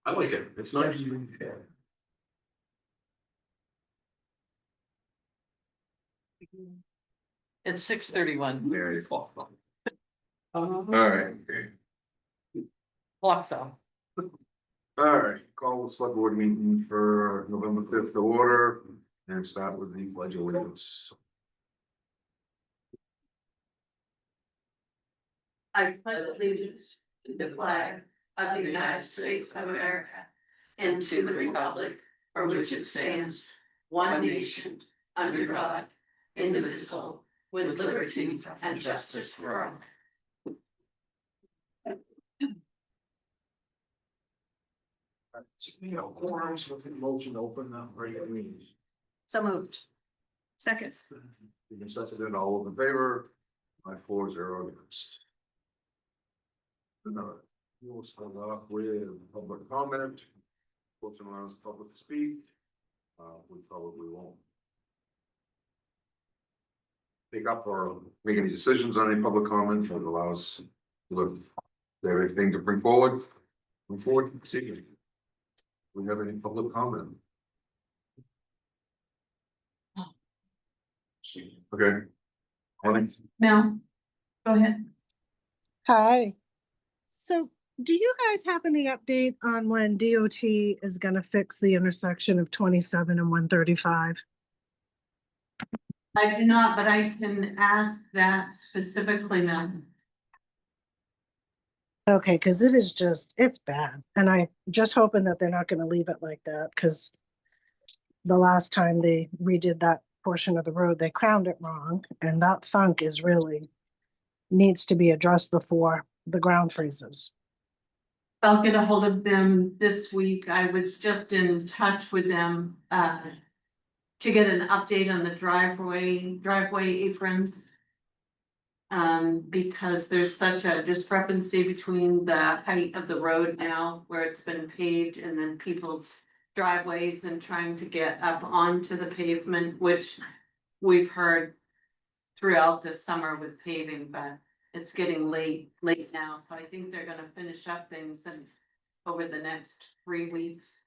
I like it. It's nice. It's 6:31. Very thoughtful. All right. Clock's off. All right, call the select board meeting for November 5th to order and start with the pledge of allegiance. I pledge allegiance to the flag of the United States of America and to the republic for which it stands, one nation, under God, indivisible, with liberty and justice for all. So, you know, quorums with the motion to open the regular meeting. So moved. Second. You can set it in, all those in favor, 5-4-0 against. We'll start off with public comment. Fortune allows the public to speak. We probably won't take up or make any decisions on any public comment, but allows to look, they have anything to bring forward. Move forward, see. Do we have any public comment? Okay. Mel, go ahead. Hi. So do you guys have any update on when DOT is gonna fix the intersection of 27 and 135? I do not, but I can ask that specifically, Mel. Okay, because it is just, it's bad. And I just hoping that they're not gonna leave it like that, because the last time they redid that portion of the road, they crowned it wrong, and that thunk is really needs to be addressed before the ground freezes. I'll get a hold of them this week. I was just in touch with them to get an update on the driveway aprons. Because there's such a discrepancy between the height of the road now where it's been paved and then people's driveways and trying to get up onto the pavement, which we've heard throughout the summer with paving, but it's getting late now, so I think they're gonna finish up things over the next 3 weeks.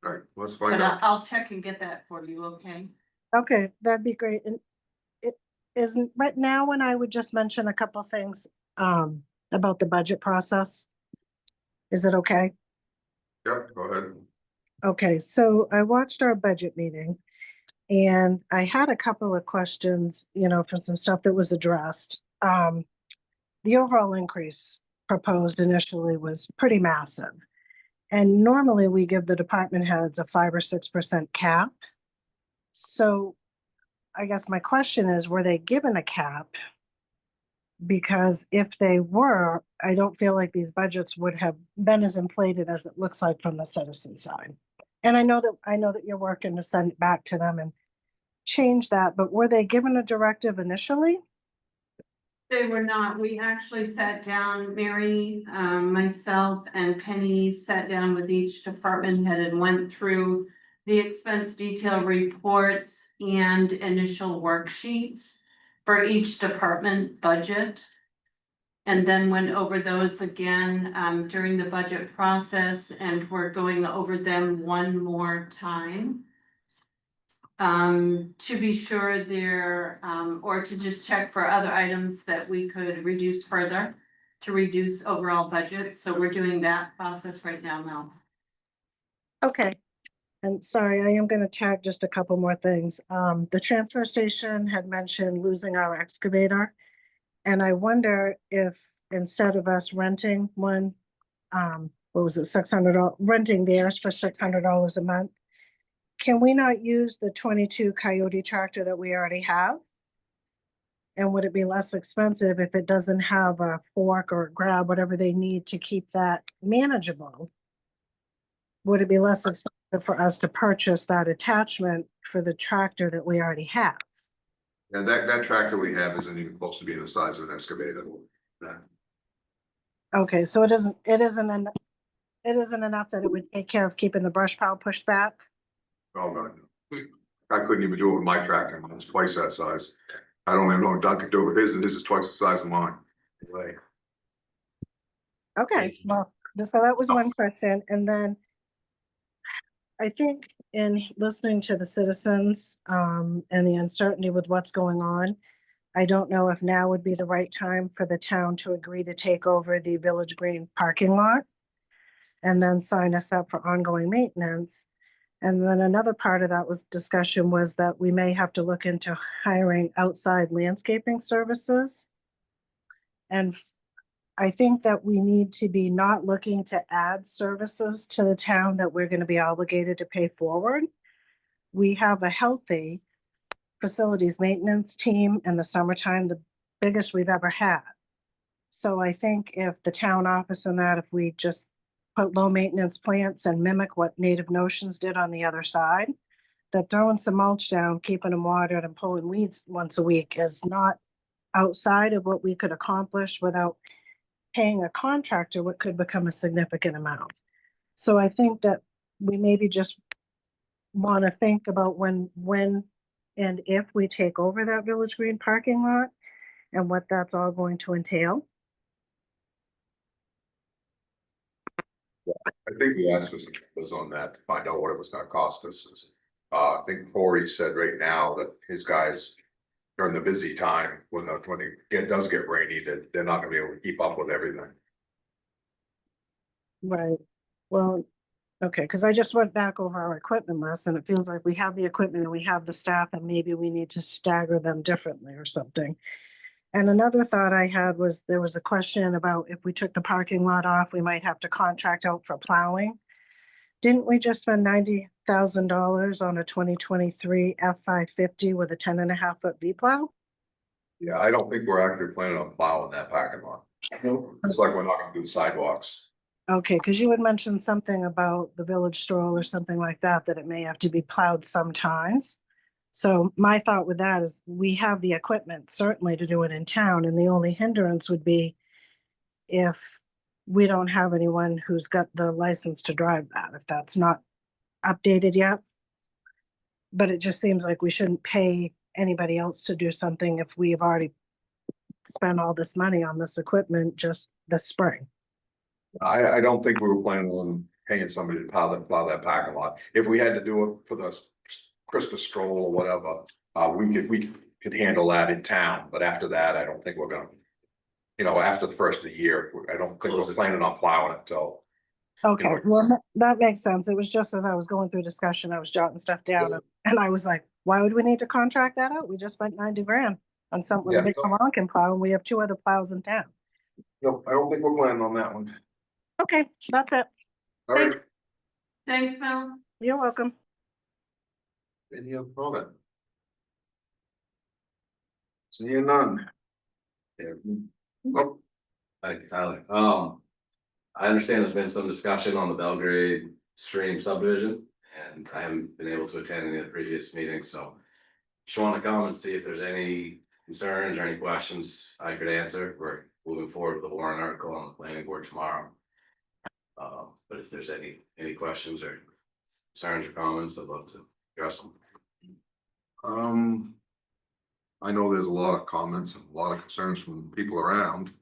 All right, let's find But out. I'll check and get that for you, okay? Okay, that'd be great. And it isn't right now when I would just mention a couple things about the budget process. Is it okay? Yep, go ahead. Okay, so I watched our budget meeting and I had a couple of questions, you know, from some stuff that was addressed. The overall increase proposed initially was pretty massive. And normally we give the department heads a 5 or 6% cap. So I guess my question is, were they given a cap? Because if they were, I don't feel like these budgets would have been as inflated as it looks like from the citizen side. And I know that you're working to send it back to them and change that, but were they given a directive initially? They were not. We actually sat down, Mary, myself and Penny sat down with each department head and went through the expense detail reports and initial worksheets for each department budget. And then went over those again during the budget process, and we're going over them one more time. To be sure there, or to just check for other items that we could reduce further to reduce overall budget. So we're doing that process right now, Mel. Okay. And sorry, I am gonna tag just a couple more things. The transfer station had mentioned losing our excavator. And I wonder if instead of us renting one, what was it, $600, renting theirs for $600 a month, can we not use the 22 Coyote tractor that we already have? And would it be less expensive if it doesn't have a fork or a grab, whatever they need to keep that manageable? Would it be less expensive for us to purchase that attachment for the tractor that we already have? And that tractor we have isn't even close to being the size of an excavator. Okay, so it isn't enough that it would take care of keeping the brush pile pushed back? Oh, no. I couldn't even do it with my tractor. It's twice that size. I don't even know if Doug could do it with his, and his is twice the size of mine. Anyway. Okay, well, so that was one question, and then I think in listening to the citizens, and the uncertainty with what's going on, I don't know if now would be the right time for the town to agree to take over the Village Green parking lot and then sign us up for ongoing maintenance. And then another part of that was discussion was that we may have to look into hiring outside landscaping services. And I think that we need to be not looking to add services to the town that we're gonna be obligated to pay forward. We have a healthy facilities maintenance team in the summertime, the biggest we've ever had. So I think if the town office and that, if we just put low maintenance plants and mimic what Native Notions did on the other side, that throwing some mulch down, keeping them watered and pulling weeds once a week is not outside of what we could accomplish without paying a contractor what could become a significant amount. So I think that we maybe just want to think about when and if we take over that Village Green parking lot and what that's all going to entail. I think we asked for some numbers on that to find out what it was gonna cost us. I think Corey said right now that his guys during the busy time, when it does get rainy, that they're not gonna be able to keep up with everything. Right. Well, okay, because I just went back over our equipment list and it feels like we have the equipment and we have the staff and maybe we need to stagger them differently or something. And another thought I had was there was a question about if we took the parking lot off, we might have to contract out for plowing. Didn't we just spend $90,000 on a 2023 F-550 with a 10.5-foot V plow? Yeah, I don't think we're actually planning on plowing that parking lot. It's like we're not gonna do the sidewalks. Okay, because you had mentioned something about the village stroll or something like that, that it may have to be plowed sometimes. So my thought with that is we have the equipment certainly to do it in town, and the only hindrance would be if we don't have anyone who's got the license to drive that, if that's not updated yet. But it just seems like we shouldn't pay anybody else to do something if we've already spent all this money on this equipment just this spring. I don't think we were planning on paying somebody to plow that parking lot. If we had to do it for the Christmas stroll or whatever, we could handle that in town, but after that, I don't think we're gonna. After the first of the year, I don't think we're planning on plowing it till. Okay, know, well, that makes sense. It was just as I was going through discussion, I was jotting stuff down and I was like, why would we need to contract that out? We just spent 90 grand on something with a Yeah. big Malonkin plow and we have 2 other plows in town. No, I don't think we're planning on that one. Okay, that's it. All right, Thanks, Mel. You're welcome. any other comment? Seeing none. Yeah. Oh, Thank you, Tyler. I understand there's been some discussion on the Belgrade Stream subdivision, and I haven't been able to attend any of the previous meetings, so. Just want to come and see if there's any concerns or any questions I could answer. We're moving forward with the warrant article on the planning board tomorrow. But if there's any questions or concerns or comments, I'd love to address them. I know there's a lot of comments and a lot of concerns from people around.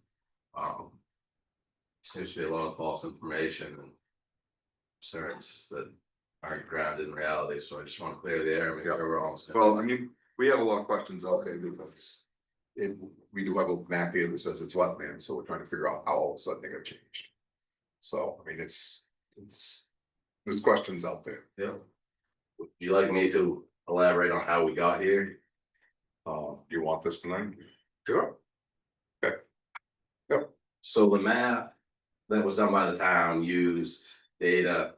Seems to be a lot of false information and concerns that aren't grounded in reality, so I just want to clear the air, make sure we're all set. Well, I mean, we have a lot of questions out there because we do have a map here that says it's wetland, so we're trying to figure out how all of a sudden they got changed. So, I mean, there's questions out there. Yeah. Would you like me to elaborate on how we got here? Do you want this tonight? Sure. Okay. Yep. So the map that was done by the town used data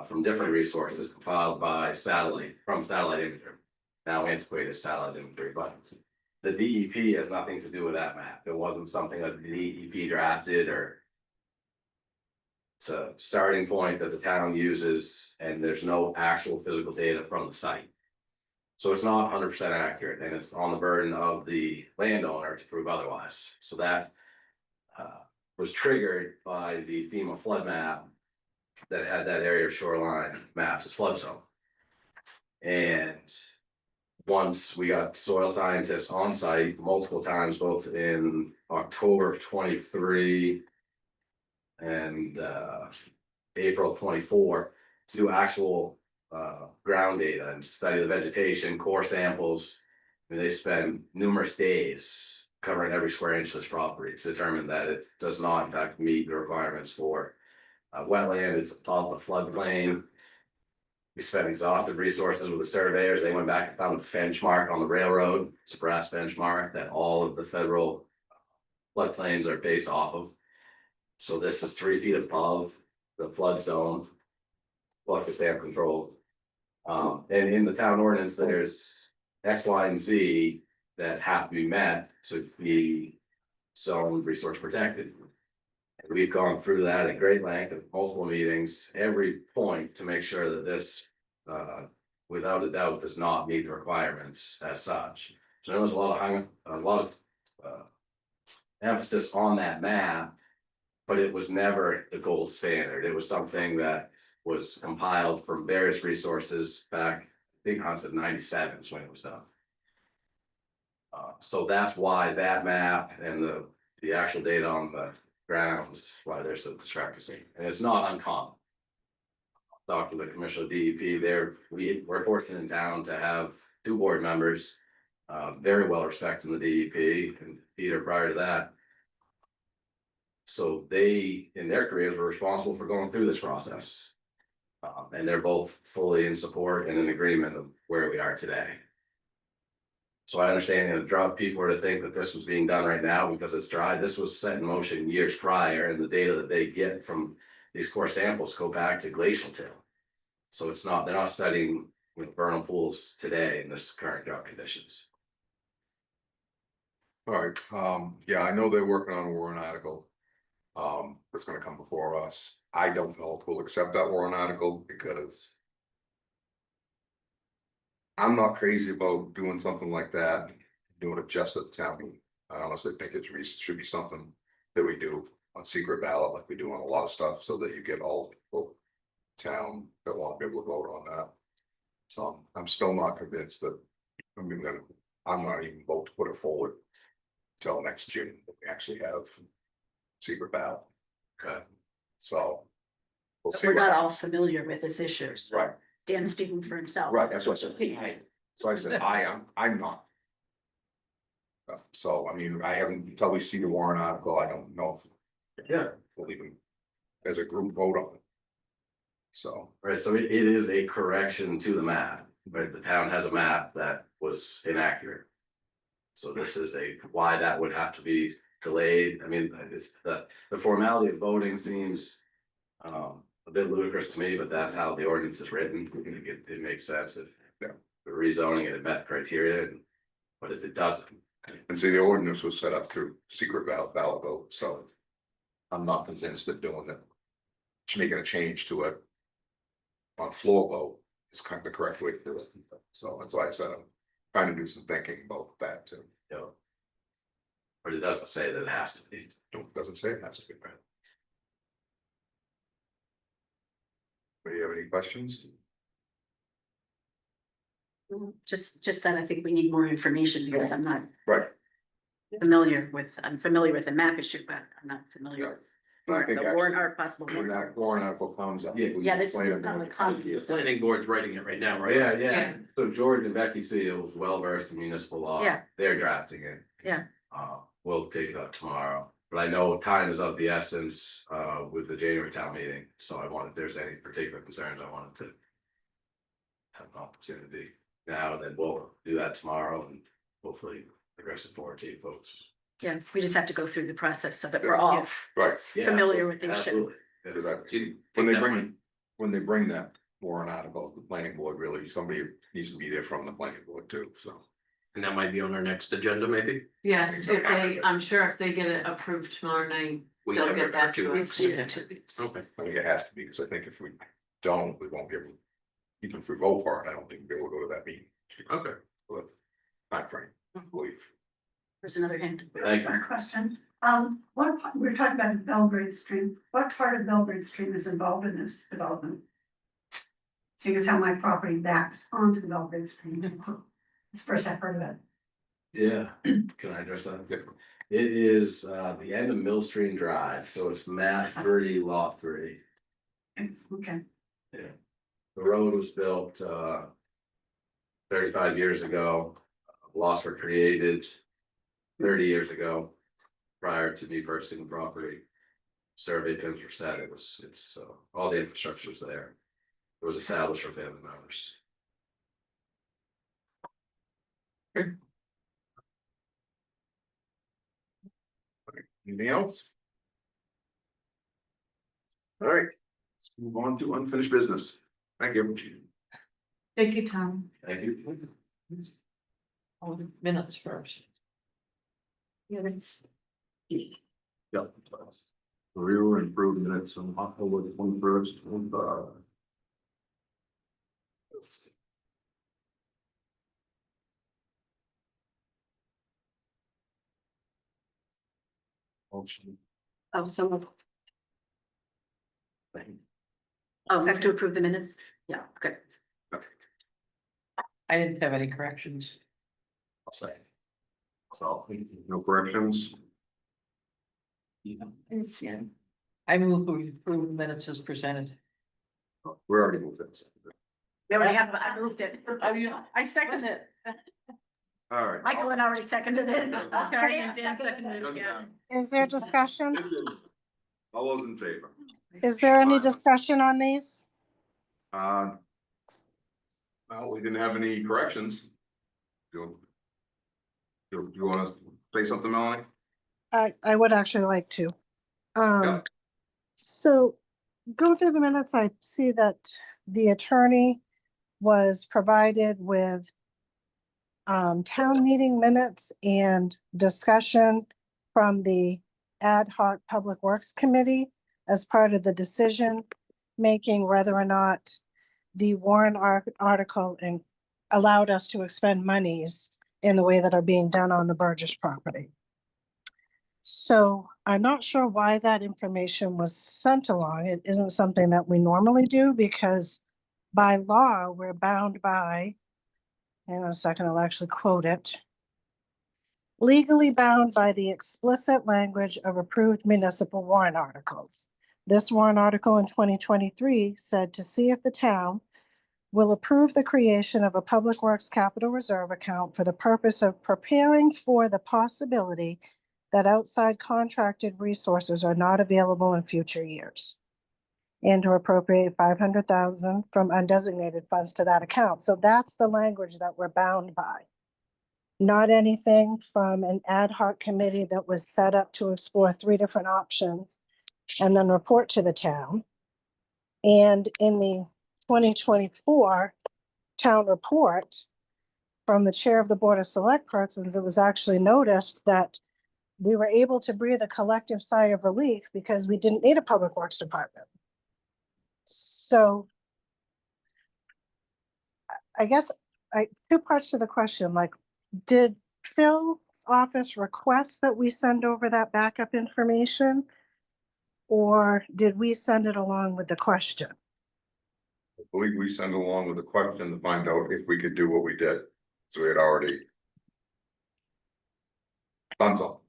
from different resources compiled by satellite, from satellite imagery. Now antiquated satellite imagery, but the DEP has nothing to do with that map. It wasn't something that the DEP drafted, or it's a starting point that the town uses, and there's no actual physical data from the site. So it's not 100% accurate, and it's on the burden of the landowner to prove otherwise. So that was triggered by the FEMA flood map that had that area of shoreline maps as flood zone. And once we got soil scientists on site multiple times, both in October of 23 and April 24 to do actual ground data and study the vegetation, core samples. And they spend numerous days covering every square inch of this property to determine that it does not in fact meet the requirements for wetland. It's above the floodplain. We spent exhaustive resources with the surveyors. They went back and found a benchmark on the railroad. It's a brass benchmark that all of the federal floodplains are based off of. So this is 3 feet above the flood zone, plus the stamp control. And in the town ordinance, there's X, Y, and Z that have to be met to be zone resource protected. And we've gone through that at great length at multiple meetings, every point to make sure that this, without a doubt, does not meet the requirements as such. So there was a lot of emphasis on that map, but it was never the gold standard. It was something that was compiled from various resources back, I think I said 97 is when it was done. So that's why that map and the actual data on the grounds, why there's a discrepancy, and it's not uncommon. Talked to the commissioner of DEP there, we're fortunate in town to have 2 board members, very well respected in the DEP, and Peter prior to that. So they, in their careers, were responsible for going through this process. And they're both fully in support and in agreement of where we are today. So I understand the drought people were to think that this was being done right now because it's dry. This was set in motion years prior, and the data that they get from these core samples go back to glacial till. So it's not, they're not studying with vernal pools today in this current drought conditions. All right, yeah, I know they're working on a warrant article. That's gonna come before us. I don't know if we'll accept that warrant article because I'm not crazy about doing something like that, doing it just at the town meeting. I honestly think it should be something that we do on secret ballot like we do on a lot of stuff, so that you get all people town that want to be able to vote on that. So I'm still not convinced that I'm not even vote to put it forward till next June, that we actually have secret ballot. Okay. So we'll see. We're what not all happens. familiar with this issue, so Right, Dan's speaking for himself. right, that's what I said. Right. So I said, I'm not. So, I mean, I haven't, until we see the warrant article, I don't know if Yeah. we'll even, as a group, vote on it. So, Right, so it is a correction to the map, right? The town has a map that was inaccurate. So this is why that would have to be delayed. I mean, it's the formality of voting seems a bit ludicrous to me, but that's how the ordinance is written. It makes sense if the rezoning it met criteria, but if it doesn't. and see, the ordinance was set up through secret ballot vote, so I'm not convinced that doing it, making a change to it on a floor vote is kind of the correct way to do it. So that's why I said I'm trying to do some thinking about that too. You know. But it doesn't say that it has to be. Doesn't say it has to be. Do you have any questions? Just that I think we need more information because I'm not Right. familiar with the map issue, but I'm not familiar Yeah. with But I the think warrant actually, art possible. when that warrant article comes, I think we Yeah, this is plan on public doing comment. it. The planning board's writing it right now, right? Yeah, Yeah. So George and Becky Seal was well versed in municipal law. Yeah. They're drafting it. Yeah. We'll take it up tomorrow, but I know time is of the essence, with the January town meeting, so if there's any particular concerns, I wanted to have an opportunity now, then we'll do that tomorrow and hopefully progress it forward to you folks. Yeah, we just have to go through the process so that we're all Right, Yeah, familiar with the issue. absolutely. because I, So you when take they that bring, one. when they bring that warrant article, the planning board, really, somebody needs to be there from the planning board too, so. And that might be on our next agenda, maybe? Yes, if they, I'm sure if they get it approved tomorrow night, We they'll have get it that for 2 to weeks. us. We've seen it 2 weeks. Okay. I think it has to be, because I think if we don't, we won't be able, even if we vote for it, I don't think we'll be able to go to that meeting. Okay. Time frame, I believe. There's another hand. Thank you. A question, we're talking about Belgrade Stream, what part of Belgrade Stream is involved in this development? Seeing as how my property backs onto the Belgrade Stream, it's the first I've heard of it. Yeah, can I address that? It is the end of Mill Stream Drive, so it's map 3, lot 3. It's, okay, Yeah. The road was built 35 years ago. Lots were created 30 years ago, prior to me purchasing the property. Survey pins were set, it's all the infrastructure was there. It was established for family members. Anything else? All right, let's move on to unfinished business. Thank you. Thank you, Tom. Thank you. Oh, the minutes first. Yeah, that's. Yep. Review and approve minutes on October 21st. Motion. Oh, oh, have to approve the minutes? Yeah, okay. I didn't have any corrections. I'll say. So, no corrections. It's, yeah. I move we approve the minutes as presented. We're already moved it. We already have, I moved it. I second it. All right. Michael had already seconded it. Okay, and Dan seconded it, yeah. Is there discussion? All those in favor? Is there any discussion on these? Well, we didn't have any corrections. Do you want to say something, Melanie? I would actually like to. Yeah. So go through the minutes, I see that the attorney was provided with town meeting minutes and discussion from the ad hoc Public Works Committee as part of the decision making whether or not the warrant article and allowed us to expend monies in the way that are being done on the Burgess property. So I'm not sure why that information was sent along. It isn't something that we normally do because by law, we're bound by, hang on a second, I'll actually quote it. Legally bound by the explicit language of approved municipal warrant articles. This warrant article in 2023 said to see if the town will approve the creation of a Public Works Capital Reserve account for the purpose of preparing for the possibility that outside contracted resources are not available in future years, and to appropriate $500,000 from undesignated funds to that account. So that's the language that we're bound by. Not anything from an ad hoc committee that was set up to explore 3 different options and then report to the town. And in the 2024 town report from the chair of the Board of Select Persons, it was actually noticed that we were able to breathe a collective sigh of relief because we didn't need a public works department. So I guess 2 parts to the question, like, did Phil's office request that we send over that backup information? Or did we send it along with the question? I believe we sent along with a question to find out if we could do what we did. So we had already done something.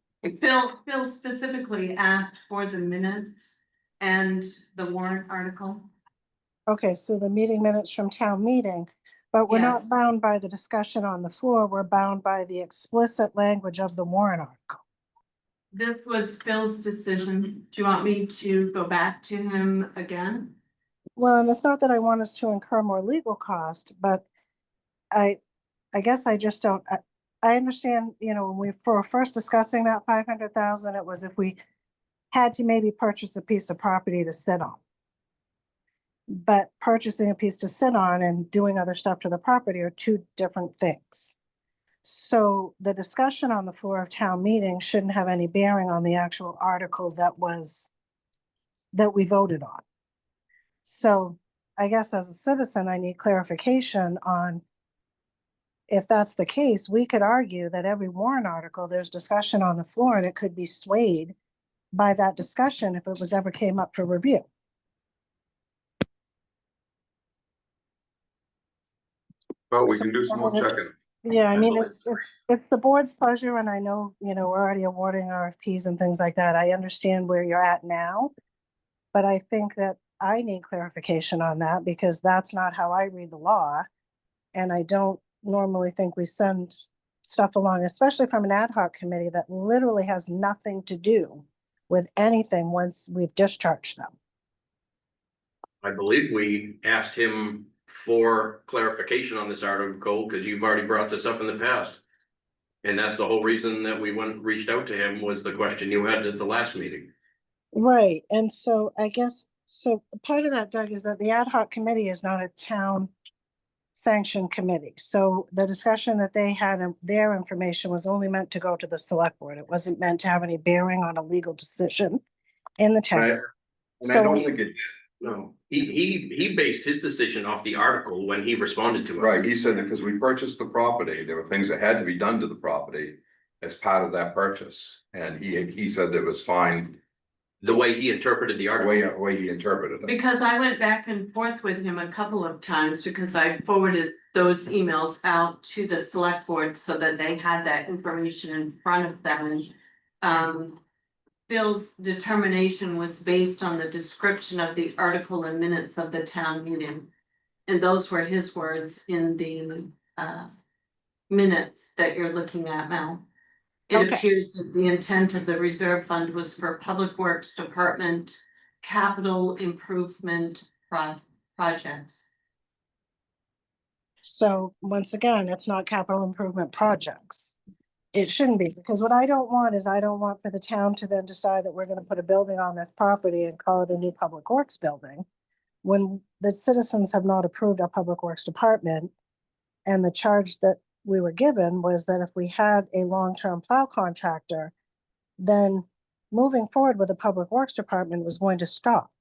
Phil specifically asked for the minutes and the warrant article. Okay, so the meeting minutes from town meeting, but we're Yes. not bound by the discussion on the floor. We're bound by the explicit language of the warrant article. This was Phil's decision. Do you want me to go back to him again? Well, and it's not that I want us to incur more legal cost, but I guess I just don't, I understand, you know, when we were first discussing that 500,000, it was if we had to maybe purchase a piece of property to sit on. But purchasing a piece to sit on and doing other stuff to the property are 2 different things. So the discussion on the floor of town meeting shouldn't have any bearing on the actual article that we voted on. So I guess as a citizen, I need clarification on if that's the case. We could argue that every warrant article, there's discussion on the floor and it could be swayed by that discussion if it was ever came up for review. Well, we can do some more So- checking. Yeah, I mean, believe- it's the board's pleasure, and I know, you know, we're already awarding RFPs and things like that. I understand where you're at now. But I think that I need clarification on that because that's not how I read the law. And I don't normally think we send stuff along, especially from an ad hoc committee that literally has nothing to do with anything once we've discharged them. I believe we asked him for clarification on this article, because you've already brought this up in the past. And that's the whole reason that we reached out to him, was the question you had at the last meeting. Right, and so I guess, so part of that, Doug, is that the ad hoc committee is not a town sanctioned committee. So the discussion that they had, their information was only meant to go to the select board. It wasn't meant to have any bearing on a legal decision in the Right. town. And I So, don't think it, No, he based his decision off the article when he responded to it. right, he said that because we purchased the property, there were things that had to be done to the property as part of that purchase. And he said that was fine, The way he interpreted the the article. way he interpreted it. Because I went back and forth with him a couple of times because I forwarded those emails out to the select board so that they had that information in front of them. Bill's determination was based on the description of the article and minutes of the town meeting. And those were his words in the minutes that you're looking at, Mel. It Okay. appears that the intent of the reserve fund was for Public Works Department capital improvement projects. so once again, it's not capital improvement projects. It shouldn't be, because what I don't want is I don't want for the town to then decide that we're gonna put a building on this property and call it a new public works building. When the citizens have not approved our public works department. And the charge that we were given was that if we had a long-term plow contractor, then moving forward with the public works department was going to stop.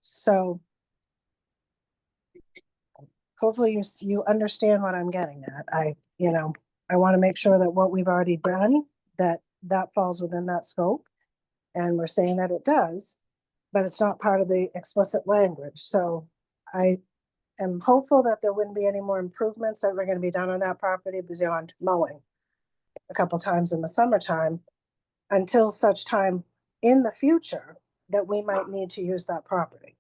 So hopefully you understand what I'm getting at. I want to make sure that what we've already done, that falls within that scope. And we're saying that it does, but it's not part of the explicit language. So I am hopeful that there wouldn't be any more improvements that were going to be done on that property beyond mowing a couple times in the summertime until such time in the future that we might need to use that property.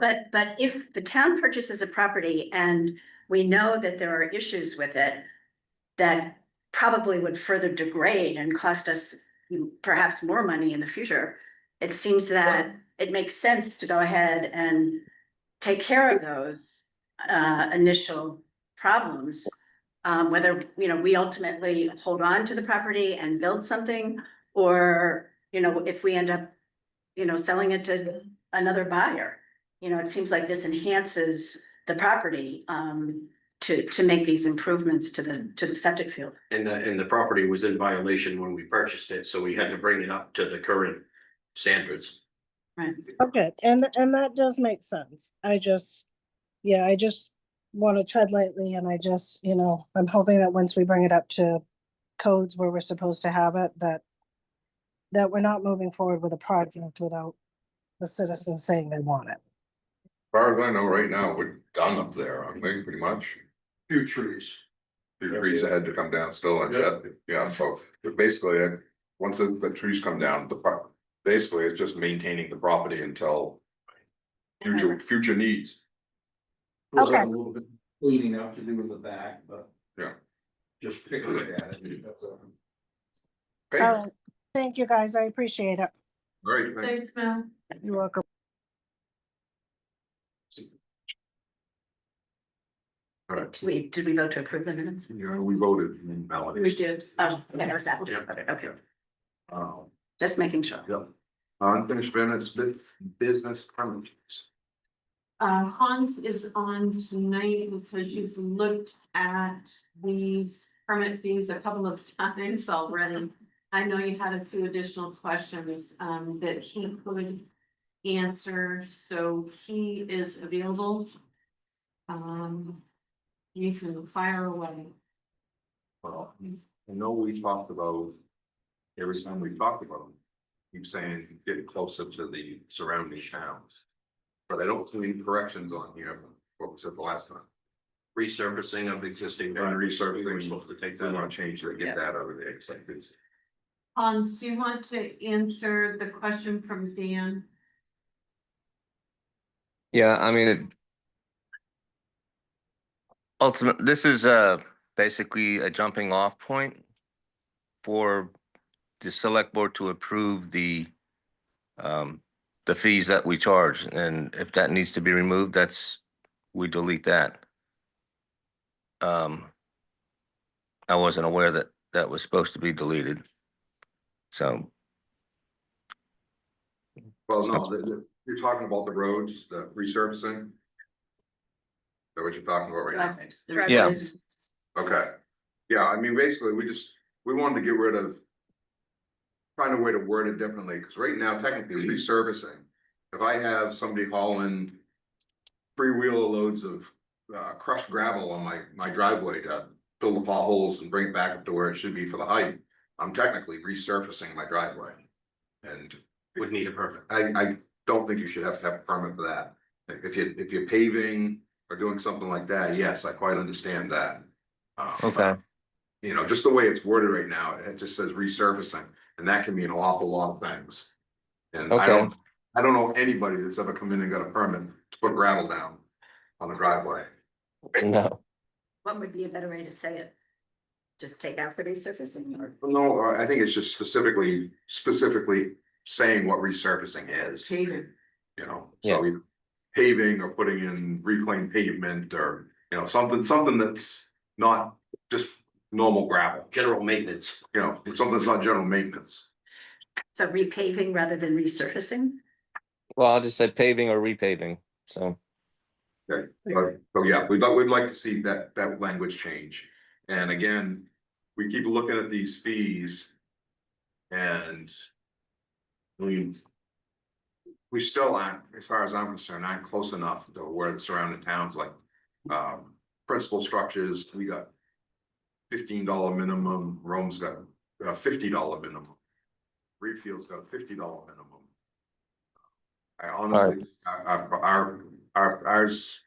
But if the town purchases a property and we know that there are issues with it that probably would further degrade and cost us perhaps more money in the future, it seems that it makes sense to go ahead and take care of those initial problems. Whether, we ultimately hold on to the property and build something, or, if we end up, selling it to another buyer. It seems like this enhances the property to make these improvements to the septic field. And the property was in violation when we purchased it, so we had to bring it up to the current standards. Okay, and that does make sense. I just want to tread lightly, and I'm hoping that once we bring it up to codes where we're supposed to have it, that we're not moving forward with a project without the citizens saying they want it. As far as I know, right now, we're done up there, aren't we, pretty much? Few trees. The trees that had to come down still, and yeah, so basically, once the trees come down, basically, it's just maintaining the property until future needs. We'll Okay. have a little bit cleaning up to do in the back, but. Yeah. Just pick a look at it, that's all. Okay, All right, thank you, guys. I appreciate it. great, thanks. Thanks, Mel. You're welcome. All right, Did we vote to approve the minutes? yeah, we voted in ballot. We did. Oh, yeah, that was that. Yeah. Okay, Um, just making sure. Yep. Unfinished business permits. Hans is on tonight because you've looked at these permit fees a couple of times already. I know you had a few additional questions that he could answer, so he is available. You can fire away. Well, I know we talked about, every time we talked about them, keep saying get closer to the surrounding towns. But I don't see any corrections on here, what was it the last time? resurfacing of existing. And We were resurfacing, supposed to take they that wanna out. change it, get that over there, it's like this. Do you want to answer the question from Dan? Yeah, I mean, this is basically a jumping off point for the select board to approve the fees that we charge, and if that needs to be removed, we delete that. I wasn't aware that that was supposed to be deleted. So, Well, no, you're talking about the roads, the resurfacing? Is that what you're talking about right now? Yeah. Okay, yeah, I mean, basically, we wanted to get rid of. Find a way to word it differently, because right now technically resurfacing, if I have somebody hauling. Three-wheeler loads of crushed gravel on my driveway to fill the potholes and bring it back up to where it should be for the height. I'm technically resurfacing my driveway. And Would need a permit. I don't think you should have to have a permit for that. Like, if you're paving or doing something like that, yes, I quite understand that. okay, You know, just the way it's worded right now, it just says resurfacing, and that can mean an awful lot of things. And Okay. I don't know anybody that's ever come in and got a permit to put gravel down on the driveway. no, What would be a better way to say it? Just take out the resurfacing or? No, I think it's just specifically saying what resurfacing is, you know, so either paving or putting in reclaimed pavement or, you know, something that's not just normal gravel, General maintenance. you know, something that's not general maintenance. So repaving rather than resurfacing? well, I'll just say paving or repaving, so, Okay, so yeah, we'd like to see that language change. And again, we keep looking at these fees. And we still aren't, as far as I'm concerned, aren't close enough to where the surrounding towns like principal structures, we got $15 minimum, Rome's got $50 minimum. Reedfield's got $50 minimum. I honestly, ours,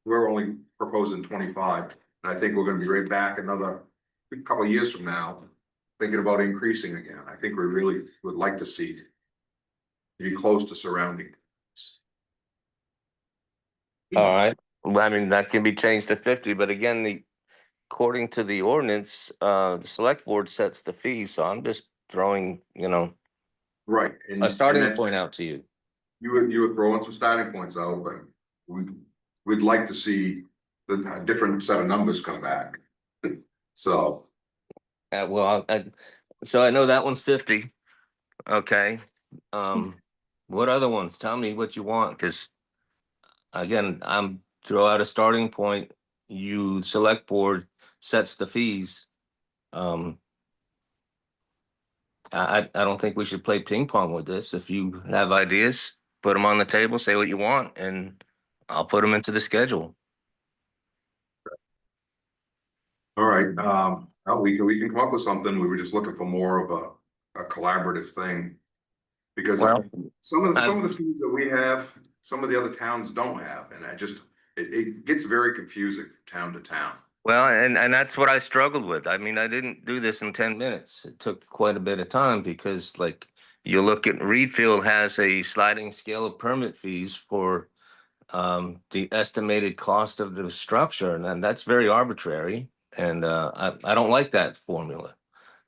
we're only proposing 25, and I think we're gonna be right back another couple of years from now, thinking about increasing again. I think we really would like to see to be close to surrounding. all right. Well, I mean, that can be changed to 50, but again, according to the ordinance, the select board sets the fees, so I'm just throwing, Right. a starting point out to you. You were throwing some starting points out, but we'd like to see a different set of numbers come back. So, Well, so I know that one's 50. Okay. What other ones? Tell me what you want, because again, I'm throw out a starting point. You select board sets the fees. I don't think we should play ping pong with this. If you have ideas, put them on the table, say what you want, and I'll put them into the schedule. all right, well, we can come up with something. We were just looking for more of a collaborative thing. Because Well, some of the fees that we have, some of the other towns don't have, and it gets very confusing from town to town. Well, and that's what I struggled with. I mean, I didn't do this in 10 minutes. It took quite a bit of time because like you look at Reedfield has a sliding scale of permit fees for the estimated cost of the structure, and then that's very arbitrary. And I don't like that formula.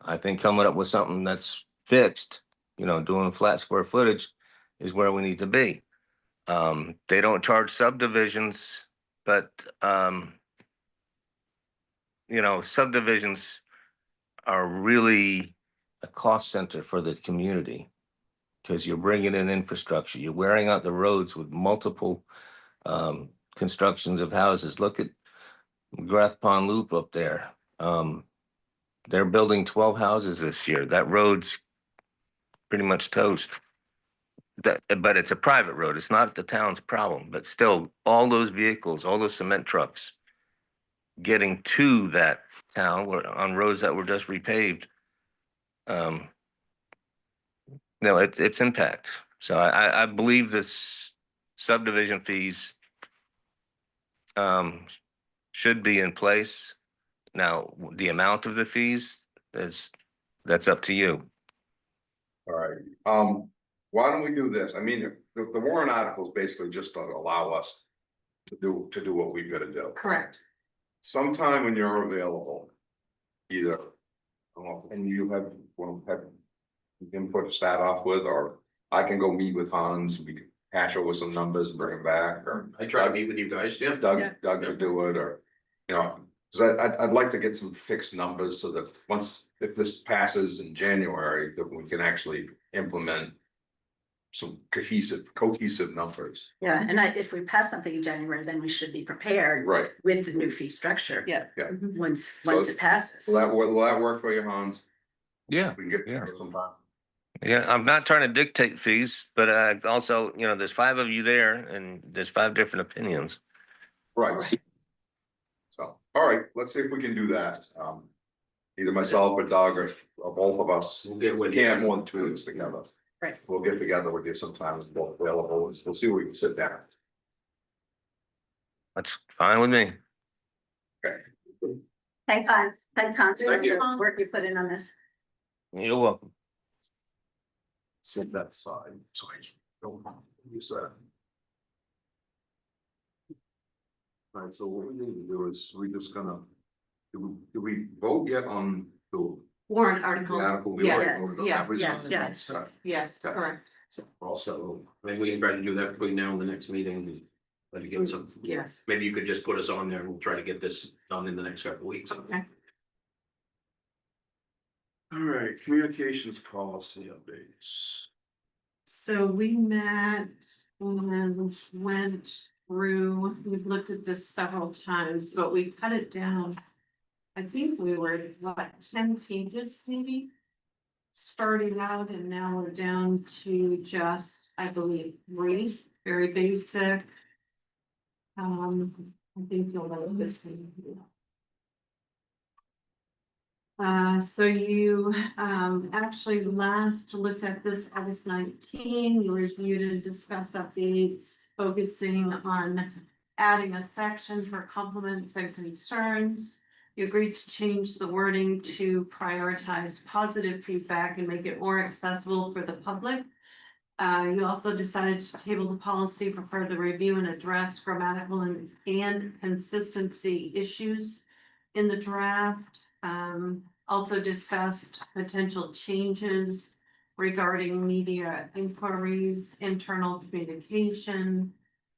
I think coming up with something that's fixed, doing flat square footage is where we need to be. They don't charge subdivisions, but subdivisions are really a cost center for the community because you're bringing in infrastructure, you're wearing out the roads with multiple constructions of houses. Look at McGrath Pond Loop up there. They're building 12 houses this year. That road's pretty much toast. But it's a private road. It's not the town's problem. But still, all those vehicles, all those cement trucks getting to that town were on roads that were just repaved. It's impact. So I believe this subdivision fees should be in place. Now, the amount of the fees that's up to you. All right, why don't we do this? I mean, the warrant articles basically just don't allow us to do what we've got to do. Correct. Sometime when you're available, either, and you have, input to start off with, or I can go meet with Hans, we can hash over some numbers and bring them back, or I try to meet with you guys, yeah. Doug could do it, or, you know, cause I'd like to get some fixed numbers so that if this passes in January, that we can actually implement some cohesive numbers. Yeah, and if we pass something in January, then we should be prepared. Right. With the new fee structure. Yeah. Yeah. Once So- it passes. Will that work for you, Hans? Yeah. We can get Yeah. some time. Yeah, I'm not trying to dictate fees, but I've also, there's 5 of you there and there's 5 different opinions. Right. So, all right, let's see if we can do that. Either myself or Doug or both of us. We'll get with We you. can't have more than 2 of us together. Right. We'll get together with you sometimes, both available. We'll see where we can sit down. That's fine with me. Thanks, Hans. Thanks, Hans, for Thank you. the work you put in on this. You're welcome. Sit that side, so I don't use that. All right, so what we need to do is we just gonna, do we vote yet on the Warrant article. article? We already Yes, voted on yes, that. We yes, just- yes. Okay. Yes, correct. So we're all set. Maybe we can try to do that between now and the next meeting. Let you get some, Yes. maybe you could just put us on there and we'll try to get this done in the next couple of weeks. Okay. All right, communications policy updates. So we met and went through, we've looked at this several times, but we cut it down. I think we were at what, 10 pages maybe? Starting out, and now we're down to just, I believe, 3, very basic. I think you'll like this one. So you, actually last looked at this August 19, you reviewed and discussed updates, focusing on adding a section for compliments and concerns. You agreed to change the wording to prioritize positive feedback and make it more accessible for the public. You also decided to table the policy for further review and address grammatical and consistency issues in the draft. Also discussed potential changes regarding media inquiries, internal communication,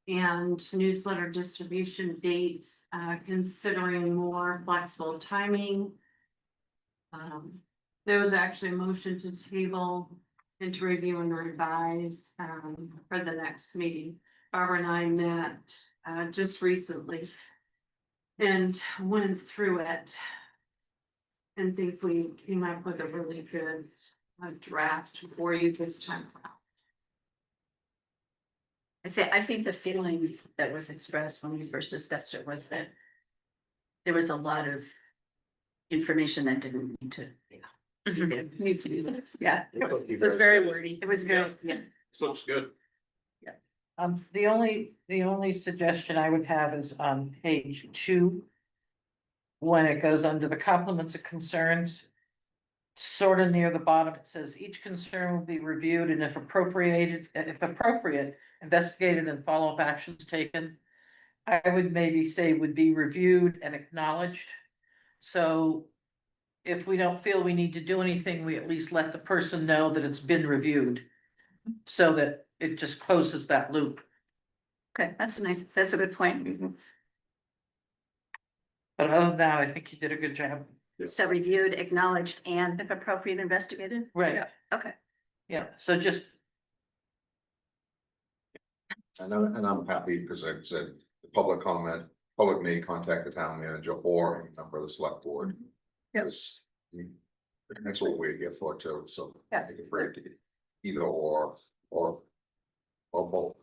and newsletter distribution dates, considering more flexible timing. There was actually a motion to table and to review and revise for the next meeting. Barbara and I met just recently and went through it. And think we came up with a really good draft for you this time around. I think the feeling that was expressed when we first discussed it was that there was a lot of information that didn't need to. Need to be there. Yeah, It was very wordy. it was good, yeah. This looks good. The only suggestion I would have is on page 2. When it goes under the compliments and concerns. Sort of near the bottom, it says each concern will be reviewed and if appropriate, investigated and follow-up actions taken. I would maybe say would be reviewed and acknowledged. So. If we don't feel we need to do anything, we at least let the person know that it's been reviewed. So that it just closes that loop. Okay, that's a good point. But other than that, I think you did a good job. So reviewed, acknowledged, and if appropriate, investigated? Right, Okay. yeah, so just, And I'm happy because like I said, the public may contact the town manager or any member of the select board. Yep. Yes. That's what we're here for too, so. Yeah. Take a break to get either or both.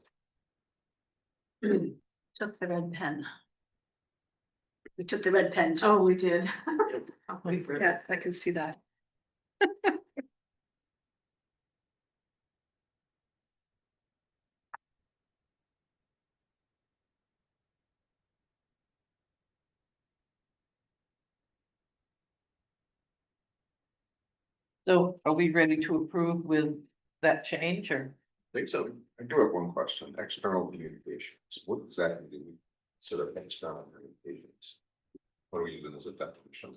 Took the red pen. We took the red pen. Oh, we did. Yeah, I can see that. So are we ready to approve with that change or? Think so. I do have one question, external communications, what exactly do we consider external communications? What are we using as a definition?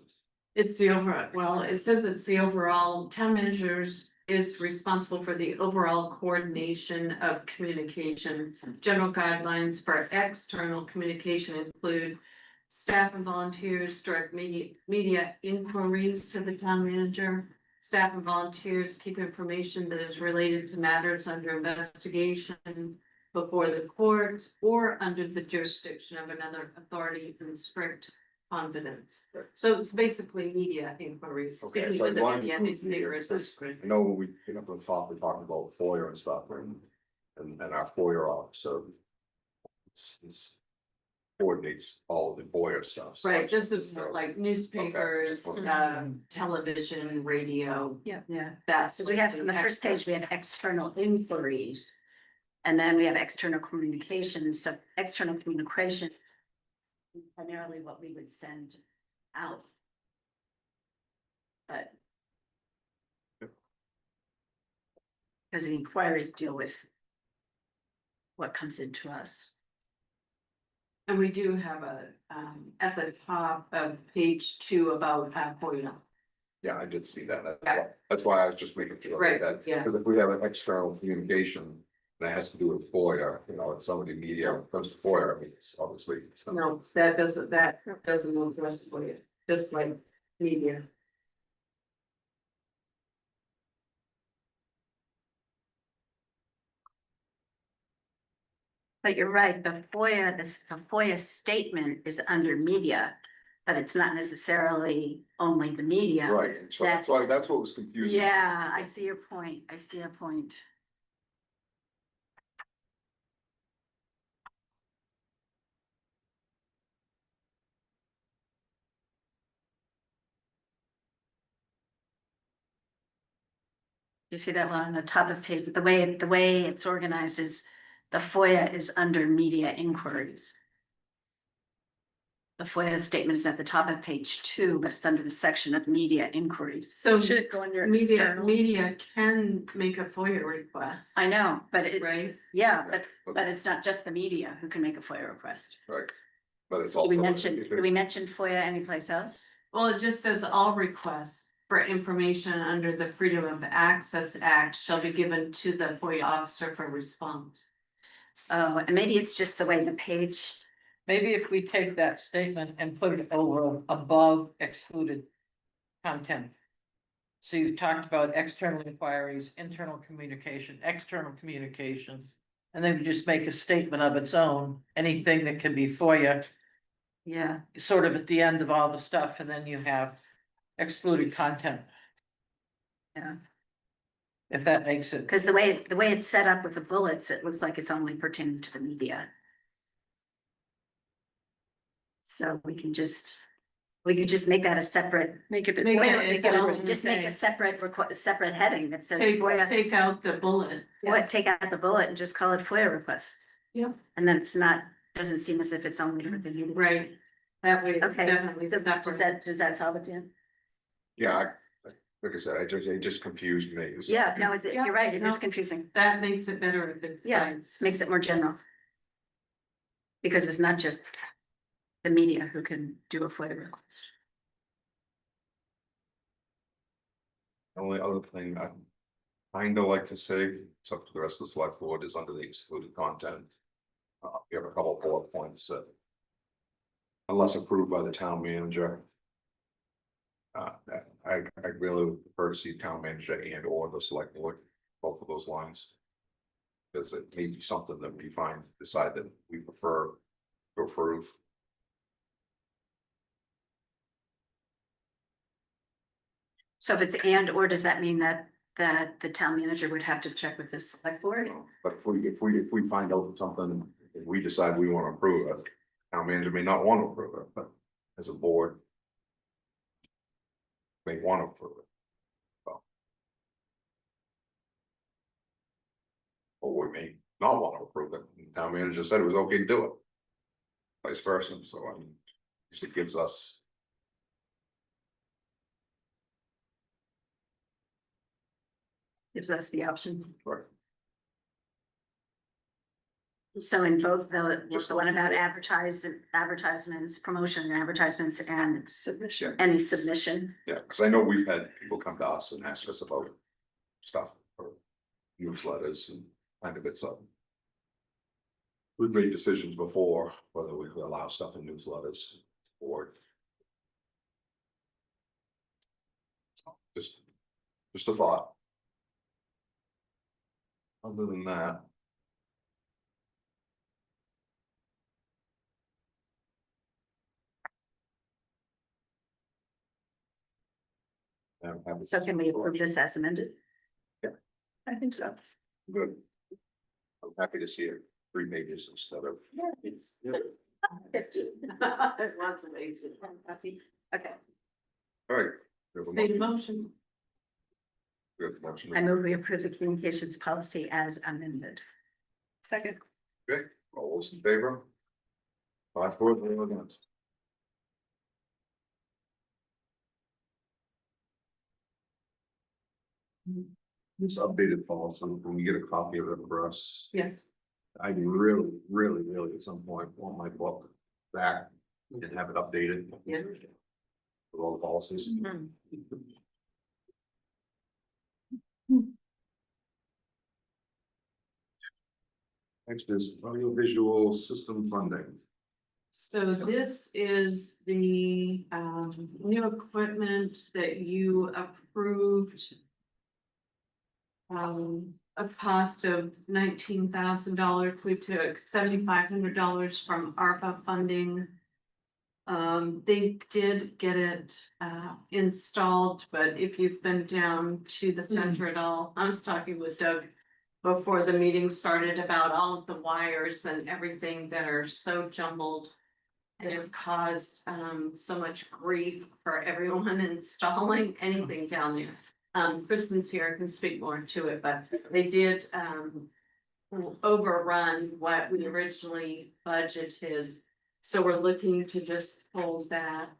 It's the overall, well, it says it's the overall, town managers is responsible for the overall coordination of communication. General guidelines for external communication include staff and volunteers direct media inquiries to the town manager. Staff and volunteers keep information that is related to matters under investigation before the courts or under the jurisdiction of another authority in strict confidence. So it's basically media inquiries. Okay, Speaking so with the why don't media, we- newspaper is this- I know when we get up to the top, we talked about FOIA and stuff, and our FOIA officer. Is coordinates all of the FOIA stuff. so Right, it's- this is more like newspapers, Okay. television, radio. Yeah. That's. Because we have, on the first page, we have external inquiries. And then we have external communication, so external communication. is Primarily what we would send out. But. Because the inquiries deal with. What comes into us. And we do have at the top of page 2 about FOIA. Yeah, I did see that, Yeah. that's why I was just making sure Right, that, yeah. because if we have an external communication. That has to do with FOIA, if somebody media comes to FOIA, I mean, it's obviously. it's not- No, that doesn't address FOIA, just like media. But you're right, the FOIA statement is under media, but it's not necessarily only the media. Right, so that's why, that's what was confusing. Yeah, I see your point, I see a point. You see that one on the top of page, the way it's organized is, the FOIA is under media inquiries. The FOIA statement is at the top of page 2, but it's under the section of media inquiries. So Should it go under Media external? can make a FOIA request, I know, but it, right? yeah, but it's not just the media who can make a FOIA request. Right, but it's Do also. we mention FOIA anyplace else? Well, it just says all requests for information under the Freedom of Access Act shall be given to the FOIA officer for response. Oh, and maybe it's just the way the page, Maybe if we take that statement and put it over above excluded content. So you've talked about external inquiries, internal communication, external communications. And then we just make a statement of its own, anything that can be FOIA, yeah, sort of at the end of all the stuff, and then you have excluded content. Yeah. If that makes it, because the way it's set up with the bullets, it looks like it's only pertaining to the media. So we could just make that a separate, just make a separate heading that says FOIA. Take out the bullet. Take out the bullet and just call it FOIA requests. Yeah. And then it's not, doesn't seem as if it's only for the media. Right, that way it's Okay, definitely separate. does that solve it, Dan? Yeah, like I said, it just confused me. so- Yeah, no, you're right, it no. is confusing, That makes it better if it's. Yeah. makes it more general. Because it's not just the media who can do a FOIA request. The only other thing I kind of like to say, it's up to the rest of the select board, is under the excluded content. We have a couple bullet points that. Unless approved by the town manager. I really would prefer to see town manager and or the select board, both of those lines. Because it may be something that we decide that we prefer to approve. So if it's and, or does that mean that the town manager would have to check with the select board? But if we find out something, if we decide we want to approve it, town manager may not want to approve it, but as a board. May want to approve it. So. Or we may not want to approve it, and town manager said it was okay to do it. Vice versa, so I mean, it gives us. Gives us the option. Right. So in both Just the one about advertisements, promotion and advertisements and submission, any submission. Yeah, because I know we've had people come to us and ask us about stuff or newsletters and kind of it's up. We've made decisions before, whether we could allow stuff in newsletters or. Just a thought. Other than that. So can we approve this as amended? Yeah. I think so. Good. I'm happy to see it 3 pages instead of. There's lots of ways to. Okay, All right. We have a State motion. motion. We have a motion. I move we approve the communications policy as amended. Second. Okay, all those in favor? 5-4, 0 against. This updated policy, when we get a copy of it for us, Yes. I really, really, really at some point want my book back and have it updated Yeah. with all the policies. Mhm. Next is audiovisual system funding. So this is the new equipment that you approved. A cost of $19,000. We took $7,500 from ARPA funding. They did get it installed, but if you've been down to the center at all, I was talking with Doug before the meeting started about all of the wires and everything that are so jumbled. And have caused so much grief for everyone installing anything down there. Kristen's here, can speak more to it, but they did overrun what we originally budgeted. So we're looking to just pull that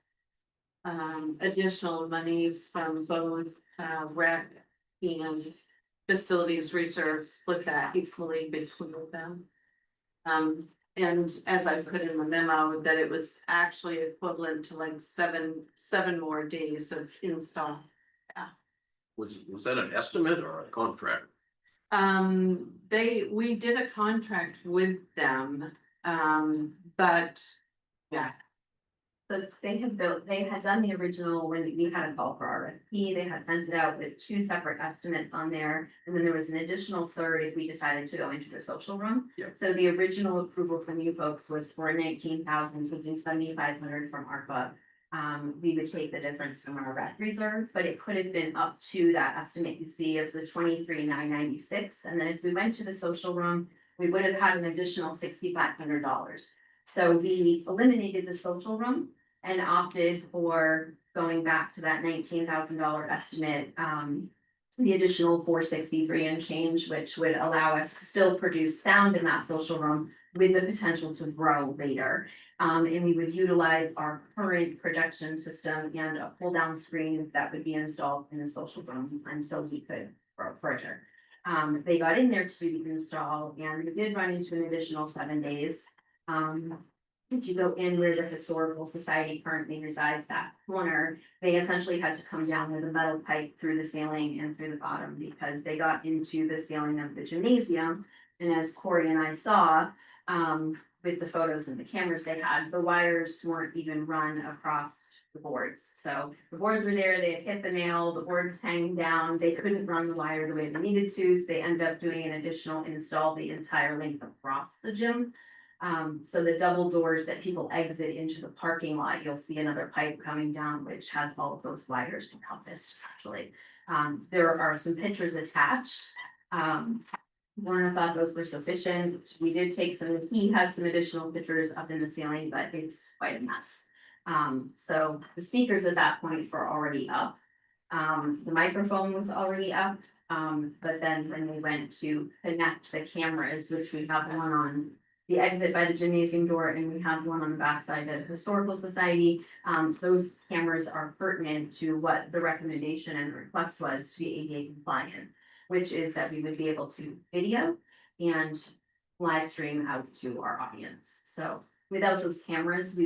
additional money from both rec and facilities reserve, split that equally between them. And as I put in the memo, that it was actually equivalent to like seven more days of install. Was that an estimate or a contract? We did a contract with them, but yeah. So they had done the original, when we had a call for RFP, they had sent it out with 2 separate estimates on there. And then there was an additional third if we decided to go into the social room. Yeah. So the original approval from you folks was for 19,000, taking 7,500 from ARPA. We would take the difference from our rec reserve, but it could have been up to that estimate you see of the 23,996. And then if we went to the social room, we would have had an additional $6,500. So we eliminated the social room and opted for going back to that $19,000 estimate. The additional 463 and change, which would allow us to still produce sound in that social room with the potential to grow later. And we would utilize our current projection system and a pull down screen that would be installed in the social room until we could grow further. They got in there to do the install and we did run into an additional 7 days. If you go in where the Historical Society currently resides, that corner, they essentially had to come down with a metal pipe through the ceiling and through the bottom because they got into the ceiling of the gymnasium. And as Corey and I saw, with the photos and the cameras they had, the wires weren't even run across the boards. So the boards were there, they had hit the nail, the board was hanging down, they couldn't run the wire the way they needed to, so they ended up doing an additional install the entire length across the gym. So the double doors that people exit into the parking lot, you'll see another pipe coming down, which has all of those wires encompassed actually. There are some pictures attached. Warren thought those were sufficient. We did take some, he has some additional pictures up in the ceiling, but it's quite a mess. So the speakers at that point were already up. The microphone was already up. But then when we went to connect the cameras, which we have one on the exit by the gymnasium door, and we have one on the backside of the Historical Society. Those cameras are pertinent to what the recommendation and request was to be ADA compliant. which is that we would be able to video and live stream out to our audience. So without those cameras, we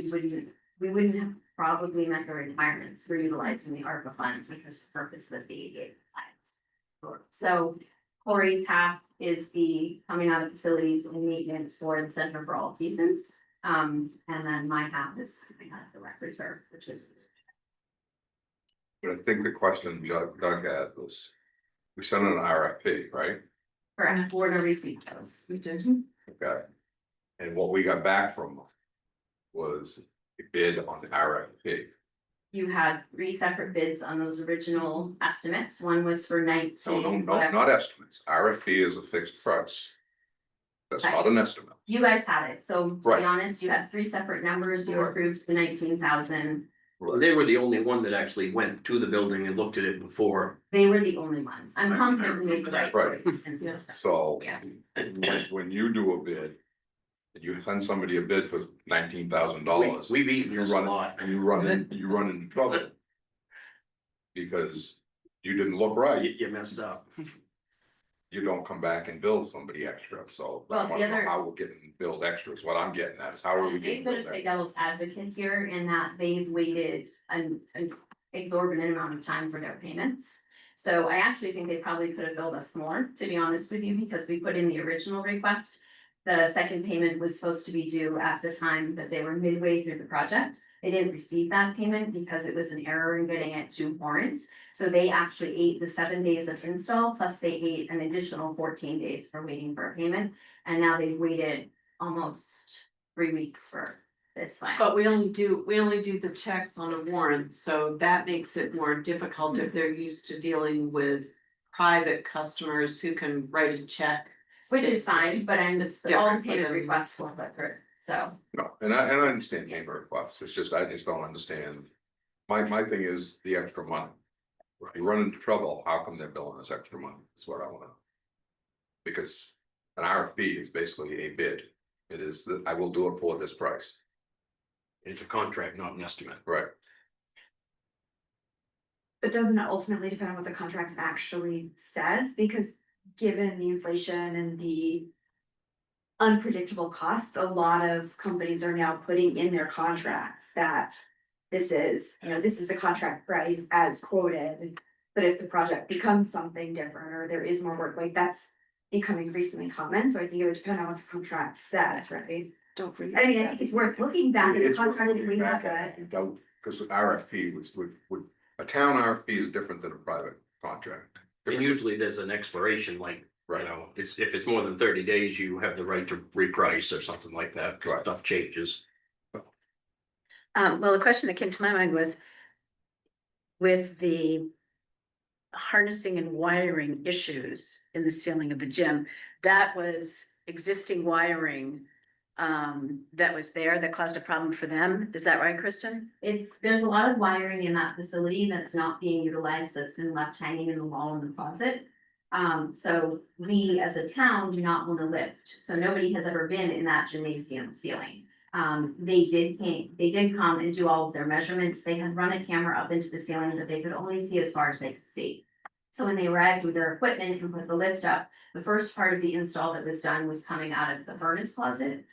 wouldn't have probably met the requirements for utilizing the ARPA funds, because the purpose was the ADA compliance. So Corey's half is the coming out of facilities and maintenance for the Center for All Seasons. And then my half is coming out of the rec reserve, which is. But I think the question Doug had was, we sent an RFP, right? Correct, board of received those. Okay. And what we got back from was a bid on the RFP. You had 3 separate bids on those original estimates. One was for 19. No, not estimates. RFP is a fixed price. That's not an estimate. You guys had it, so to Right. be honest, you had 3 separate numbers, you approved the 19,000. They were the only one that actually went to the building and looked at it before. They were the only ones. I'm confident we made the right. Right. choice in the system. So Yeah. when you do a bid, and you send somebody a bid for $19,000. We've eaten You this a run, lot. and you run into trouble. Because you didn't look right, You messed up. you don't come back and bill somebody extra, so I Well, wanna the know other- how we're getting billed extras, what I'm getting at is how are we They've getting been billed a extra? devil's advocate here in that they've waited an exorbitant amount of time for their payments. So I actually think they probably could have billed us more, to be honest with you, because we put in the original request. The second payment was supposed to be due at the time that they were midway through the project. They didn't receive that payment because it was an error in getting it to warrant. So they actually ate the 7 days of install, plus they ate an additional 14 days for waiting for a payment. And now they've waited almost 3 weeks for this final. But we only do the checks on a warrant, so that makes it more difficult if they're used to dealing with private customers who can write a check. Which is fine, but I'm, It's all different payment than- requests will go through, so. No, and I understand payment requests, it's just, I just don't understand. My thing is the extra money. If you run into trouble, how come they're billing us extra money, is what I wanna know. Because an RFP is basically a bid, it is that I will do it for this price, It's a contract, not an estimate. right? But doesn't it ultimately depend on what the contract actually says? Because given the inflation and the unpredictable costs, a lot of companies are now putting in their contracts that this is the contract price as quoted. But if the project becomes something different or there is more work, like that's becoming increasingly common. So I think it would depend on what the contract says, right? Don't forget. I mean, I think it's worth looking back at the It's worth contract that looking we back have. at it, Cause RFP would, a town RFP is different than a private contract. And usually there's an expiration, like, you Right. know, if it's more than 30 days, you have the right to reprice or something like that, 'cause Right. stuff changes. Well, the question that came to my mind was with the harnessing and wiring issues in the ceiling of the gym, that was existing wiring that was there that caused a problem for them. Is that right, Kristen? There's a lot of wiring in that facility that's not being utilized, that's been left hanging in the wall in the closet. So we as a town do not want to lift, so nobody has ever been in that gymnasium ceiling. They did come and do all of their measurements, they had run a camera up into the ceiling, but they could only see as far as they could see. So when they arrived with their equipment and put the lift up, the first part of the install that was done was coming out of the furnace closet.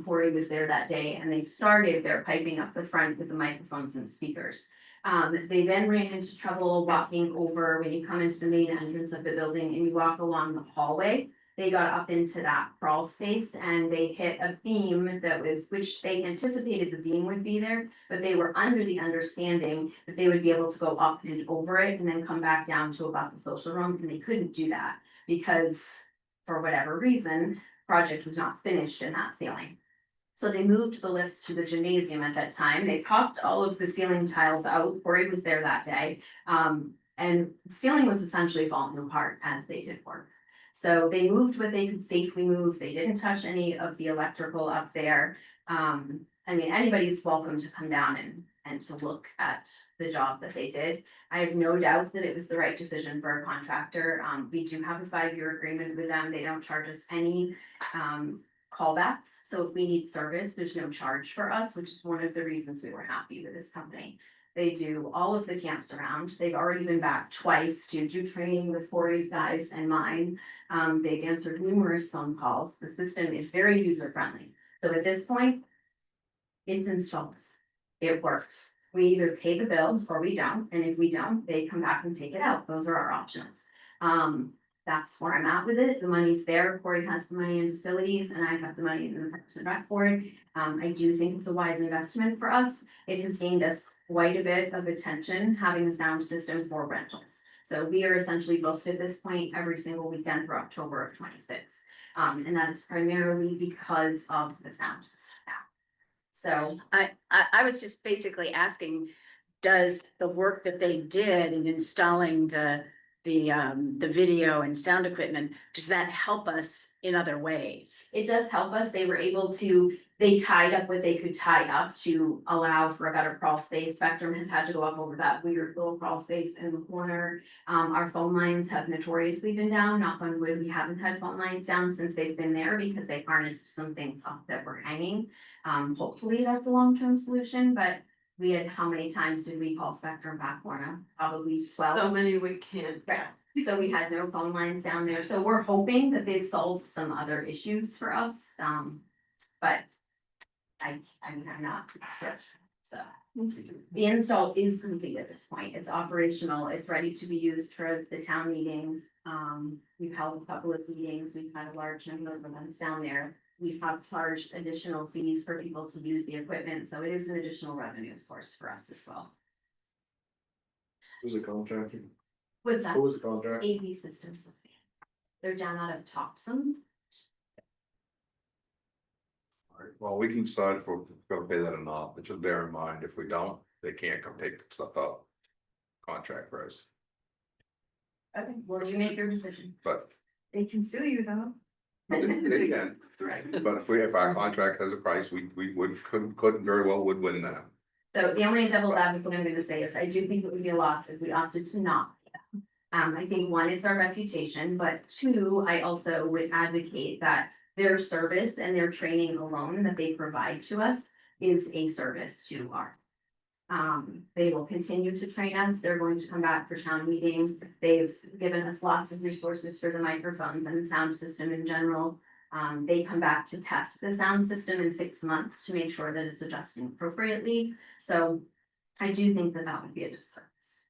Corey was there that day and they started their piping up the front with the microphones and speakers. They then ran into trouble walking over when you come into the main entrance of the building and you walk along the hallway. They got up into that crawl space and they hit a beam which they anticipated the beam would be there, but they were under the understanding that they would be able to go up and over it and then come back down to about the social room, and they couldn't do that because for whatever reason, project was not finished in that ceiling. So they moved the lifts to the gymnasium at that time. They popped all of the ceiling tiles out. Corey was there that day. And the ceiling was essentially falling apart as they did work. So they moved what they could safely move. They didn't touch any of the electrical up there. I mean, anybody's welcome to come down and to look at the job that they did. I have no doubt that it was the right decision for a contractor. We do have a 5-year agreement with them. They don't charge us any callbacks, so if we need service, there's no charge for us, which is one of the reasons we were happy with this company. They do all of the camps around, they've already been back twice to do training with Corey's guys and mine. They've answered numerous phone calls, the system is very user friendly, so at this point, it's installed, it works. We either pay the bill or we don't, and if we don't, they come back and take it out, those are our options. That's where I'm at with it, the money's there, Corey has the money in facilities, and I have the money in the Parks and Rec board. I do think it's a wise investment for us, it has gained us quite a bit of attention, having the sound system for rentals. So we are essentially booked at this point every single weekend for October of 26. And that is primarily because of the sound system now. So I was just basically asking, does the work that they did in installing the video and sound equipment, does that help us in other ways? it does help us, they were able to, they tied up what they could tie up to allow for a better crawl space. Spectrum has had to go up over that weird little crawl space in the corner. Our phone lines have notoriously been down, knock on wood, we haven't had phone lines down since they've been there because they harnessed some things up that were hanging. Hopefully that's a long-term solution, but we had, how many times did we call Spectrum back, Lorna? Probably 12. So many we can't. Right. So we had no phone lines down there, so we're hoping that they've solved some other issues for us, but I'm not certain, so. The install is complete at this point, it's operational, it's ready to be used for the town meeting. We've held a couple of meetings, we've had a large number of events down there. We have charged additional fees for people to use the equipment, so it is an additional revenue source for us as well. Who's the contractor? With that, Who was the contract? AV Systems, they're down out of Topsom. Alright, well, we can decide if we're gonna pay that or not, but just bear in mind, if we don't, they can't come take stuff up. Contract price, Okay, well, you make your decision. but They can sue you though. they can. Right. But if our contract has a price, we couldn't very well would win that. So the only double advocate I'm gonna say is I do think it would be a loss if we opted to not. pay them. I think one, it's our reputation, but two, I also would advocate that their service and their training alone that they provide to us is a service to our. They will continue to train us, they're going to come back for town meetings, they've given us lots of resources for the microphones and the sound system in general. They come back to test the sound system in 6 months to make sure that it's adjusting appropriately, so I do think that that would be a disservice.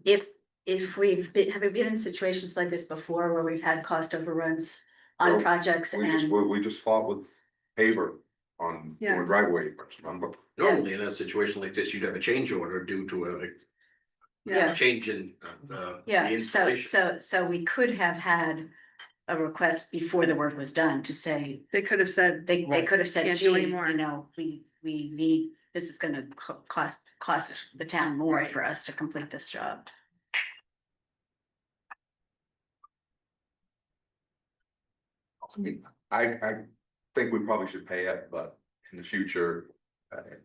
If have we been in situations like this before where we've had cost overruns on Well, projects and? We just fought with Haver on Yeah. doing driveway, remember? Normally in a situation like this, you'd have a change order due to Yeah. a change in the Yeah, installation. so we could have had a request before the work was done to say, They could have said. they could have said, Can't gee, do anymore. you know, we need, this is gonna cost the town more Right. for us to complete this job. I mean, I think we probably should pay it, but in the future,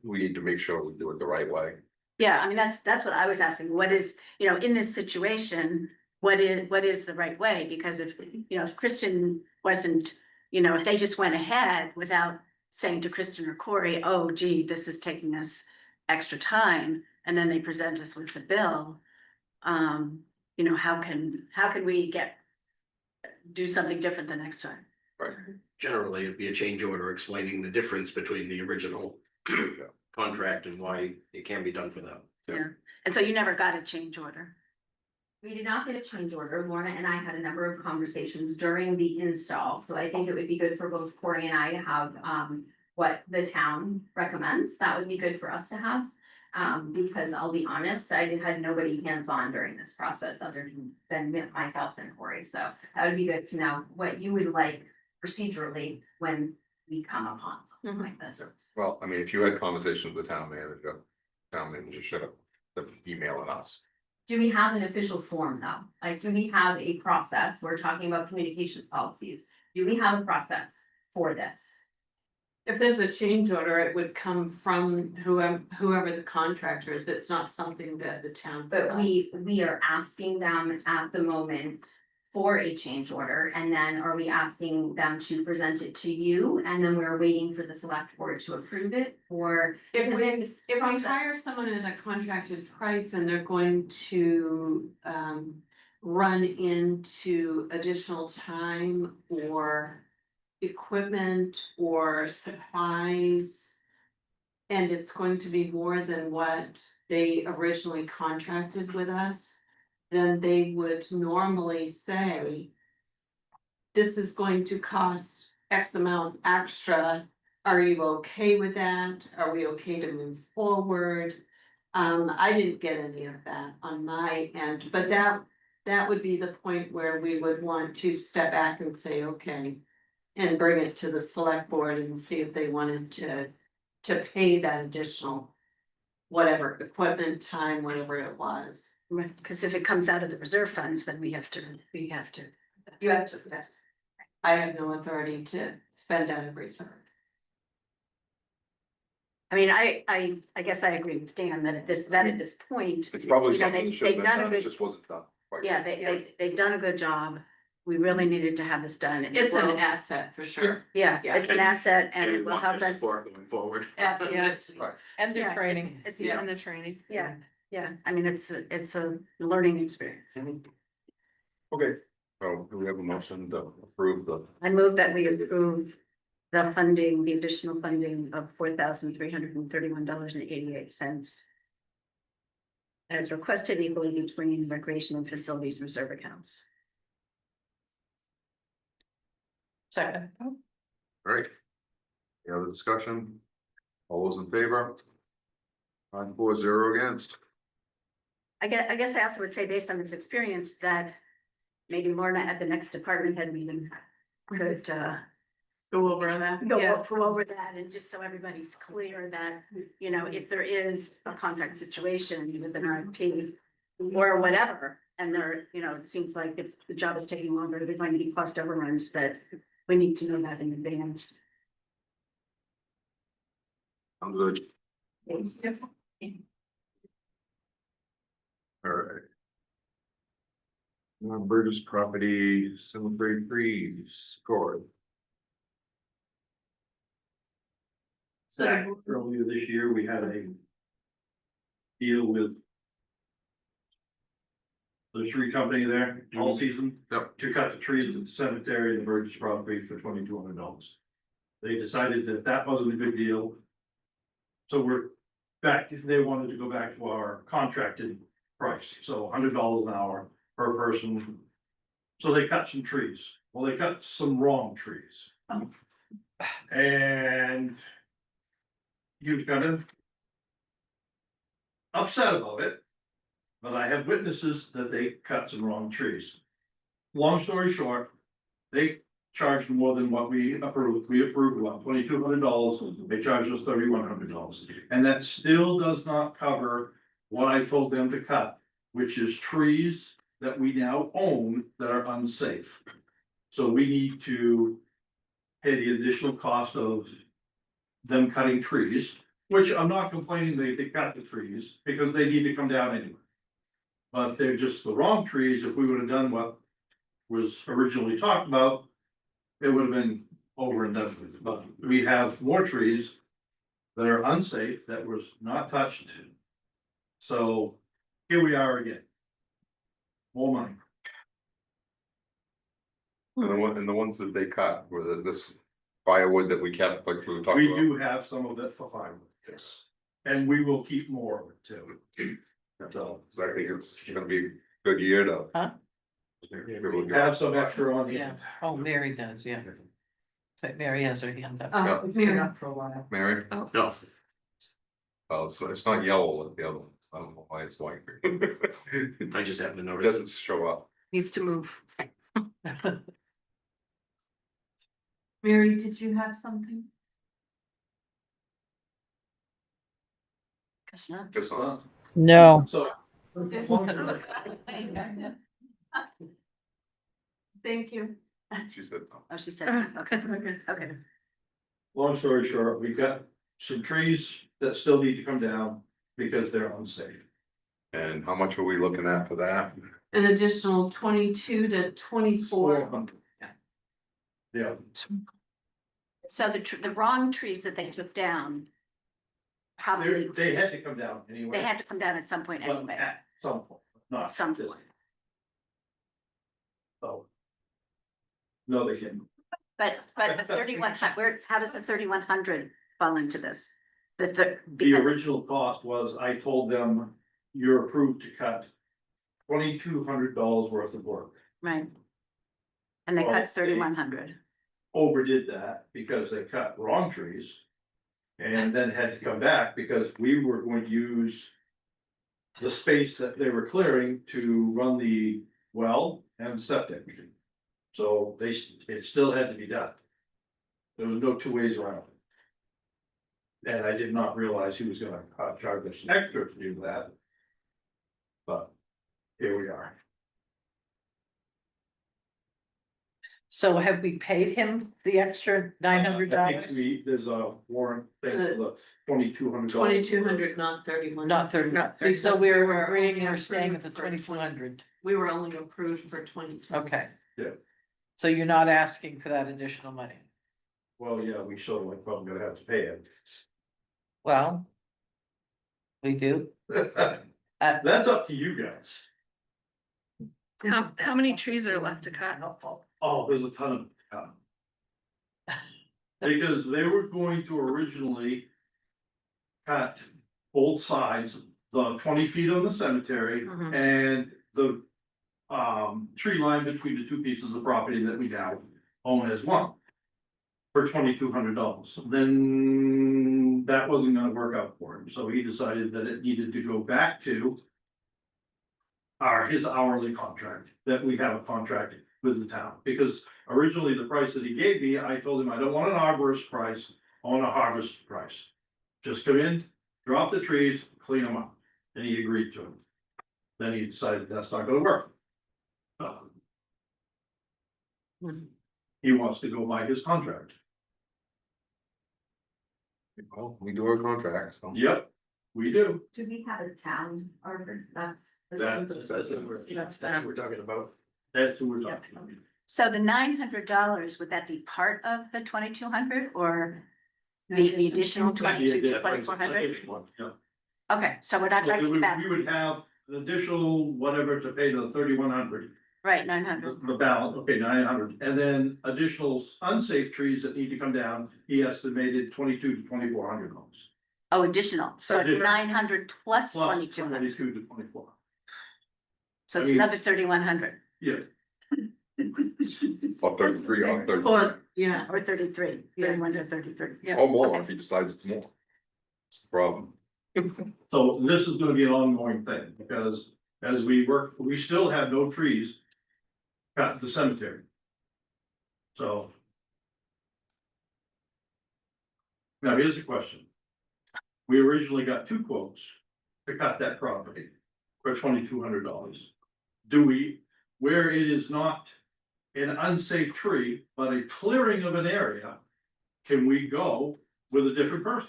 we need to make sure we do it the right way. Yeah, I mean, that's what I was asking, what is, you know, in this situation, what is the right way? Because if, you know, if Kristen wasn't, you know, if they just went ahead without saying to Kristen or Corey, oh gee, this is taking us extra time, and then they present us with the bill. You know, how can we do something different the next time? Right. Generally, it'd be a change order explaining the difference between the original contract and why it can be done for them. Yeah, and so you never got a change order. We did not get a change order. Lorna and I had a number of conversations during the install, so I think it would be good for both Corey and I to have what the town recommends. That would be good for us to have. Because I'll be honest, I had nobody hands-on during this process other than myself and Corey, so that would be good to know what you would like procedurally when we come upon something like this. Well, I mean, if you had conversations with the town manager should have been emailing us. Do we have an official form though? Like, do we have a process? We're talking about communications policies. Do we have a process for this? If there's a change order, it would come from whoever the contractor is, it's not something that the town. But we are asking them at the moment for a change order, and then are we asking them to present it to you, and then we're waiting for the select board to approve it, or? If because we, in this if we process- hire someone at a contracted price and they're going to, run into additional time or equipment or supplies, and it's going to be more than what they originally contracted with us, then they would normally say, this is going to cost X amount extra. Are you okay with that? Are we okay to move forward? I didn't get any of that on my end, but that would be the point where we would want to step back and say, okay. And bring it to the select board and see if they wanted to pay that additional. Whatever, equipment, time, whatever it was. Right, because if it comes out of the reserve funds, then we have to. You have to, yes. I have no authority to spend out of reserve. I mean, I guess I agree with Dan that at this point, It's probably You know, something they- that should have they've been done a done, it good- just wasn't done. quite yeah, right. they've done a good job. We really needed to have this done. and It's an will- asset for sure. Yeah, Yeah. it's an asset and we it will want help their us. support going forward. Yes. Right. And their Yeah, training. It's, Yeah. and the training. yeah, I mean, it's a learning experience. Okay, so do we have a motion to approve the, I move that we approve the funding, the additional funding of $4,331.88. As requested equally between recreation and facilities reserve accounts. Second. all right? Any other discussion? All those in favor? 9-4-0 against. I guess I also would say, based on this experience, that maybe Lorna at the next department head meeting could Go over that. go Yeah. over that, and just so everybody's clear that, you know, if there is a contract situation with an RFP or whatever, and there, you know, it seems like the job is taking longer, they're going to be cost overruns, that we need to know that in advance. I'm good. All right. Burgess property, cemetery trees, Cory. Back earlier this year, we had a deal with the tree company there all season. Yep. To cut the trees at the cemetery and the Burgess property for $2,200. They decided that that wasn't a good deal. So we're back, they wanted to go back to our contracted price, so $100 an hour per person. So they cut some trees. Well, they cut some wrong trees. And he was kind of upset about it. But I have witnesses that they cut some wrong trees. Long story short, they charged more than what we approved. We approved about $2,200. They charged us $3,100. And that still does not cover what I told them to cut, which is trees that we now own that are unsafe. So we need to pay the additional cost of them cutting trees, which I'm not complaining they cut the trees, because they need to come down anyway. But they're just the wrong trees. If we would have done what was originally talked about, it would have been over and done with. But we have more trees that are unsafe, that was not touched. So here we are again. More money. And the ones that they cut were this firewood that we kept, like we were talking We about. do have some of it for firewood, yes. And we will keep more of it too. So So I think it's gonna be a good year to. Huh? we have some extra on Yeah, hand. oh, Mary does, yeah. So Mary has her hand up. Oh, it's been up for a while. Mary? No, Oh, so it's not yellow like the other ones. I don't know why it's white. It I just happened to notice. doesn't show up. Needs to move. Mary, did you have something? Guess not. Guess not. No. So Thank you. She said no. Oh, she said, okay, okay. long story short, we've got some trees that still need to come down because they're unsafe. And how much are we looking at for that? an additional 22 to 24. 400. Yeah, So the wrong trees that they took down. Probably, they had to come down anyway. they had to come down at some point But anyway, at some point, not at some this. point. So. No, they didn't. But the 3,100, how does the 3,100 fall into this? The Because, original cost was, I told them, you're approved to cut $2,200 worth of work. right. And they Well, cut 3,100. Overdid that because they cut wrong trees. And then had to come back because we were going to use the space that they were clearing to run the well and septic. So it still had to be done. There was no two ways around it. And I did not realize he was gonna charge us extra to do that. But here we are. So have we paid him the extra $900? I think there's a warrant thing for the $2,200. 2,200, not 31. Not 30, Not 30. so we're We're agreeing, only we're staying at the approved for 2,200, We were only approved for 22. okay. Yeah. So you're not asking for that additional money? Well, yeah, we sort of like probably gonna have to pay it. Well. We do, That's up to you guys. How many trees are left to cut? Oh, there's a ton of. Because they were going to originally. Cut both sides, the 20 feet on the cemetery Mhm. and the. Tree line between the two pieces of property that we now own as one. For $2,200, then that wasn't gonna work out for him, so he decided that it needed to go back to. His hourly contract, that we have a contract with the town, because originally the price that he gave me, I told him I don't want an arborist price, I want a harvest price. Just come in, drop the trees, clean them up, and he agreed to it. Then he decided that's not gonna work. He wants to go by his contract. Well, we do our contract, so. Yep, we do. Do we have a town or that's? That's that we're talking about. That's who we're talking about. So the $900, would that be part of the 2,200 or the additional 2,400? Yeah. Okay, so we're not So talking about, we would have an additional whatever to pay to the 3,100, right, 900. the balance, okay, 900, and then additional unsafe trees that need to come down. He estimated $2,200 to $2,400. Oh, additional, so it's Additional. 900 plus Plus 2,200, 22 to 24. so I it's mean- another 3,100 Yeah, Or 33, or 30, Or, yeah, or 33, Yes. 31 to 33. Yeah. or more Okay. if he decides it's more. That's the problem. so this is gonna be an ongoing thing, because as we work, we still have no trees. Cut at the cemetery. So. Now, here's the question. We originally got 2 quotes to cut that property for $2,200. Do we, where it is not an unsafe tree, but a clearing of an area, can we go with a different person?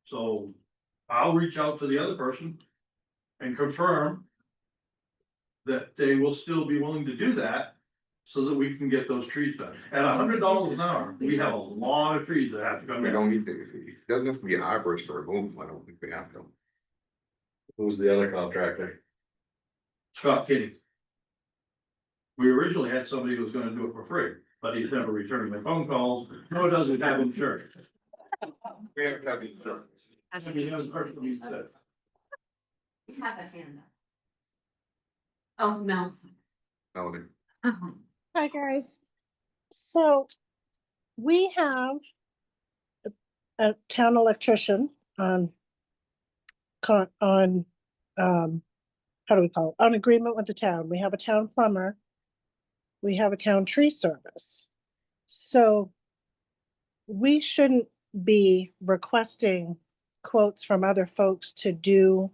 So I'll reach out to the other person and confirm that they will still be willing to do that so that we can get those trees done. At $100 an hour, we have a lot of trees that have to come We down. don't need to, if it doesn't have to be an arborist to remove them, I don't think we have to. Who's the other contractor? Scott Kinney. We originally had somebody who was gonna do it for free, but he's never returned my phone calls, nor does he have insurance. We have to have insurance. I mean, he hasn't heard from me since. We have a hand up. oh, no. Melody. Hi, guys. So we have a town electrician on how do we call it? On agreement with the town. We have a town plumber. We have a town tree service. So we shouldn't be requesting quotes from other folks to do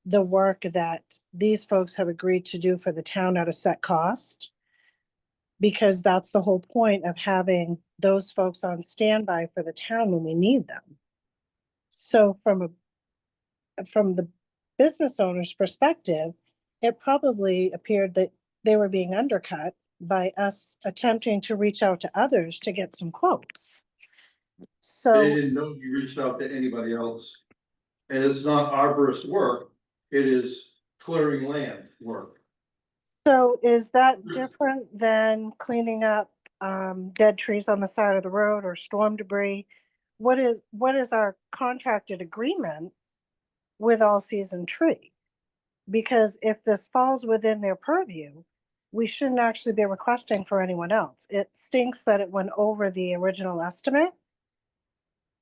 the work that these folks have agreed to do for the town at a set cost. Because that's the whole point of having those folks on standby for the town when we need them. So from the business owner's perspective, it probably appeared that they were being undercut by us attempting to reach out to others to get some quotes. They So, didn't know you reached out to anybody else. And it's not arborist work, it is clearing land work. so is that different than cleaning up dead trees on the side of the road or storm debris? What is our contracted agreement with All Season Tree? Because if this falls within their purview, we shouldn't actually be requesting for anyone else. It stinks that it went over the original estimate.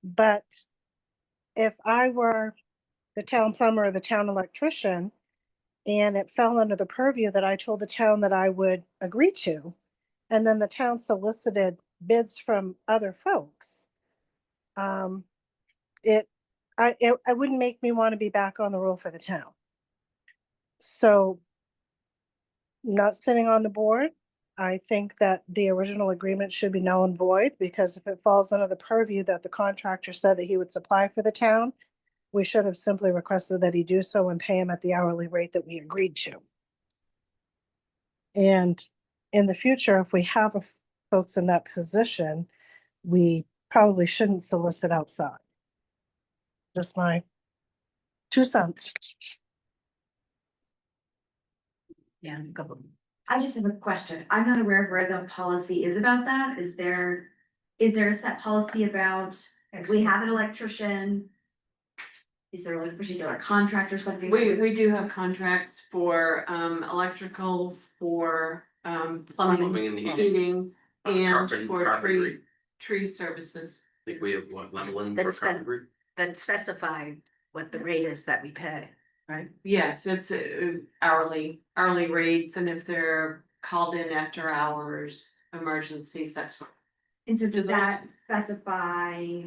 But if I were the town plumber or the town electrician, and it fell under the purview that I told the town that I would agree to, and then the town solicited bids from other folks, it wouldn't make me want to be back on the roll for the town. So, not sitting on the board, I think that the original agreement should be null and void, because if it falls under the purview that the contractor said that he would supply for the town, we should have simply requested that he do so and pay him at the hourly rate that we agreed to. And in the future, if we have folks in that position, we probably shouldn't solicit outside. Just my 2 cents. Yeah, a couple. I just have a question. I'm not aware of where the policy is about that. Is there a set policy about if we have an electrician? Is there like a particular contract or something? We do have contracts for electrical, for Plumbing plumbing, and heating. heating, and for Carpentry. tree services. I think we have what, Lemelin for That's carpentry? That specify what the rate is that we pay, right? Yes, it's hourly rates, and if they're called in after hours, emergencies, that's what. And so does that specify?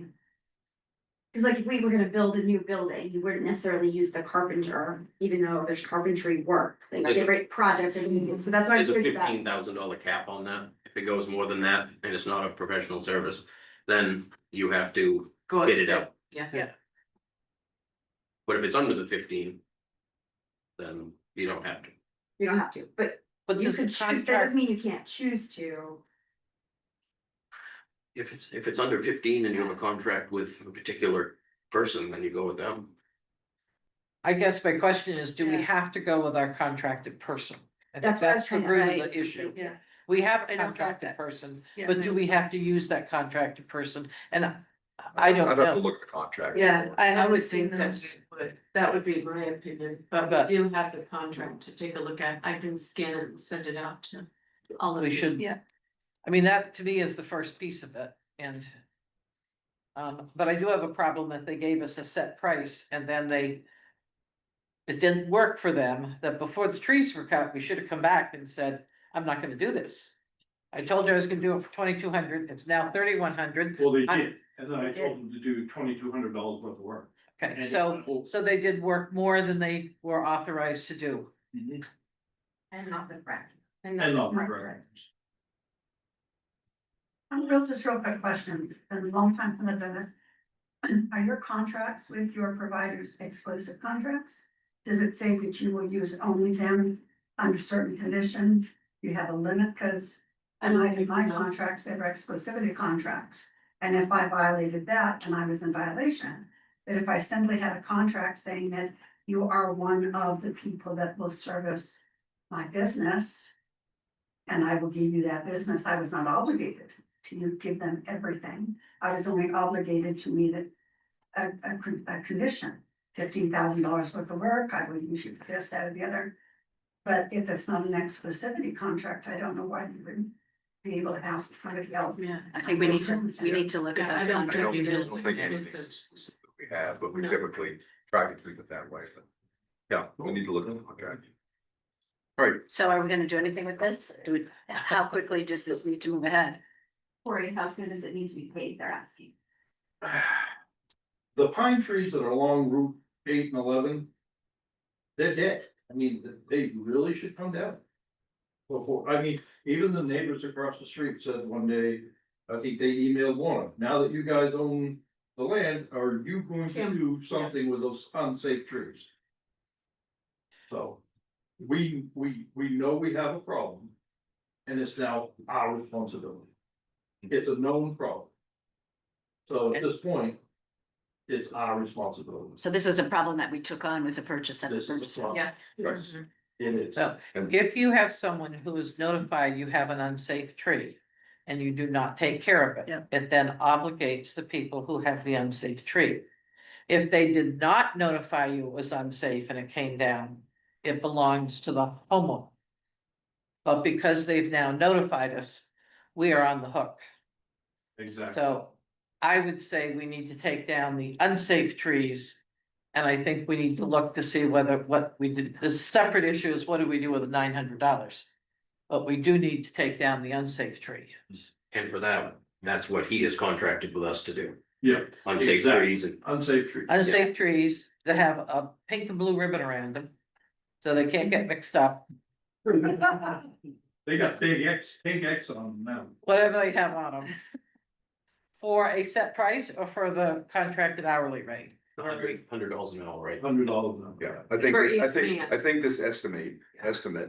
Cause like if we were gonna build a new building, you wouldn't necessarily use the carpenter, even though there's carpentry work, like There's a- different projects are needed, so that's why I'm There's a curious about. $15,000 cap on that. If it goes more than that and it's not a professional service, then you have to Go bid it out. Yes. Yeah. But if it's under the 15, then you don't have to. You don't have to, but But you does the could choose, that contract, doesn't mean you can't choose to. If it's under 15 and you have a contract with a particular person, then you go with them. I guess my question is, do we Yeah. have to go with our contracted person? I think That's what I was that's the trying to- root of right. the issue. Yeah. We have I a don't doubt contracted that. person, Yeah, but I do don't we doubt have to use that contracted person? And I I'd don't have to know. look at the contract. Yeah, I I haven't would seen think that those. that would be my opinion, but But- we do have the contract to take a look at. I can scan it and send it out to all of We you. should. Yeah. I mean, that to me is the first piece of it, and. But I do have a problem that they gave us a set price and then it didn't work for them, that before the trees were cut, we should have come back and said, I'm not gonna do this. I told you I was gonna do it for 2,200, it's now 3,100. Well, they I- did, and then I told them to do $2,200 worth of work. Okay, And so they did work more than they were authorized to do. Mhm. And not the correct. And not correct. Just real quick question, been a long time from the dentist. Are your contracts with your providers exclusive contracts? Does it say that you will use only them under certain conditions? You have a limit, cause and I did my contracts, they were exclusivity contracts. And if I violated that, then I was in violation. But if I simply had a contract saying that you are one of the people that will service my business, and I will give you that business, I was not obligated to give them everything. I was only obligated to meet a condition, $15,000 worth of work, I would use you for this, that, or the other. But if it's not an exclusivity contract, I don't know why you wouldn't be able to ask somebody else. Yeah. I think we need to look Yeah, I at those don't I contracts. don't think it is. think anything is exclusive that we have, but we No. typically try to treat it that way, but. Yeah, we need to look at the contract. All right, So are we gonna do anything with this? How quickly does this need to move ahead? Corey, how soon does it need to be paid? They're asking. The pine trees that are along Route 8 and 11. They're dead, I mean, they really should come down. Before, I mean, even the neighbors across the street said one day, I think they emailed Warren, now that you guys own the land, are you going to Kim, do something with those unsafe trees? So, we know we have a problem. And it's now our responsibility. It's a known problem. So at this point, it's our responsibility. So this is a problem that we took on with the purchase of the This is a purchase. problem. Yeah. Right. It is. So if you have someone who is notified you have an unsafe tree and you do not take care of it, Yeah. it then obligates the people who have the unsafe tree. If they did not notify you it was unsafe and it came down, it belongs to the homeowner. But because they've now notified us, we are on the hook. Exactly. So I would say we need to take down the unsafe trees. And I think we need to look to see whether what we did, the separate issue is what do we do with the $900? But we do need to take down the unsafe tree. And for that, that's what he is contracted with us to do. Yeah. Unsafe Exactly. trees and Unsafe tree. Unsafe trees that have a pink and blue ribbon around them. So they can't get mixed up, They got big X on them now. whatever they have on them. For a set price or for the contracted hourly rate? $100 an hour, right? $100 now. Yeah, I think, For I each think, man. I think this estimate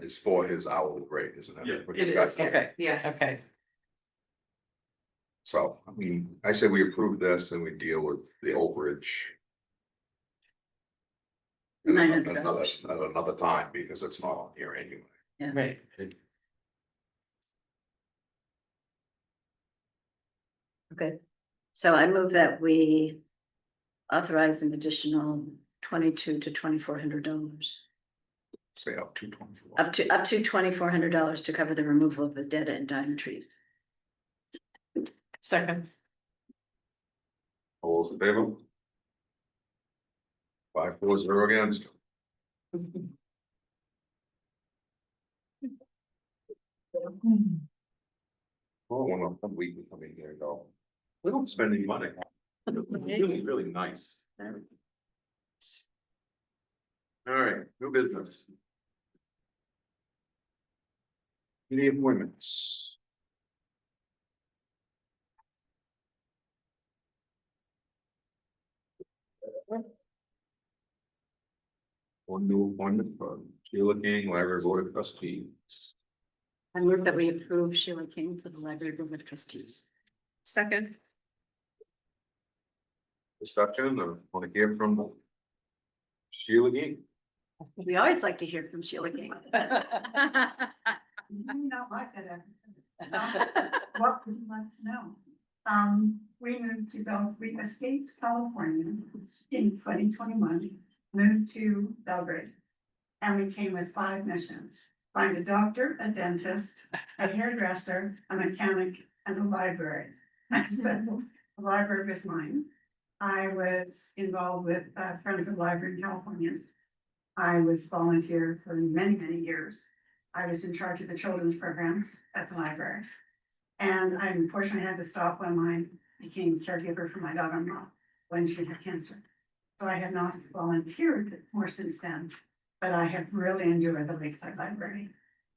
is for his hourly rate, isn't it? Yeah, What it he's got is. here. Okay, Yes. okay. So, I mean, I say we approve this and we deal with the overage. $900. At another time, because it's not on here anyway. Right. Okay, so I move that we authorize an additional $2,200 to $2,400. Say up to 24. Up to $2,400 to cover the removal of the dead and dying trees. Second, All those in favor? 5-4-0 against. Oh, one week we come in here and go. We don't spend any money. Really, really nice. All right, new business. Any appointments? One new appointment for Sheila King, Library Board of Trustees. I move that we approve Sheila King for the Library Board of Trustees. Second. Discussion, or want to hear from Sheila King? We always like to hear from Sheila King. Not like that. What would you like to know? We moved to we escaped California in 2021, moved to Belgrade. And we came with 5 missions: find a doctor, a dentist, a hairdresser, a mechanic, and a library. So the library was mine. I was involved with Friends of the Library in California. I was volunteer for many, many years. I was in charge of the children's programs at the library. And I unfortunately had to stop when I became caregiver for my daughter-in-law when she had cancer. So I have not volunteered more since then, but I have really enjoyed the Lakeside Library.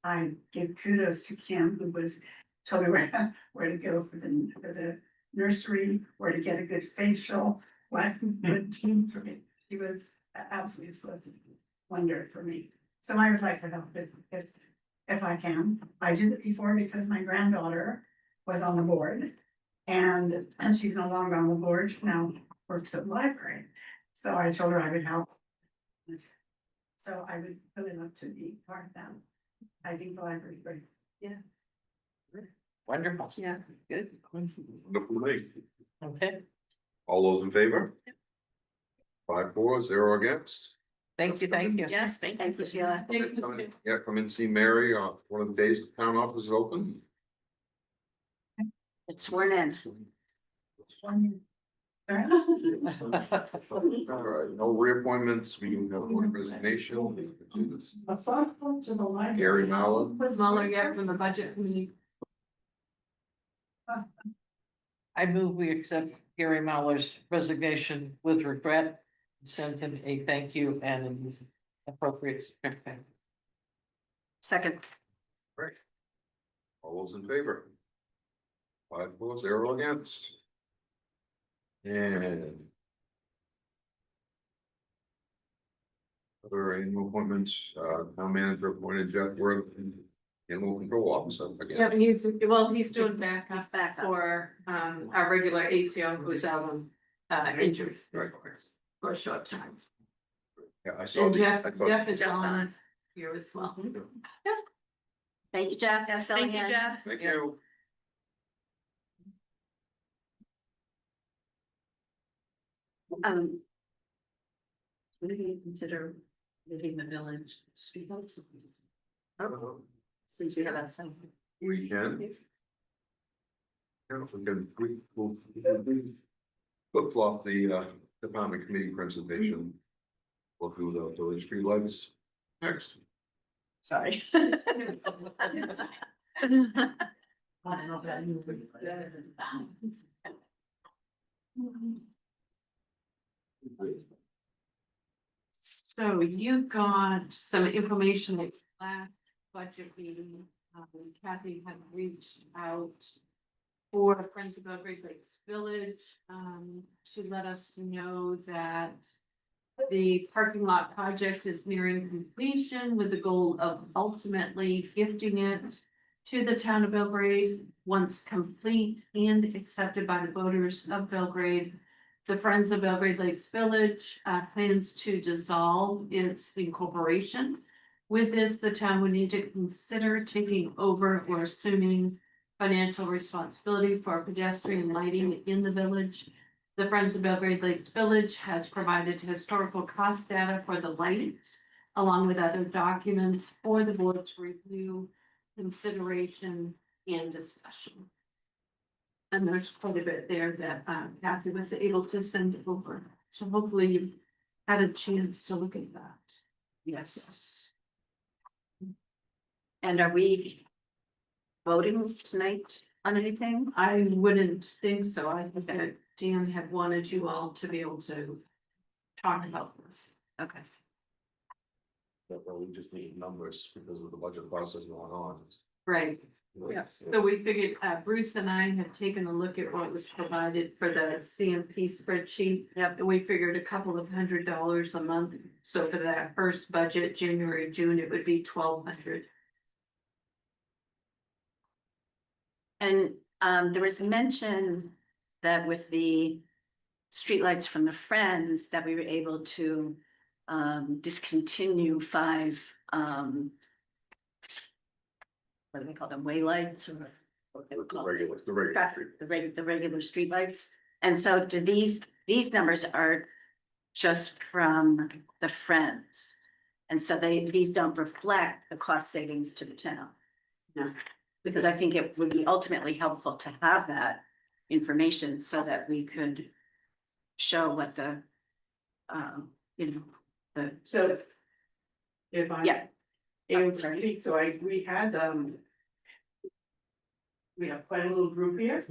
I give kudos to Kim, who was told me where to go for the nursery, where to get a good facial, what gene for me. She was absolutely a wonder for me. So I would like to help if I can. I did it before because my granddaughter was on the board, and she's no longer on the board. She now works at the library. So I told her I would help. So I would really love to be part of that. I think the library is great. wonderful. Yeah. Good. Wonderful day. Okay, All those in favor? 5-4-0 against. thank you, thank you. Yes, thank you, Sheila. Come in- Yeah, come in and see Mary on one of the days the town office is open. It's sworn in. All right, no reappointments, we do have one resignation. A thoughtful to the library. Gary Mallon. With Mueller yet from the budget committee. I move we accept Gary Mallor's resignation with regret. Send him a thank you and an appropriate. Second. Right. All those in favor? 5-4-0 against. And Other annual appointments, town manager appointed Jeff Worth, animal control officer Yeah, again. he's doing He's backup back up. for, our regular ACO who's out on, injury for a short time. Yeah, I saw. And the- Jeff, I thought- Jeff is Jeff's on on. here as well. Thank you, Jeff. for filling in. Thank you. Would you consider leaving the village streetlights? Since we have that same. We can. Yeah, we'll flip flop the department committee presentation. We'll do the village streetlights next. Sorry. So you got some information at last budget meeting. Kathy had reached out for Friends of Belgrade Lakes Village, to let us know that the parking lot project is nearing completion with the goal of ultimately gifting it to the town of Belgrade. Once complete and accepted by the voters of Belgrade, the Friends of Belgrade Lakes Village plans to dissolve its incorporation. With this, the town would need to consider taking over or assuming financial responsibility for pedestrian lighting in the village. The Friends of Belgrade Lakes Village has provided historical cost data for the lights, along with other documents for the board to review, consideration, and discussion. And there's quite a bit there that Kathy was able to send over, so hopefully you've had a chance to look at that. Yes. And are we voting tonight on anything? I wouldn't think so. I think that Dan had wanted you all to be able to talk about this. Okay. But we just need numbers because of the budget process going on. Right. Yes. So we figured, Bruce and I had taken a look at what was provided for the CMP spreadsheet. Yep. And we figured a couple of $100 a month. So for that first budget, January, June, it would be 1,200. And there was mention that with the streetlights from the Friends, that we were able to discontinue 5 what do they call them, waylights or what they would The call regular, the regular street. the regular streetlights. And so do these numbers are just from the Friends. And so these don't reflect the cost savings to the town. No. Because I think it would be ultimately helpful to have that information so that we could show what the, you know, the. So. If I. Yeah. Able to speak, so we had, we have quite a little group here.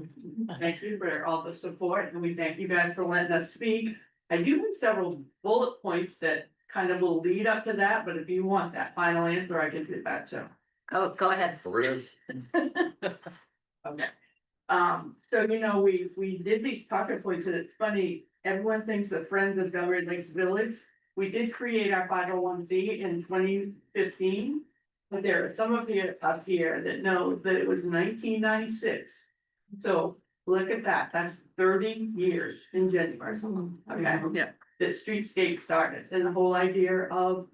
Thank you for all the support and we thank you guys for letting us speak. I do have several bullet points that kind of will lead up to that, but if you want that final answer, I can do that too. Go ahead. Really? Okay. So you know, we did these talking points and it's funny, everyone thinks the Friends of Belgrade Lakes Village. We did create our 501c in 2015, but there are some of us here that know that it was 1996. So look at that, that's 30 years in January. Okay, Yeah. that streetscape started and the whole idea of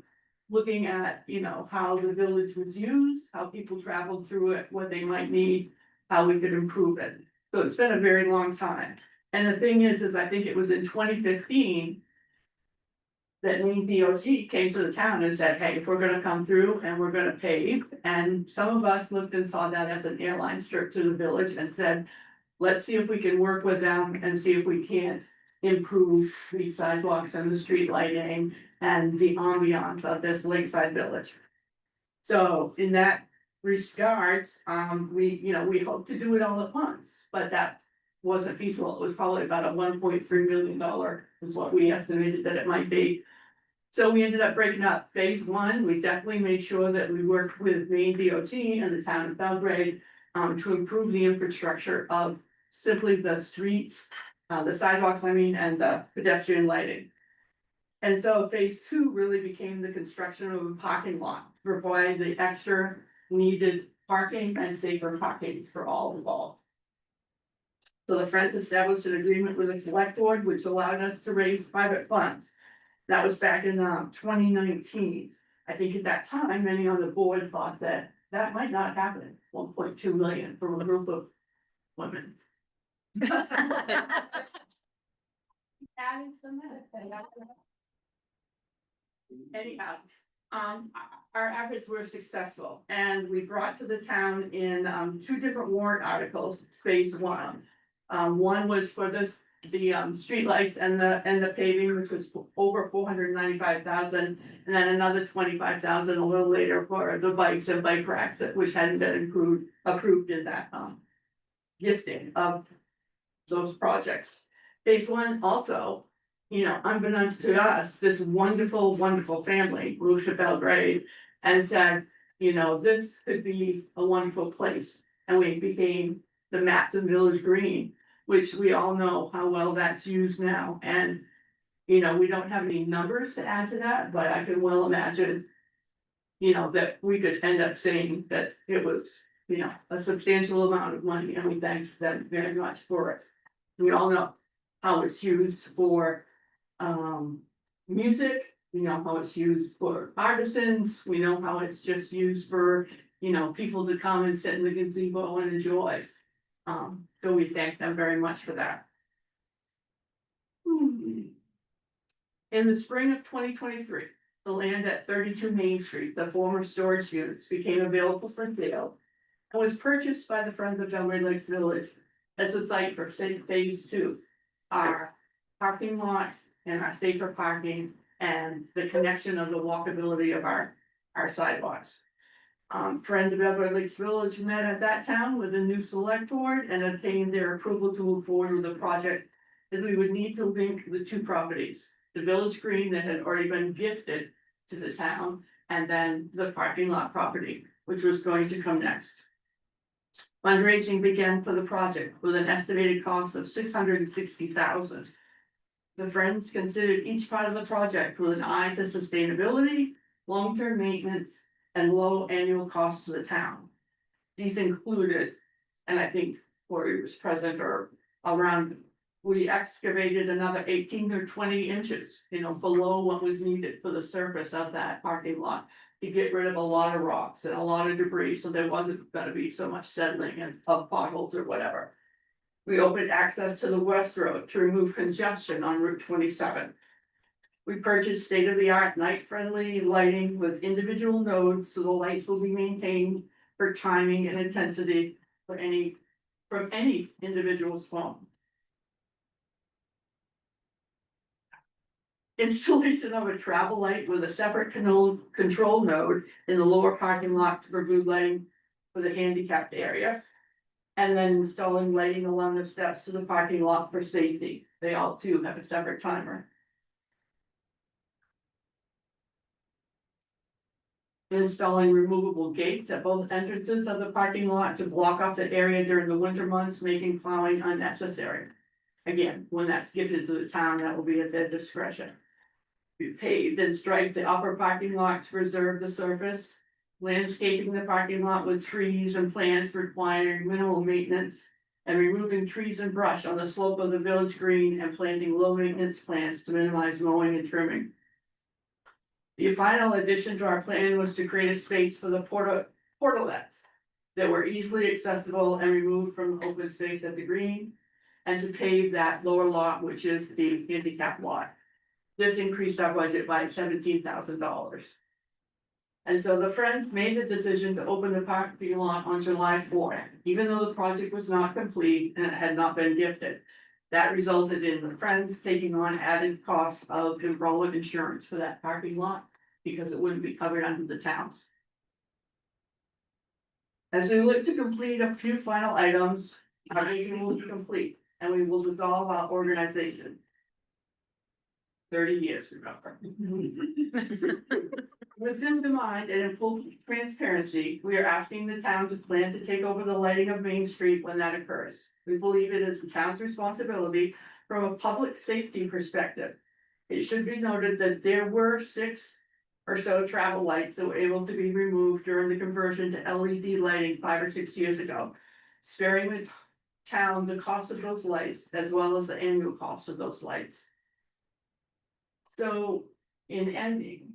looking at, you know, how the village was used, how people traveled through it, what they might need, how we could improve it. So it's been a very long time. And the thing is I think it was in 2015 that Maine DOT came to the town and said, hey, we're gonna come through and we're gonna pave. And some of us looked and saw that as an airline strip to the village and said, let's see if we can work with them and see if we can't improve the sidewalks and the street lighting and the ambiance of this lakeside village. So in that regards, we hope to do it all at once, but that wasn't feasible. It was probably about a $1.3 million is what we estimated that it might be. So we ended up breaking up phase 1. We definitely made sure that we worked with Maine DOT and the town of Belgrade to improve the infrastructure of simply the streets, the sidewalks, and the pedestrian lighting. And so phase two really became the construction of a parking lot, to provide the extra needed parking and safer parking for all involved. So the Friends established an agreement with the select board, which allowed us to raise private funds. That was back in 2019. I think at that time, many on the board thought that that might not happen, 1.2 million from a group of women. Anyhow, our efforts were successful and we brought to the town in, two different warrant articles, phase one. One was for the streetlights and the paving, which was over 495,000. And then another 25,000 a little later for the bikes and bike racks, which hadn't been approved in that, gifting of those projects. Phase one also, you know, unbeknownst to us, this wonderful, wonderful family moved to Belgrade and said, you know, this could be a wonderful place. And we became the Matson Village Green, which we all know how well that's used now. And, you know, we don't have any numbers to add to that, but I can well imagine, you know, that we could end up saying that it was, you know, a substantial amount of money, and we thank them very much for it. We all know how it's used for music, we know how it's used for artisans, we know how it's just used for, you know, people to come and sit in the gazebo and enjoy. So we thank them very much for that. In the spring of 2023, the land at 32 Main Street, the former storage units, became available for sale and was purchased by the Friends of Delray Lakes Village as a site for phase two. Our parking lot and our safer parking and the connection of the walkability of our sidewalks. Friends of Delray Lakes Village met at that town with a new select board and obtained their approval to move forward with the project, as we would need to link the two properties, the village green that had already been gifted to the town, and then the parking lot property, which was going to come next. Fundraising began for the project with an estimated cost of $660,000. The Friends considered each part of the project with an eye to sustainability, long-term maintenance, and low annual costs to the town. These included, and I think Cory was present or around, we excavated another 18 or 20 inches, you know, below what was needed for the surface of that parking lot, to get rid of a lot of rocks and a lot of debris, so there wasn't gonna be so much settling and of potholes or whatever. We opened access to the West Road to remove congestion on Route 27. We purchased state-of-the-art night-friendly lighting with individual nodes, so the lights will be maintained for timing and intensity from any individual's phone. Installation of a travel light with a separate control node in the lower parking lot to provide lighting for the handicapped area. And then installing lighting along the steps to the parking lot for safety. They all too have a separate timer. Installing removable gates at both entrances of the parking lot to block off the area during the winter months, making plowing unnecessary. Again, when that's gifted to the town, that will be at their discretion. We paved and striped the upper parking lot to preserve the surface. Landscaping the parking lot with trees and plants requiring minimal maintenance. And removing trees and brush on the slope of the village green and planting low maintenance plants to minimize mowing and trimming. The final addition to our plan was to create a space for the portalets that were easily accessible and removed from open space at the green. And to pave that lower lot, which is the handicap lot. This increased our budget by $17,000. And so the Friends made the decision to open the parking lot on July 4th, even though the project was not complete and it had not been gifted. That resulted in the Friends taking on added costs of umbrella insurance for that parking lot, because it wouldn't be covered under the towns. As we look to complete a few final items, our vision will be complete, and we will dissolve our organization. 30 years, remember. With this in mind and in full transparency, we are asking the town to plan to take over the lighting of Main Street when that occurs. We believe it is the town's responsibility from a public safety perspective. It should be noted that there were 6 or so travel lights that were able to be removed during the conversion to LED lighting 5 or 6 years ago. Sparing the town the cost of those lights as well as the annual cost of those lights. So in ending,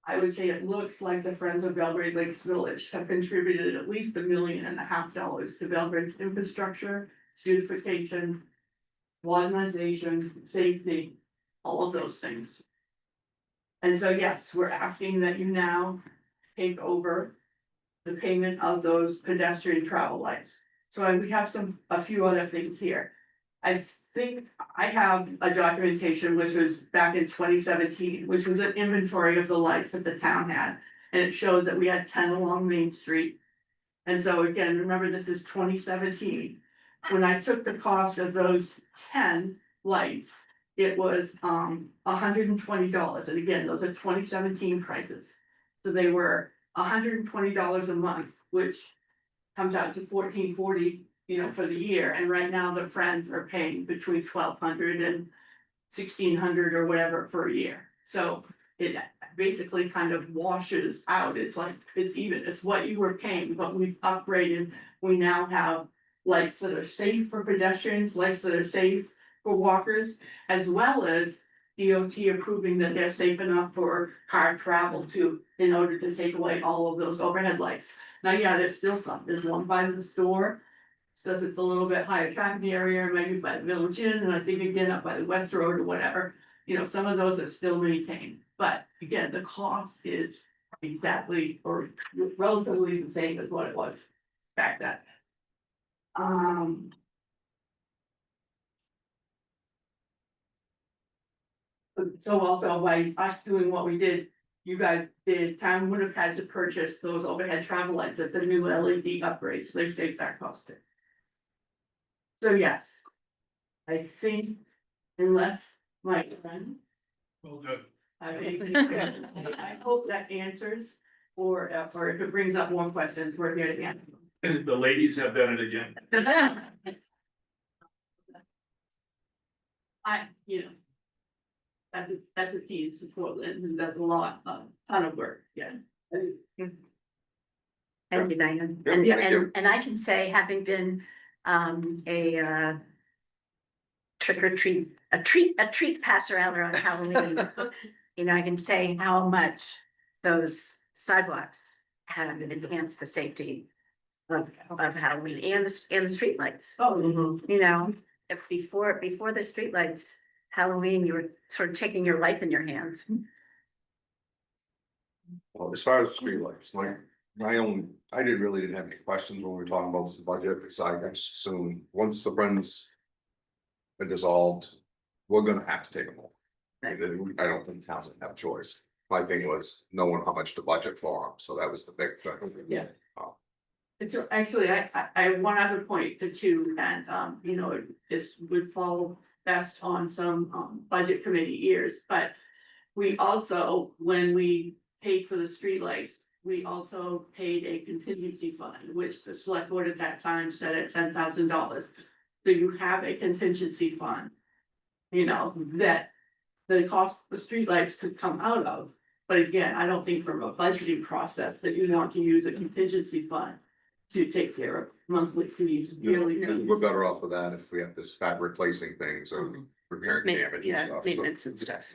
I would say it looks like the Friends of Belgrade Lakes Village have contributed at least $1.5 million to Belgrade's infrastructure, beautification, modernization, safety, all of those things. And so, yes, we're asking that you now take over the payment of those pedestrian travel lights. So we have a few other things here. I think I have a documentation which was back in 2017, which was an inventory of the lights that the town had. And it showed that we had 10 along Main Street. And so again, remember, this is 2017. When I took the cost of those 10 lights, it was $120. And again, those are 2017 prices. So they were $120 a month, which comes out to $14.40, for the year. And right now the Friends are paying between $1,200 and $1,600 or whatever for a year. So it basically kind of washes out. It's like, it's even, it's what you were paying, but we've upgraded. We now have lights that are safe for pedestrians, lights that are safe for walkers, as well as DOT approving that they're safe enough for car travel too, in order to take away all of those overhead lights. Now, yeah, there's still some, there's one by the store, because it's a little bit higher traffic area, maybe by the Village Inn, and I think again up by the West Road or whatever. Some of those are still maintained, but again, the cost is exactly or relatively the same as what it was back then. So also by us doing what we did, you guys did, town would have had to purchase those overhead travel lights at the new LED upgrades, so they saved that cost too. So yes, I think unless my friend. Well, good. I hope that answers, or if it brings up more questions, we're here to answer them. The ladies have done it again. That's a tease to Portland, and that's a lot, ton of work, yeah. Thank you, Diane. Yeah, And, thank you. and I can say, having been, a trick or treat, a treat passer out on Halloween, I can say how much those sidewalks have enhanced the safety of Halloween and the streetlights. Oh, If before the streetlights, Halloween, you were sort of taking your life in your hands. Well, as far as streetlights, I didn't have any questions when we were talking about this budget, because I just assumed once the Friends are dissolved, we're gonna have to take them all. I don't think towns have a choice. My thing was knowing how much to budget for them, so that was the big thing. Yeah. It's actually, I have one other point to too, and this would fall best on some budget committee ears, but we also, when we paid for the streetlights, we also paid a contingency fund, which the select board at that time set at $10,000. So you have a contingency fund, that the cost of streetlights could come out of. But again, I don't think from a budgeting process that you want to use a contingency fund to take care of monthly fees, yearly fees. We're better off with that if we have to start replacing things or repairing damage and stuff. Maintenance and stuff.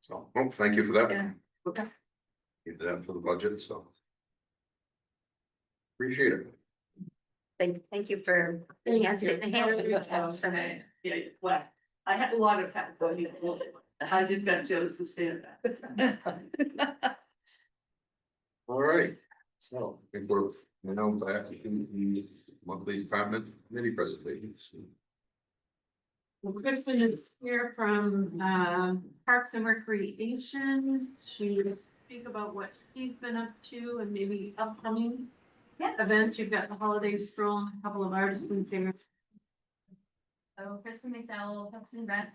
So, well, thank you for that. Yeah. Okay. You did that for the budget, so. Appreciate it. Thank you for enhancing the town. Yeah, well, I had a lot of help, but I just got to stand that. All right, so I think we're back to the monthly department committee presentations. Well, Kristen is here from Parks and Recreation. She will speak about what she's been up to and maybe upcoming events. You've got the holiday stroll and a couple of artisans there. So Kristen McDowell, Parks and Rec,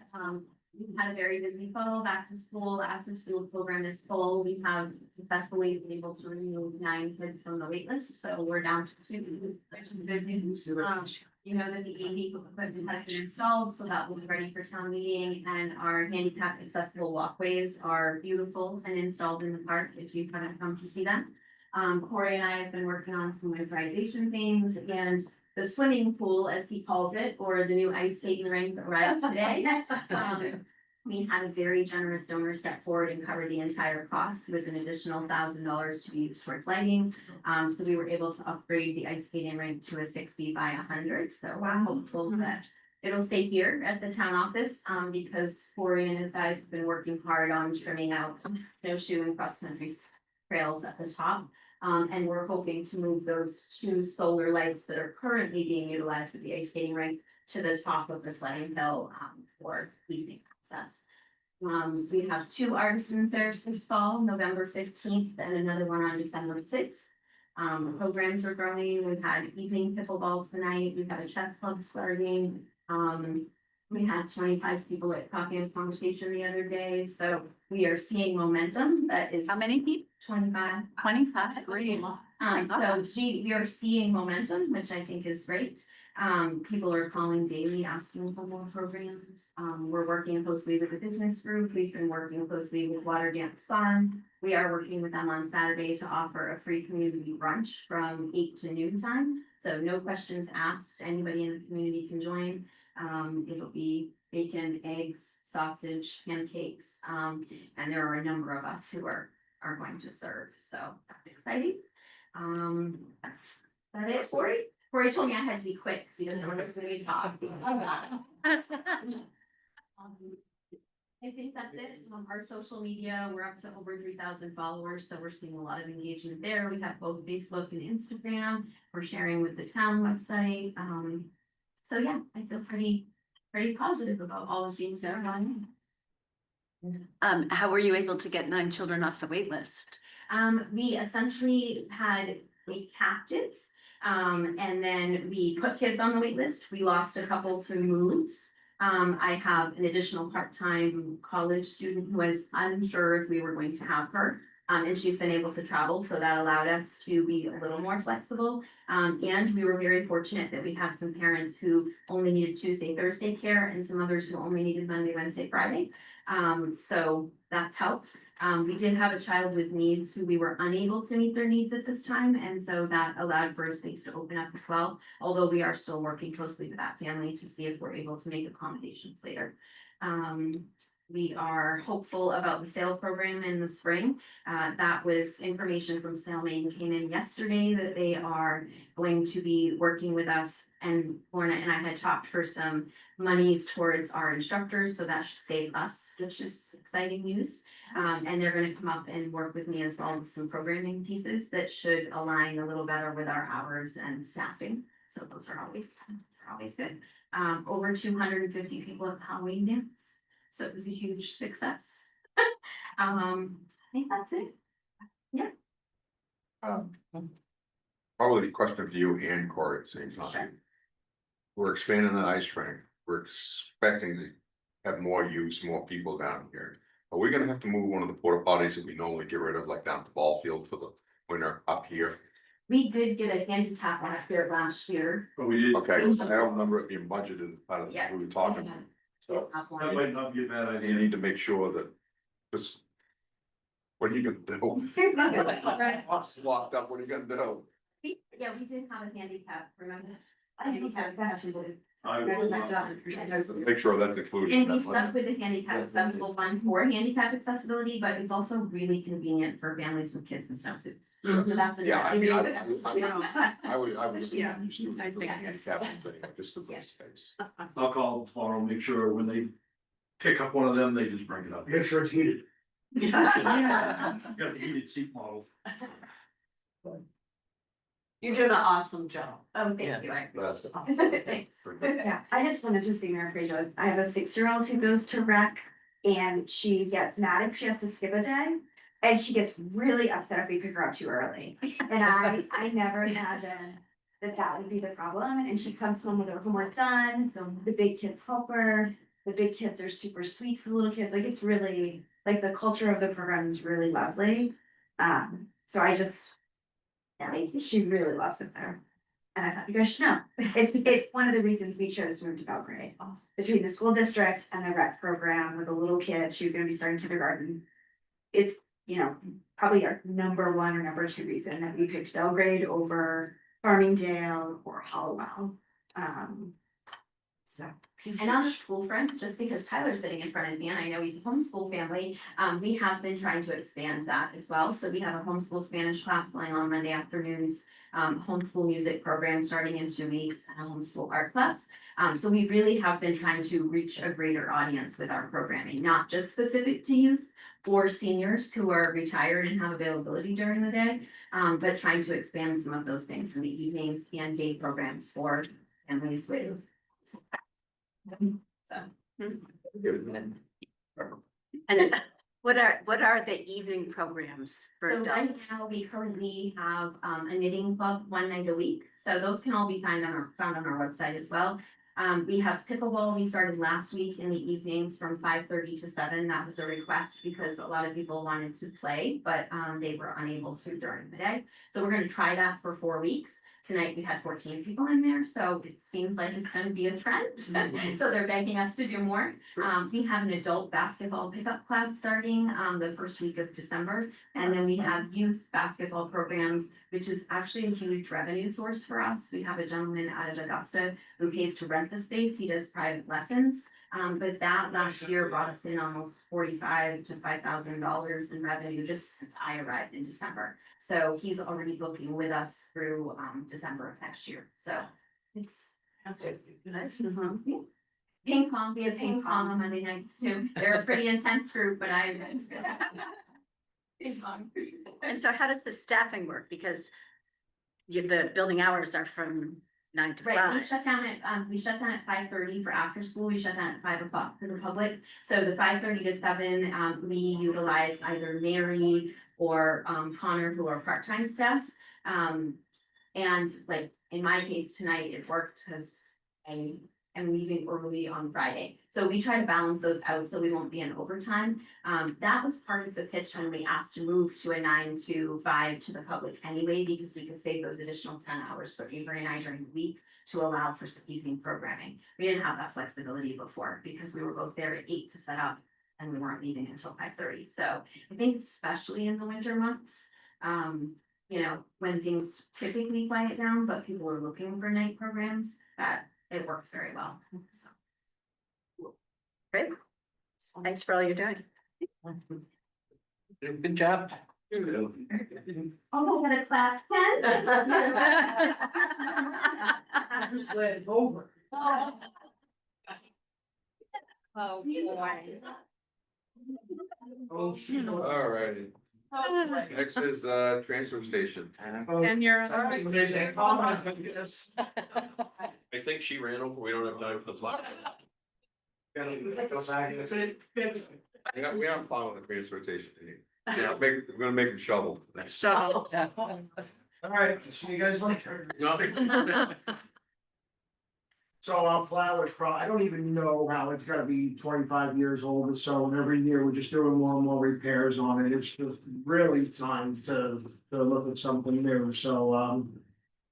we've had a very busy fall, back to school, after school program this fall. We have successfully been able to remove 9 kids from the wait list, so we're down to 2, which is good news. you know that the AV equipment has been installed, so that will be ready for town meeting, and our handicap accessible walkways are beautiful and installed in the park if you kind of come to see them. Corey and I have been working on some winterization things, and the swimming pool, as he calls it, or the new ice skating rink arrived today. We had a very generous donor step forward and cover the entire cost with an additional $1,000 to be used towards lighting. So we were able to upgrade the ice skating rink to a 60 by 100, so we're hopeful that it'll stay here at the town office, because Corey and his guys have been working hard on trimming out snowshoe and cross-country trails at the top. And we're hoping to move those 2 solar lights that are currently being utilized with the ice skating rink to the top of the sledding hill, for evening access. We have 2 artisan fairs this fall, November 15th and another one on December 6th. Programs are growing. We've had evening pickleball tonight. We've got a chess club starting. We had 25 people at Coffee and Conversation the other day, so we are seeing momentum that is. How many people? 25. 25, that's great. So we are seeing momentum, which I think is great. People are calling daily, asking for more programs. We're working closely with the business group. We've been working closely with Water Dance Farm. We are working with them on Saturday to offer a free community brunch from 8 to noon time. So no questions asked. Anybody in the community can join. It'll be bacon, eggs, sausage, pancakes, and there are a number of us who are going to serve. So that's exciting. That it, Corey? Corey told me I had to be quick because he doesn't know what to talk. I think that's it. Our social media, we're up to over 3,000 followers, so we're seeing a lot of engagement there. We have both Facebook and Instagram. We're sharing with the town website. So yeah, I feel pretty positive about all the things that are going on. How were you able to get 9 children off the wait list? We essentially we capped it, and then we put kids on the wait list. We lost a couple to moves. I have an additional part-time college student who was unsure if we were going to have her. And she's been able to travel, so that allowed us to be a little more flexible. And we were very fortunate that we had some parents who only needed Tuesday, Thursday care, and some others who only needed Monday, Wednesday, Friday. So that's helped. We did have a child with needs who we were unable to meet their needs at this time, and so that allowed for a space to open up as well. Although we are still working closely with that family to see if we're able to make accommodations later. We are hopeful about the sale program in the spring. That was information from SailMain came in yesterday that they are going to be working with us, and Lorna and I had talked for some monies towards our instructors, so that should save us, which is exciting news. And they're gonna come up and work with me as well with some programming pieces that should align a little better with our hours and staffing. So those are always good. Over 250 people at the Halloween dance. So it was a huge success. I think that's it. Probably a question for you and Corey at the same time. We're expanding the ice rink. We're expecting to have more use, more people down here. Are we gonna have to move one of the porta potties that we normally get rid of, like down at the ball field for the winter up here? We did get a handicap on it last year. But we did, Okay, I don't remember it being budgeted out of, Yeah. we were talking, so that might not be a bad you idea. need to make sure that this. What are you gonna do? House is locked up, what are you gonna do? Yeah, we did have a handicap, remember? A handicap accessible. I will, Make sure that's included. And we stuck with the handicap accessible fund for handicap accessibility, but it's also really convenient for families with kids and snowsuits. So that's. Yeah, I mean, I would. Yeah. Just do it for the handicap anyway, just to Yeah. the space. I'll call tomorrow, make sure when they pick up one of them, they just bring it up. Make sure it's heated. Got the heated seat model. You did an awesome job. Oh, thank you. That's- Thanks. Yeah, I just wanted to see Mayor Fraser. I have a 6-year-old who goes to rec and she gets mad if she has to skip a day. And she gets really upset if we pick her up too early. And I never imagined that would be the problem. And she comes home with her homework done, the big kids help her. The big kids are super sweet to the little kids. Like it's really, like the culture of the program is really lovely. So I just, yeah, she really loves it there. And I thought you guys should know, it's one of the reasons we chose to move to Belgrade. Between the school district and the rec program with a little kid, she was gonna be starting kindergarten. It's, you know, probably our number one or number two reason that we picked Belgrade over Farmingdale or Hollowell. So. And on the school front, just because Tyler's sitting in front of me and I know he's a homeschool family, we have been trying to expand that as well. So we have a homeschool Spanish class going on Monday afternoons, homeschool music program starting in 2 weeks, and a homeschool art class. So we really have been trying to reach a greater audience with our programming, not just specific to youth or seniors who are retired and have availability during the day, but trying to expand some of those things in the evenings and day programs for families with. So. And what are the evening programs for So right adults? now, we currently have a knitting club one night a week, so those can all be found on our website as well. We have pickleball, we started last week in the evenings from 5:30 to 7. That was a request because a lot of people wanted to play, but they were unable to during the day. So we're gonna try that for 4 weeks. Tonight, we had 14 people in there, so it seems like it's gonna be a trend. So they're begging us to do more. We have an adult basketball pickup class starting the first week of December. And then we have youth basketball programs, which is actually a huge revenue source for us. We have a gentleman out of Augusta who pays to rent the space. He does private lessons. But that last year brought us in almost $45,000 to $5,000 in revenue just since I arrived in December. So he's already booking with us through December of next year. So it's Nice. yeah. Ping pong, we have ping pong on Monday nights too. They're a pretty intense group, but ping pong. And so how does the staffing work? Because the building hours are from 9 to 5. Right, we shut down at 5:30 for after school, we shut down at 5 o'clock for the public. So the 5:30 to 7, we utilize either Mary or Connor, who are part-time staff. And like in my case tonight, it worked because I am leaving early on Friday. So we try to balance those out so we won't be in overtime. That was part of the pitch when we asked to move to a 9 to 5 to the public anyway, because we could save those additional 10 hours for Avery and I during the week to allow for some evening programming. We didn't have that flexibility before because we were both there at 8 to set up and we weren't leaving until 5:30. So I think especially in the winter months, you know, when things typically quiet down, but people are looking for night programs, that it works very well. So. Great. Thanks for all you're doing. Good job. Oh, I got a clap. I'm just glad it's over. Oh, boy. All righty. Next is transfer station. And you're. I think she ran over, we don't have time for the flag. We aren't following the transfer station. Yeah, we're gonna make them shovel. So. All right, see you guys later. No. So our plow is probably, I don't even know how it's gotta be 25 years old or so, and every year we're just doing more and more repairs on it, it's just really time to look at something new, so,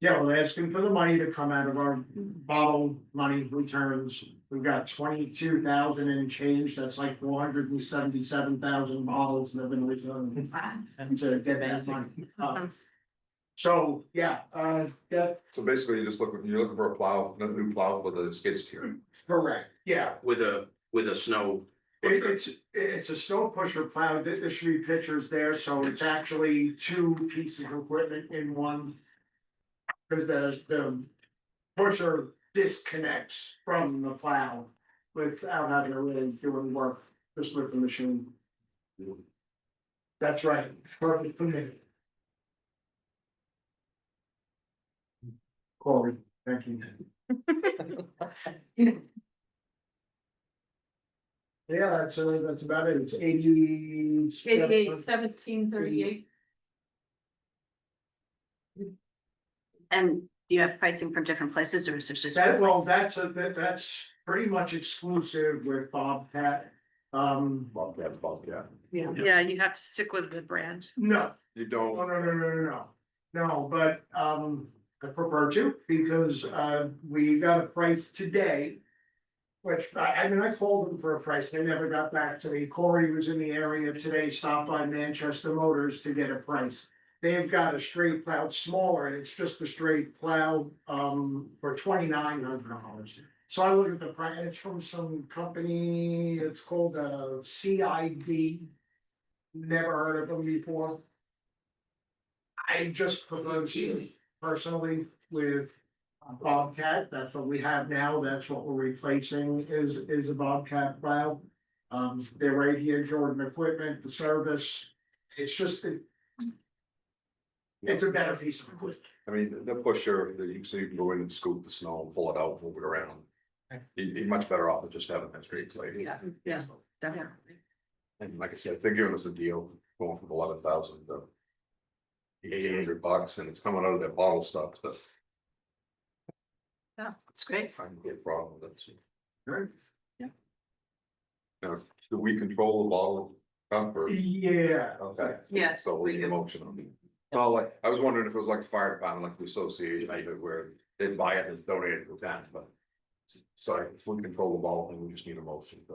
yeah, we're asking for the money to come out of our bottle money returns. We've got 22,000 and change, that's like 477,000 bottles that have been returned. And to get that money. So, yeah, that, So basically, you're looking for a new plow for the skid steer. correct, yeah. With a snow. pusher. It's a snow pusher plow, there should be pictures there, so it's actually 2 pieces of equipment in one. Cause the pusher disconnects from the plow without having to really do any work, just with the machine. That's right, perfect for me. Corey, thank you. Yeah, that's about it, it's 88, 1738. And do you have pricing from different places or is it just? That, one well, place? that's pretty much exclusive with Bobcat. Bobcat. Yeah, you have to stick with the brand. No, You no, don't, no, but, I prefer to, because we got a price today. Which, I mean, I called them for a price, they never got back to me. Corey was in the area today, stopped by Manchester Motors to get a price. They've got a straight plow, it's smaller, and it's just a straight plow, for $2,900. So I look at the price, and it's from some company, it's called, CID. Never heard of them before. I just prefer to personally with Bobcat, that's what we have now, that's what we're replacing is a Bobcat plow. They're right here, Jordan Equipment, the service, it's just it's a better piece of equipment. I mean, the pusher, so you can go in and scoop the snow, pull it out, move it around. You're much better off than just having that straight blade. Yeah, definitely. And like I said, they're giving us a deal going from 11,000 to $800, and it's coming out of that bottle stuff, that Yeah, it's great. I can get a problem with it. So. Yeah. Now, do we control the bottle pump or? Yeah. Okay. Yes, So we we do. need a motion on it. Well, like, I was wondering if it was like the fire department, like the association, where they buy it and donate it to the town, but. Sorry, if we control the bottle, then we just need a motion.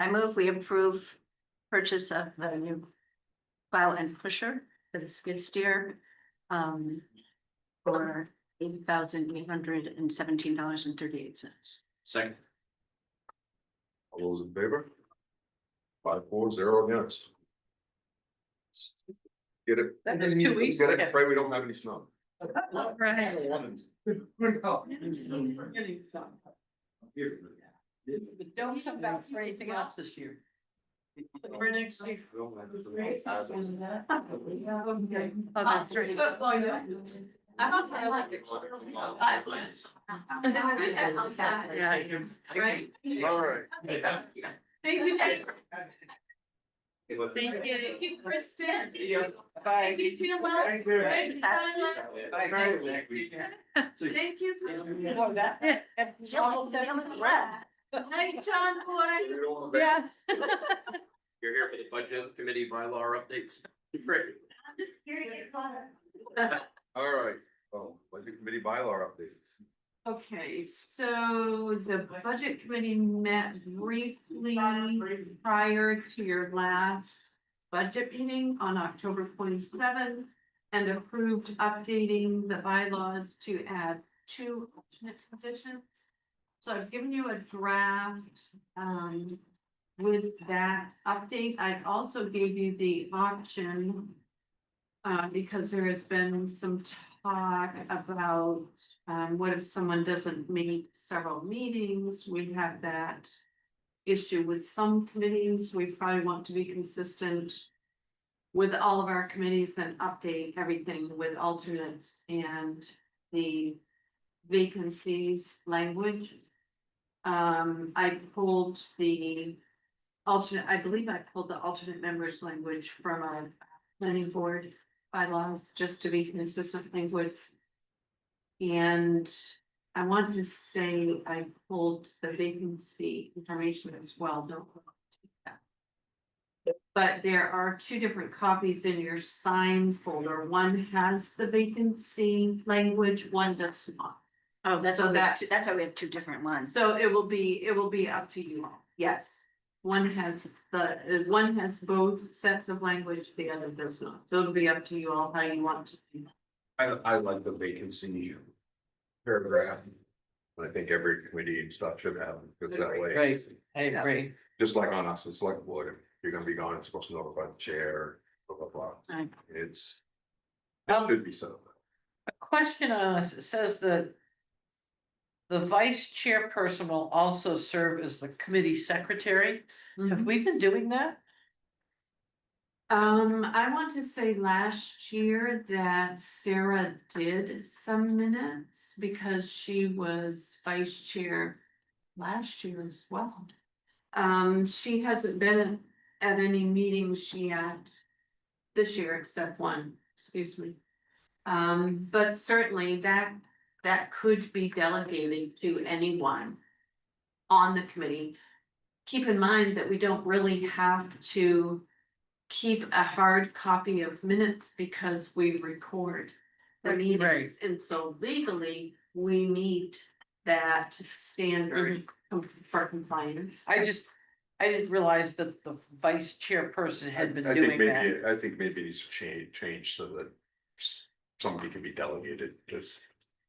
I move we approve purchase of the new plow and pusher for the skid steer. For $8,817.38. Second. All those in favor? 5-4-0 against. Get it? That was 2 weeks Get ago. it, pray we don't have any snow. Right. But don't come back for anything else this year. For next year. Oh, that's right. I'm not gonna like it. Right? All right. Thank you. Thank you, Kristen. Bye. You feel well? Thank you. Thank you. You know that. Hi, John Boy. Yeah. You're here for the budget committee bylaw updates. Great. All right, well, budget committee bylaw updates. Okay, so the budget committee met briefly prior to your last budget meeting on October 27th. And approved updating the bylaws to add 2 alternate positions. So I've given you a draft, with that update. I also gave you the option. Because there has been some talk about, what if someone doesn't make several meetings, we have that. Issue with some committees, we probably want to be consistent. With all of our committees and update everything with alternates and the vacancies language. I pulled the alternate, I believe I pulled the alternate members language from our planning board bylaws, just to be consistent language. And I want to say I pulled the vacancy information as well, don't. But there are 2 different copies in your sign folder. One has the vacancy language, one does not. Oh, that's So why that- that's why we have 2 different ones. So it will be up to you all. Yes. One has both sets of language, the other does not. So it'll be up to you all how you want to. I like the vacancy paragraph. I think every committee and stuff should have it, it's that way. Right, I agree. Just like on us, the select board, if you're gonna be gone, it's supposed to notify the chair, blah, blah, blah. Right. It's. Um, Should be so. A question on this, it says that the vice chairperson will also serve as the committee secretary. Have we been doing that? I want to say last year that Sarah did some minutes because she was vice chair last year as well. She hasn't been at any meetings yet this year except one, excuse me. But certainly that could be delegated to anyone on the committee. Keep in mind that we don't really have to keep a hard copy of minutes because we record. the Right. meetings, and so legally, we meet that standard for compliance. I didn't realize that the vice chairperson had been I think doing that. maybe, I think maybe it needs to change so that somebody can be delegated, just.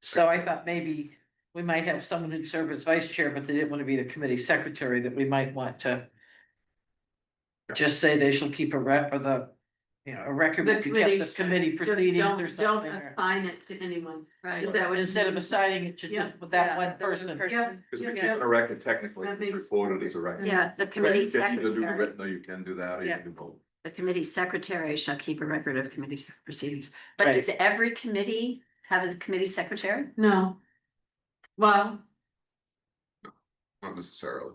So I thought maybe we might have someone who'd serve as vice chair, but they didn't want to be the committee secretary, that we might want to just say they shall keep a rep of the, a record The will be committee kept of committee Just proceedings or don't something. or- assign it to anyone. Right. That would Instead of be- assigning it to Yeah. that one person. Yeah, Because we yeah, can't a record technically, That it's makes- recorded as a record. Yeah, the committee You can either do the secretary, written or you can do that, or you Yeah. can do both. the committee secretary shall keep a record of committee proceedings. But Right. does every committee have a committee secretary? no. Well, Not necessarily.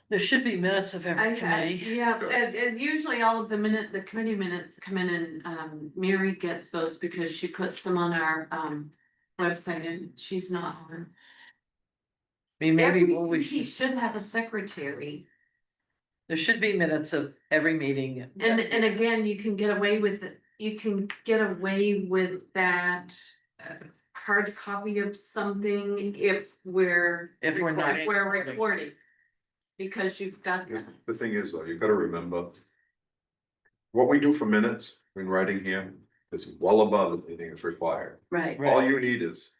There should be minutes of every committee. Yeah, and usually all of the committee minutes come in and, Mary gets those because she puts them on our, website and she's not on. I mean, maybe Every what we committee should, should have a secretary. there should be minutes of every meeting. And again, you can get away with it, you can get away with that hard copy of something if we're. If we're not if we're recording. recording. Because you've got. The thing is, though, you've got to remember. What we do for minutes when writing here is well above anything that's required. Right. Right. All you need is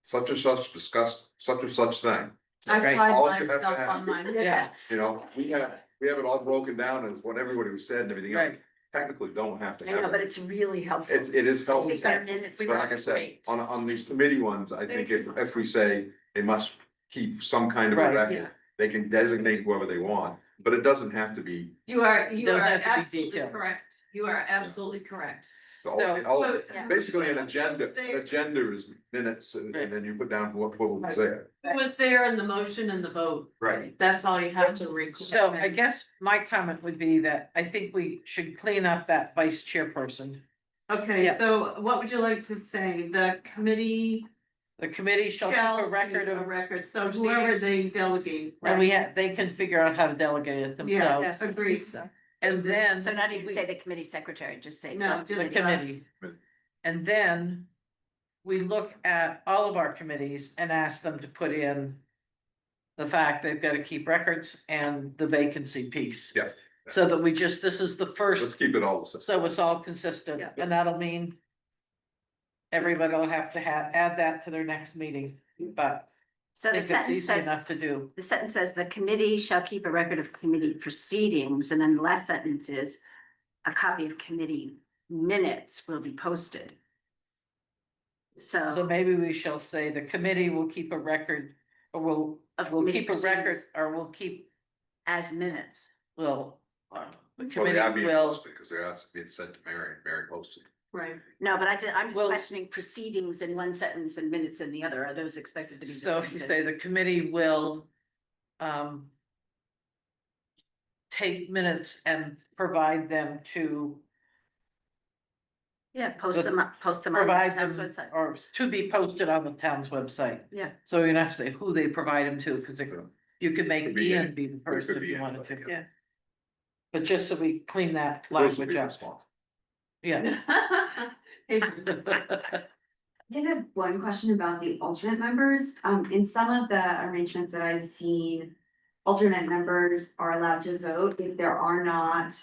such and such discussed, such and such thing. I Right. pride All you have to myself have. on mine. Yeah, You know, we have it all broken down as what everybody was said and everything else. right. Technically don't have to I know, have but it. it's really helpful. It is helpful. Because our minutes But are like I said, great. on these committee ones, I think if we say they must keep some kind of a Right, record, yeah. they can designate whoever they want, but it doesn't have to be. You are Doesn't have to be absolutely detailed. correct. You are absolutely correct. So, No. basically an agenda, There. agenda is minutes, and Right. then you put down what was there. Who was there in the motion and the vote? Right. That's all you have to record. So I guess my comment would be that I think we should clean up that vice chairperson. Okay, Yeah. so what would you like to say? The committee The committee shall keep shall a record keep a of, record, so whoever proceedings. they delegate. and they can figure out how to delegate it Yeah, themselves. agreed. And then. So not even we- say the committee secretary, just say. No, the just The committee. And then we look at all of our committees and ask them to put in the fact they've got to keep records and the vacancy piece. Yeah. So that this is the Let's first, keep it all the same. so it's all consistent, Yeah. and that'll mean everybody will have to add that to their next meeting, but So I the think it's sentence easy says, enough to do. the sentence says, the committee shall keep a record of committee proceedings, and then the last sentence is, a copy of committee minutes will be posted. So So, maybe we shall say the committee will keep a record, or Of will committee keep a record, proceedings. or will keep, as minutes, the Well, they committee are being will. posted, because they're being sent to Mary posted. Right. no, but I'm just Well- questioning proceedings in one sentence and minutes in the other, are those expected to be? the So if same you thing? say the committee will. Take minutes and provide them to, Yeah, post the- them on the provide town's them, website, or to be posted on the town's website. yeah, So you don't have to say who they provide them to, because you could make Could be Ian any- be the But it person could if be you wanted anybody, to. yeah. But just so we clean that Those would language be up, responsible. yeah. I did have one question about the alternate members. In some of the arrangements that I've seen, alternate members are allowed to vote if there are not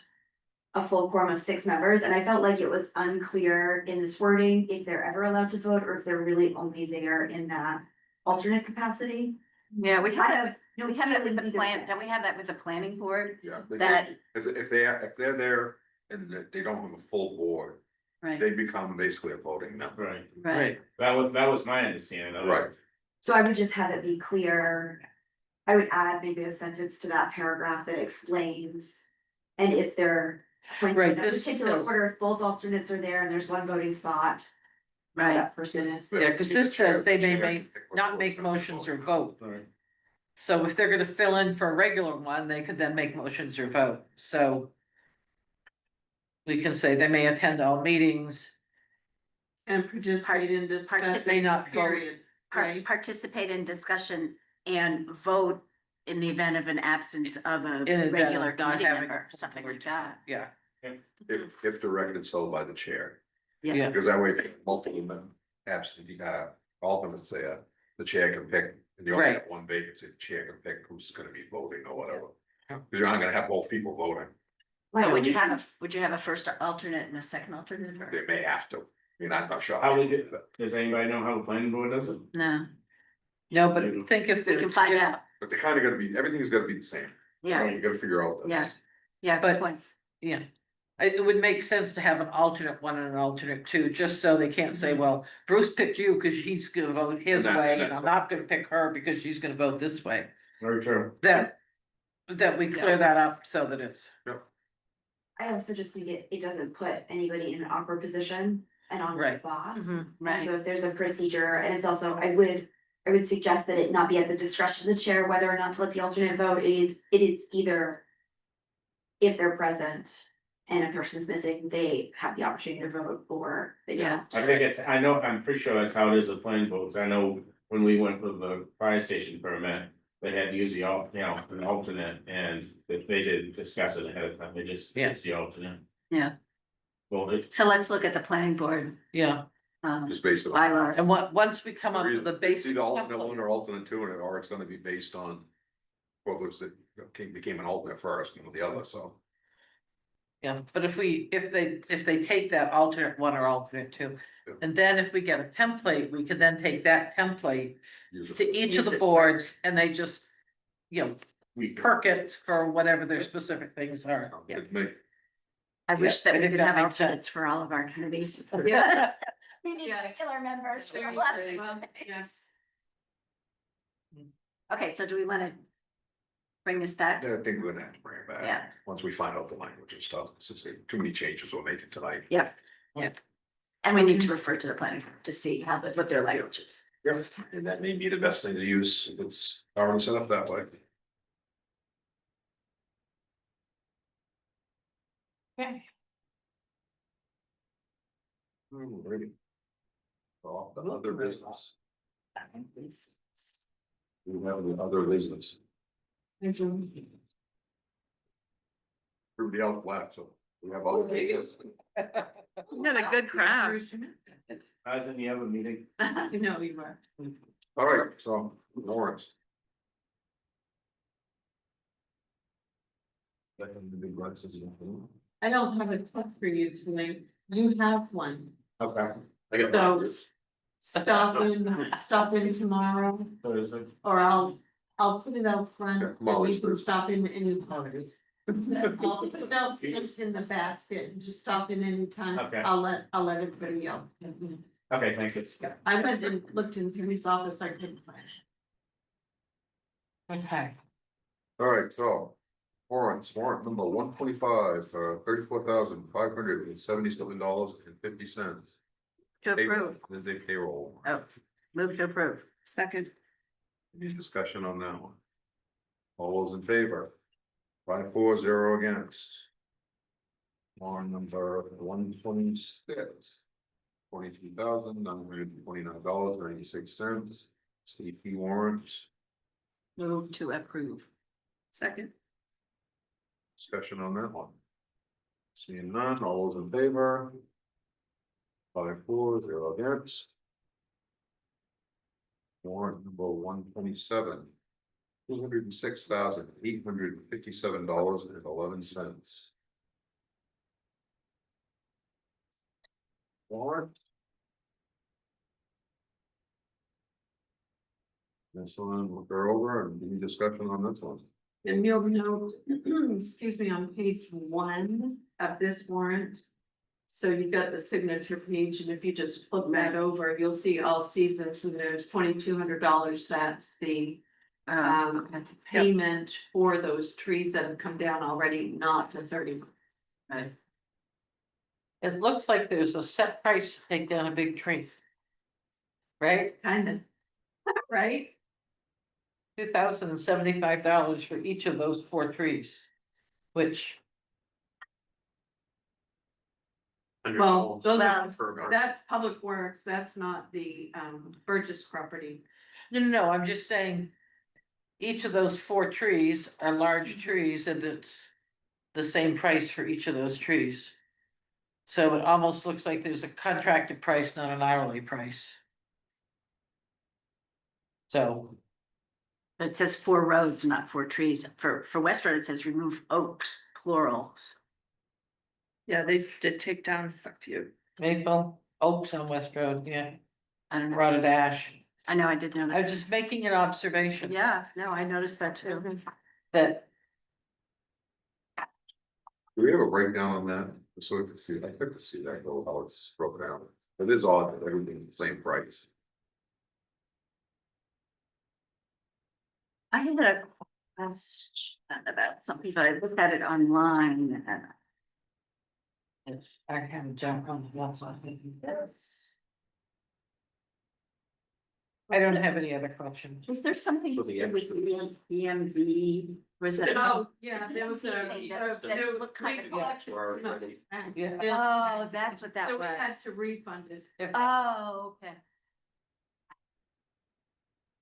a full quorum of 6 members, and I felt like it was unclear in this wording if they're ever allowed to vote or if they're really only there in that alternate capacity. Yeah, we I have, have no, no we have that with feelings the either plan, way. don't we have that with the planning board? Yeah. That, If they're there and they don't have a full board, right, they become basically a voting member. Right, right, that was my understanding of it. Right. So I would just have it be clear. I would add maybe a sentence to that paragraph that explains. And if they're appointed Right, in a this particular says- order, if both alternates are there and there's one voting spot. right. That person is. Yeah, because this says they may not make motions or vote. Right. So if they're gonna fill in for a regular one, they could then make motions or vote, so. We can say they may attend all meetings, And participate in discussion. may not vote. Period, right? Participate in discussion and vote in the event of an absence of a In event of regular not committee having member, a something board. like that. Yeah, If the record is held by the chair, Yeah. Because that way, if you have multiple absentee, alternates there, the chair can pick, and you only have Right. one vacancy, the chair can pick who's gonna be voting or whatever. Because you're not gonna have both people voting, Well, Yeah, would we you have a first alternate and a second alternate? or- they may have to, I mean, I'm not sure. How would it, does anybody know how the planning board does it? No, No, but think if we they're can find out. But they kinda gotta be, everything's gotta be the same. So Yeah, you gotta figure out yeah, this. yeah, But- good point. Yeah, it would make sense to have an alternate one and an alternate two, just so they can't say, well, Bruce picked you because he's gonna vote his And that- way, and and that's I'm not gonna pick her because she's gonna vote this way. Very true. That we clear that up so that it's, I also just think it doesn't put anybody in an awkward position and on the Right. spot. Mhm, And right. so if there's a procedure, and it's also, I would suggest that it not be at the discretion of the chair whether or not to let the alternate vote. It is either if they're present and a person's missing, they have the opportunity to vote, or they Yeah. don't. I think it's, I'm pretty sure that's how it is with planning boards. I know when we went with the fire station permit, they had to use the an alternate, and they didn't discuss it ahead of time, they just Yeah. used the alternate. Yeah, Well, so let's look at the planning board, yeah, Just based on. bylaws. and once we come up with the It's basic. either alternate one or alternate two, or it's gonna be based on. What was it, became an alternate first and the other, so. Yeah, but if they take that alternate one or alternate two, Yeah. and then if we get a template, we can then take that template use it to for- each of Use the it for- boards, and they just, we, perk it for whatever their specific things are. Yeah. It may- I wish Yeah, that I we think could that have makes sense. alternates for all of our committees. Yeah. We need Yeah. regular members for a Very lot of true. Well, things. yes. Okay, so do we wanna bring this back? I think we're gonna have to bring it back. Yeah. Once we find out the language and stuff, since there too many changes we're making tonight. Yep. Yep. And we need to refer to the planning board to see what their language is. Yep. And that may be the best thing to use, if it's already set up that way. Okay. Alrighty. Off the other business, we have the other business, everybody else left, so we have other business. You got a good crowd. as in the other meeting, You know, you were. Alright, so warrants. Second, the big glasses again. I don't have a tip for you tonight. You have one. okay, I got that. So stop in tomorrow, Thursday. or I'll put it out front, Yeah, and Molly's you can Thursday. stop in any times. I'll put it out front in the basket, and just stop in anytime. Okay. I'll let everybody know. Okay, thank you. I went and looked in Penny's office, I couldn't find it. Okay, Alright, so. Warrant number 125, $34,577.50. To approve. The payroll. Oh, move to approve. Second. Any discussion on that one? All those in favor? 5-4-0 against. Warrant number 126. $43,929.96. CP warrants. Move to approve. Second. Discussion on that one. Seeing none, all those in favor? 5-4-0 against. Warrant number 127. $206,857.11. Warrant. This one, we'll go over and any discussion on this one. And you'll note, excuse me, on page 1 of this warrant. So you've got the signature page, and if you just flip that over, you'll see all seasons, and there's $2,200, that's the. Payment for those trees that have come down already, not the 30. it looks like there's a set price to take down a big tree. Right, Kind of, right? $2,075 for each of those 4 trees, which, Well, those are- For- that's Public Works, that's not the Burgess property. no, I'm just saying. Each of those 4 trees are large trees, and it's the same price for each of those trees. So it almost looks like there's a contracted price, not an hourly price. So, It says 4 roads, not 4 trees. For West Road, it says remove oaks, plurals. Yeah, they did take down a few. Maple, Oaks on West Road, yeah, I don't know. rotted ash. I know, I did know I'm that. just making an observation. Yeah, no, I noticed that too. That, Do we have a breakdown on that? So we can see, I'd like to see that, go how it's broken down. It is odd that everything's the same price. I had a question about something, but I looked at it online. if I can jump on the wall, so I think Yes. I don't have any other questions. Was there something So the with BMV? Was it? Oh, yeah, there was a. That looked kind of. Yeah. Oh, that's what that So we had was. to refund it. Oh, okay.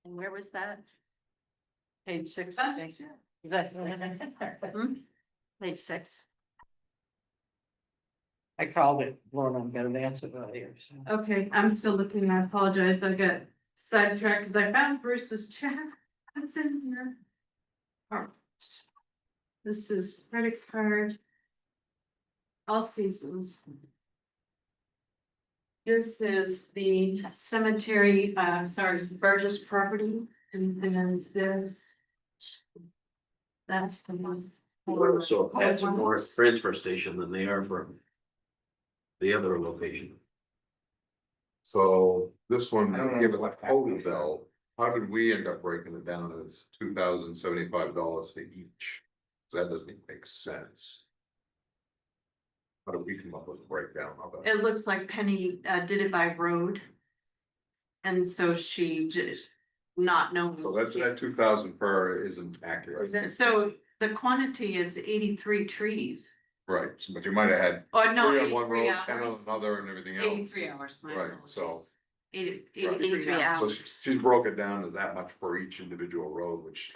And where was that? Page 6, I think. Is that? Page 6. I called it, Lauren, I'm gonna answer earlier, so. Okay, I'm still looking, I apologize, I got sidetracked because I found Bruce's check. What's in here? Alright. This is credit card. All seasons. This is the cemetery, Burgess property, and then this. That's the one. So that's more transfer station than they are for the other location. So this one, I don't know give it what like total bill, how did we end up breaking it down as $2,075 for each? 'Cause that doesn't even make sense. How did we come up with a breakdown of it? It looks like Penny did it by road. And so she just not knowing. So that's that 2,000 per isn't accurate. So the quantity is 83 trees. Right, so- but you might have had Oh, no, 3 on one 83 road, 10 on hours. another and everything else. 83 hours, my Right, so. apologies. 83 83 hours. So she's broke it down to that much for each individual road, which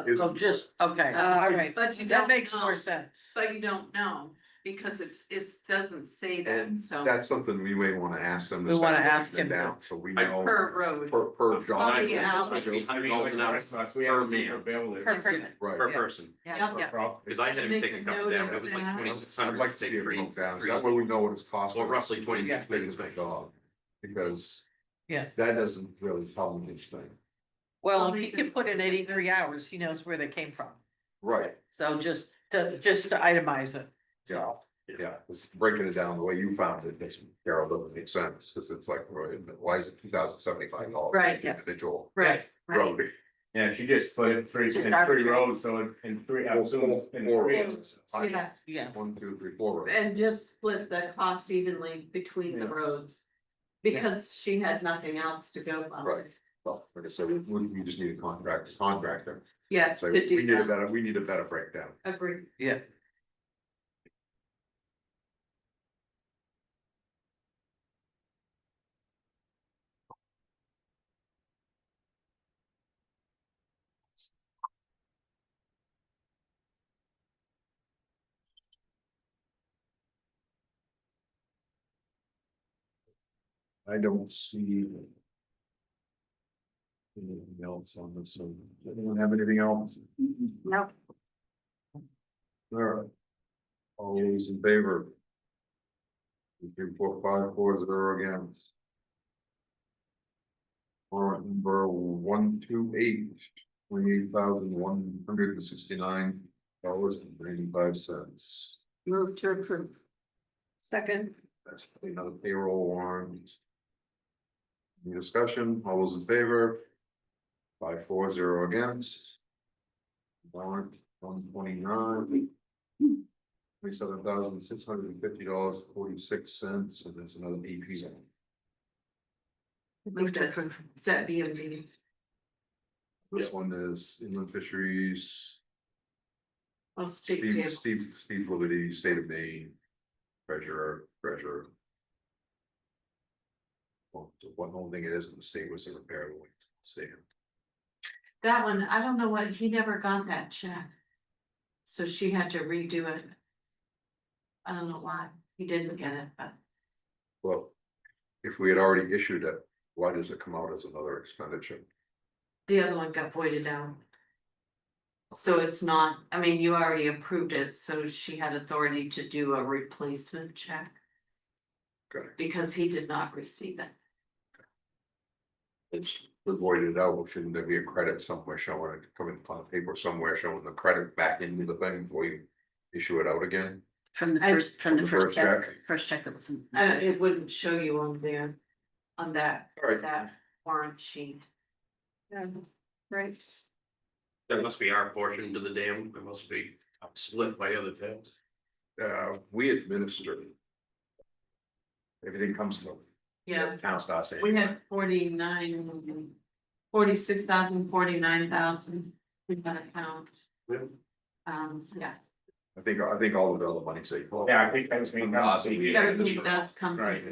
is. So just, okay, all right, But you that don't makes know. more sense. But you don't know, because it doesn't say that, And so. that's something we may wanna ask them. to We wanna start ask breaking him. down, so we I- know. Per road. Per job. Oh, yeah. It's supposed to be $100 an hour per man, Per person. Right. per person, Yeah. because I had him Make take a a couple note down, of it was like that. 2,600. I'd like to see it broke down, that way we know what it's costing. Or roughly 26 things per dog, because. Yeah. That doesn't really tell me anything. Well, if he can put in 83 hours, he knows where they came from. Right, So just to itemize it, so. yeah, just breaking it down the way you found it, makes Carol doesn't make sense, cause it's like, why is it $2,075? Right, yeah. Individual Right. road. Yeah, she just split it three, It's just in arbitrary. 3 roads, so in 3, I'm assuming in Four 3. roads. Yeah. Yeah. 1, 2, 3, 4 roads. And just split the cost evenly between the Yeah. roads. Because she had nothing else to go on. Right, well, like I said, we just need a contractor. Yes, So could we do need a that, better, we need a better breakdown. agree. Yeah. I don't see. Anything else on this, so, does anyone have anything else? No. All right. All those in favor? 3, 4, 5, 4, 0 against. Warrant number 128, $28,169.95. Move to approve. Second. That's another payroll warrant. Any discussion? All those in favor? 5, 4, 0 against. Warrant 129. $27,650.46, and that's another AP. Move to approve. Set be a meeting. This one is inland fisheries, I'll stick Steve Liberty, state of Maine, treasurer. Well, the one whole thing it is in the state was a repair of the state. That one, I don't know what, he never got that check. So she had to redo it. I don't know why he didn't get it, but Well, if we had already issued it, why does it come out as another expenditure? the other one got voided out. So it's not, I mean, you already approved it, so she had authority to do a replacement check. Okay. Because he did not receive it. It's voided out, shouldn't there be a credit somewhere showing it, coming on paper somewhere showing the credit back into the thing before you issue it out again? From the I- first, from the first check? first check that wasn't. It wouldn't show you on there, on that, Alright. that warrant sheet. Yeah, right. That must be our portion to the dam, it must be split by other towns. We administer. Everything comes to. Yeah, Town starts saying. we had 46,000, 49,000, we got a count. Yeah. Yeah, I think all of the other money say. Yeah, I think that's been awesome. everything does come. Right,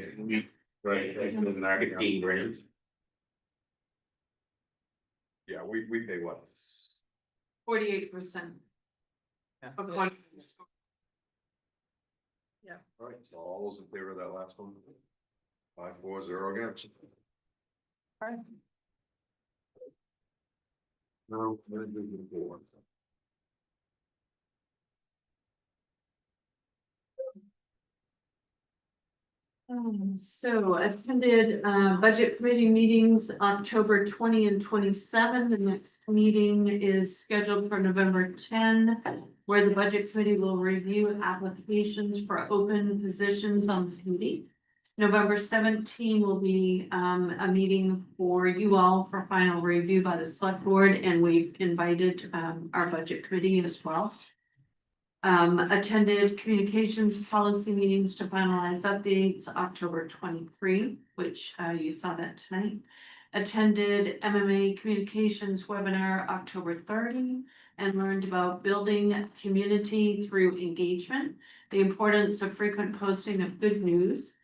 right, in our 15 grand. Yeah, we pay what? 48%. Yeah. According- All right, so all those in favor of that last one? 5-4-0 against. Alright. No, we're gonna do the board. So attended budget committee meetings October 20 and 27. The next meeting is scheduled for November 10, where the budget committee will review applications for open positions on the committee. November 17 will be a meeting for you all for final review by the select board, and we've invited our budget committee as well. Attended communications policy meetings to finalize updates October 23, which you saw that tonight. Attended MMA communications webinar October 30 and learned about building community through engagement, the importance of frequent posting of good news.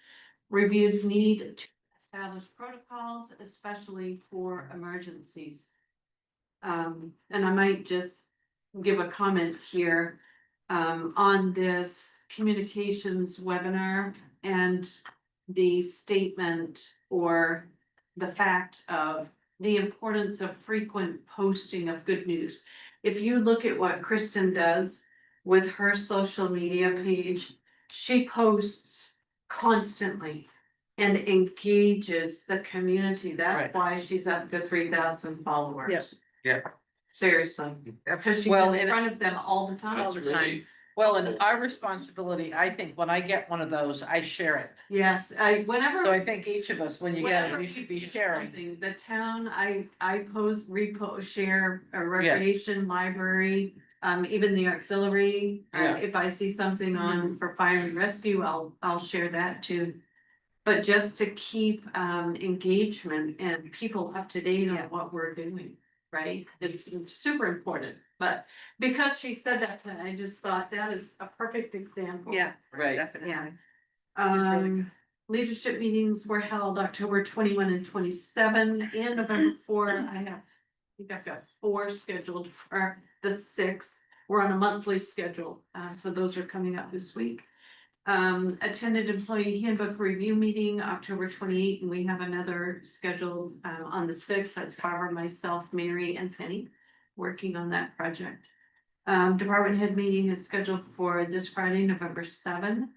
Reviewed need to establish protocols, especially for emergencies. And I might just give a comment here on this communications webinar and the statement or the fact of the importance of frequent posting of good news. If you look at what Kristen does with her social media page, she posts constantly and engages the community. That's Right. why she's up to 3,000 followers. Yes. Yeah. Seriously, because she's Well, in and- front of them all the time. All the time. Well, and our responsibility, I think, when I get one of those, I share it. Yes, whenever. So I think each of us, when you get whenever it, you should be we do sharing. something, the town, I post, repost, share a recreation library, even the auxiliary. Yeah. If I see something on for fire and rescue, I'll share that too. But just to keep engagement and people up to date on Yeah. what we're doing, right? It's super important, but because she said that tonight, I just thought that is a perfect example. Yeah, Right. definitely. Yeah. Just really good. Leadership meetings were held October 21 and 27 and November 4. I think I've got 4 scheduled for the 6th. We're on a monthly schedule, so those are coming up this week. Attended employee handbook review meeting October 28, and we have another scheduled on the 6th. That's Barbara, myself, Mary, and Penny working on that project. Department head meeting is scheduled for this Friday, November 7.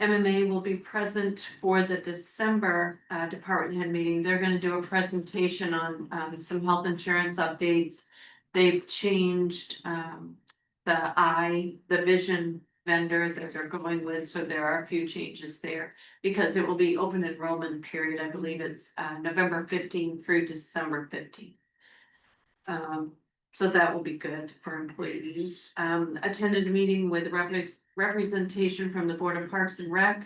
MMA will be present for the December department head meeting. They're gonna do a presentation on some health insurance updates. They've changed the vision vendor that they're going with, so there are a few changes there. Because it will be open enrollment period, I believe it's November 15th through December 15th. So that will be good for employees. Attended a meeting with representation from the Board of Parks and Rec,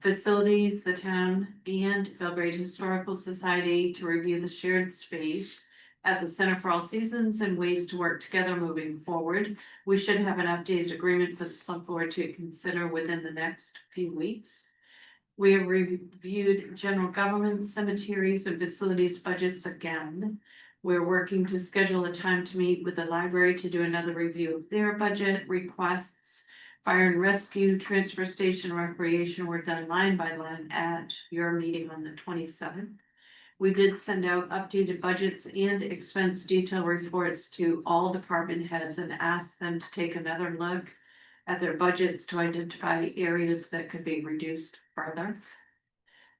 facilities, the town, and Belgrade Historical Society to review the shared space at the Center for All Seasons and ways to work together moving forward. We should have an updated agreement for the select board to consider within the next few weeks. We have reviewed general government, cemeteries, and facilities budgets again. We're working to schedule a time to meet with the library to do another review of their budget requests Fire and rescue, transfer station, recreation were done line by line at your meeting on the 27th. We did send out updated budgets and expense detail reports to all department heads and asked them to take another look at their budgets to identify areas that could be reduced further.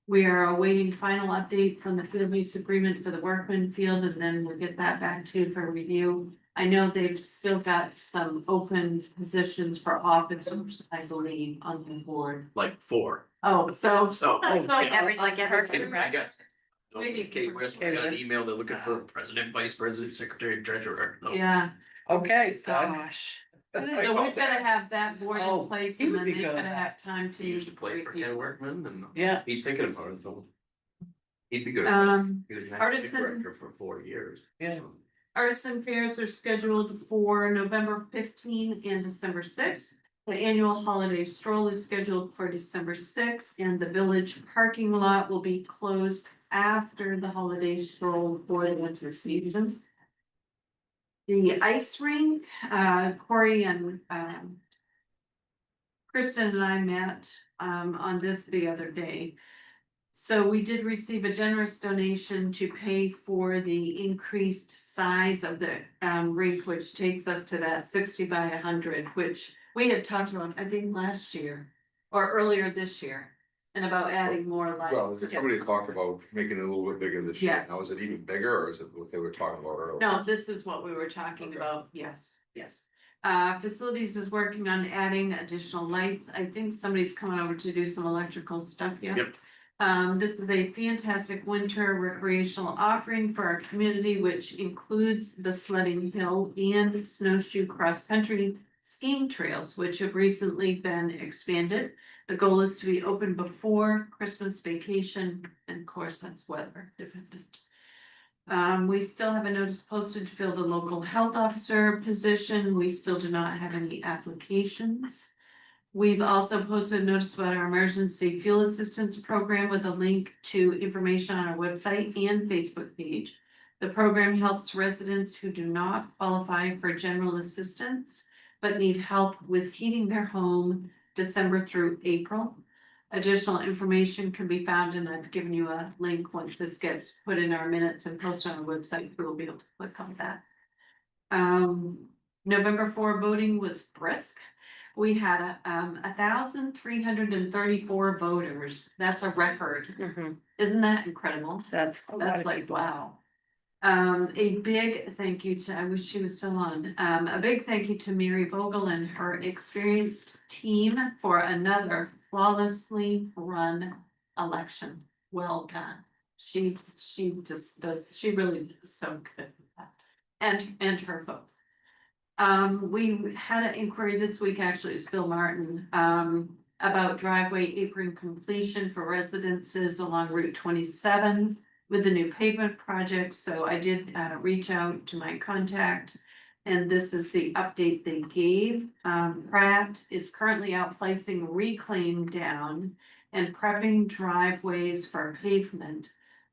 We are awaiting final updates on the field use agreement for the workman field, and then we'll get that back to you for review. I know they've still got some open positions for officers, I believe, on the board. Like 4. Oh, so. So. Like every, I got. Maybe. Okay, West, I got an email, they're looking for president, vice president, secretary, treasurer. So- Yeah, Okay, gosh. So we've gotta have that board Oh, in place he and would then be they've good gotta at have time He used to play for Ken review. Workman and yeah, he's thinking about it, so. He'd be good. He was an Artisan- acting director for 40 years. yeah. Artisan fairs are scheduled for November 15 and December 6th. The annual holiday stroll is scheduled for December 6th, and the village parking lot will be closed after the holiday stroll for the winter season. The ice rink, Corey and Kristen and I met on this the other day. So we did receive a generous donation to pay for the increased size of the rink, which takes us to that 60 by 100, which we had talked about, I think, last year or earlier this year, and about adding more Well, lights. somebody talked about making it a little bit bigger this year. Yes. Now, is it even bigger or is it what they were talking about earlier? No, this is what we were talking Okay. about, yes. Facilities is working on adding additional lights. I think somebody's coming over to do some electrical stuff, yeah. Yep. This is a fantastic winter recreational offering for our community, which includes the sledding hill and snowshoe cross-country skiing trails, which have recently been expanded. The goal is to be open before Christmas vacation, and of course, that's weather dependent. We still have a notice posted to fill the local health officer position. We still do not have any applications. We've also posted a notice about our emergency fuel assistance program with a link to information on our website and Facebook page. The program helps residents who do not qualify for general assistance, but need help with heating their home December through April. Additional information can be found, and I've given you a link once this gets put in our minutes and posted on our website, we'll be able to click on that. November 4 voting was brisk. We had 1,334 voters. That's a record. Isn't that incredible? That's That's like, wow. A big thank you to, I wish she was still on, a big thank you to Mary Vogel and her experienced team for another flawlessly run election. Well done. She just does, she really is so good at that. And her folks. We had an inquiry this week, actually, it's Bill Martin, about driveway apron completion for residences along Route 27 with the new pavement project. So I did reach out to my contact, and this is the update they gave. Pratt is currently out placing reclaim down and prepping driveways for pavement,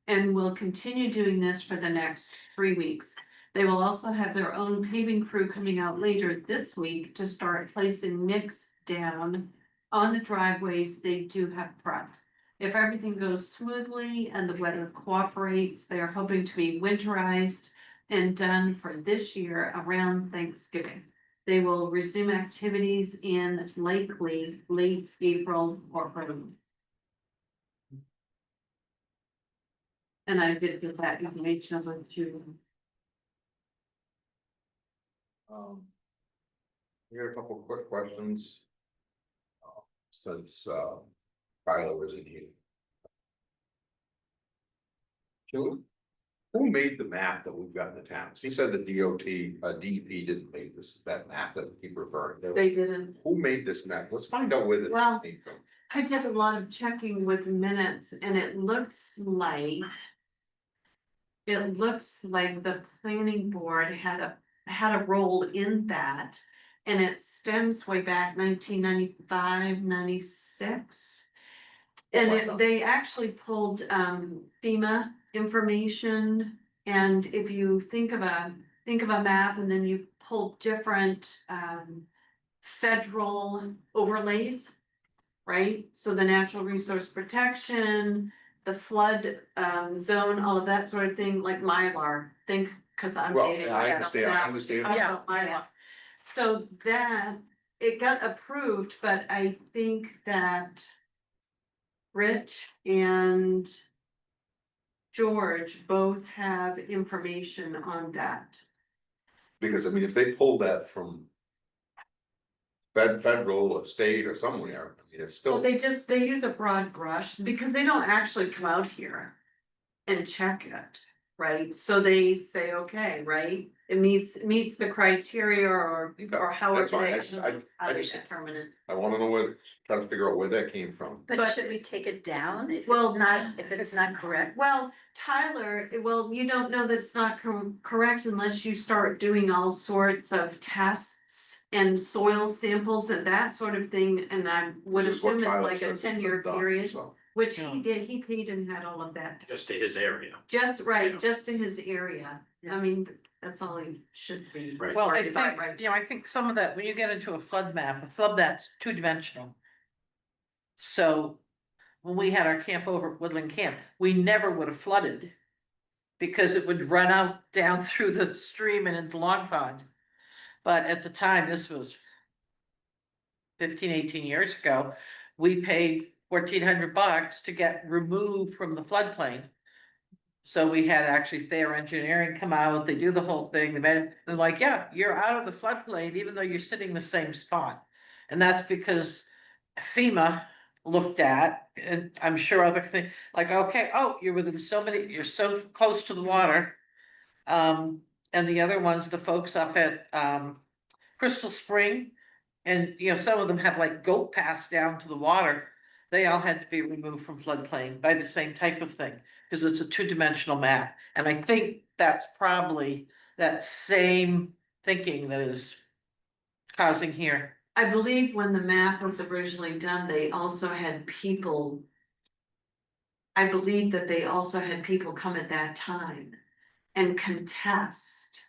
and will continue doing this for the next 3 weeks. They will also have their own paving crew coming out later this week to start placing mix down on the driveways they do have prepped. If everything goes smoothly and the weather cooperates, they are hoping to be winterized and done for this year around Thanksgiving. They will resume activities in likely late April or early. And I did get that information over to. We got a couple of quick questions. Since Kylo was in here. Who made the map that we've got in the towns? He said the DEP didn't make that map that he referred to. They didn't. Who made this map? Let's find out where this Well- came from. I did a lot of checking with minutes and it looks like. It looks like the planning board had a role in that. And it stems way back 1995, 96. And they actually pulled FEMA information. And if you think of a map and then you pull different federal overlays. Right, so the natural resource protection, the flood zone, all of that sort of thing, like Mylar, think, cause I'm Well, dating. I myself understand, I now. understand. I know Mylar. So that, it got approved, but I think that Rich and George both have information on that. Because I mean, if they pulled that from federal or state or somewhere, I mean, it's Well, still, they use a broad brush because they don't actually come out here and check it, right? So they say, okay, right, it meets the criteria or however That's fine. they, I how they just- determine it. I wanna know where, try to figure out where that came from. But But- should we take it down if Well, it's not correct? Well, Tyler, well, you don't know that it's not correct unless you start doing all sorts of tests and soil samples and that sort of thing, and I would Which is what assume it's Tyler like a says has been 10-year done, period, so. which he did, he paid and had all of that. Just to his area. Just right, Yeah. just in his area. I mean, that's all he should be. Right. Well, I worried about, think, right? you know, I think some of that, when you get into a flood map's two-dimensional. So when we had our camp over at Woodland Camp, we never would have flooded. Because it would run out down through the stream and into Long Pond. But at the time, this was 15, 18 years ago, we paid $1,400 to get removed from the floodplain. So we had actually Thayer Engineering come out, they do the whole thing, they're like, yeah, you're out of the floodplain, even though you're sitting in the same spot. And that's because FEMA looked at, and I'm sure other things, like, okay, oh, you're within you're so close to the water. And the other ones, the folks up at Crystal Spring, and you know, some of them have like goat paths down to the water. They all had to be removed from floodplain by the same type of thing, because it's a two-dimensional map. And I think that's probably that same thinking that is causing here. I believe when the map was originally done, they also had people. I believe that they also had people come at that time and contest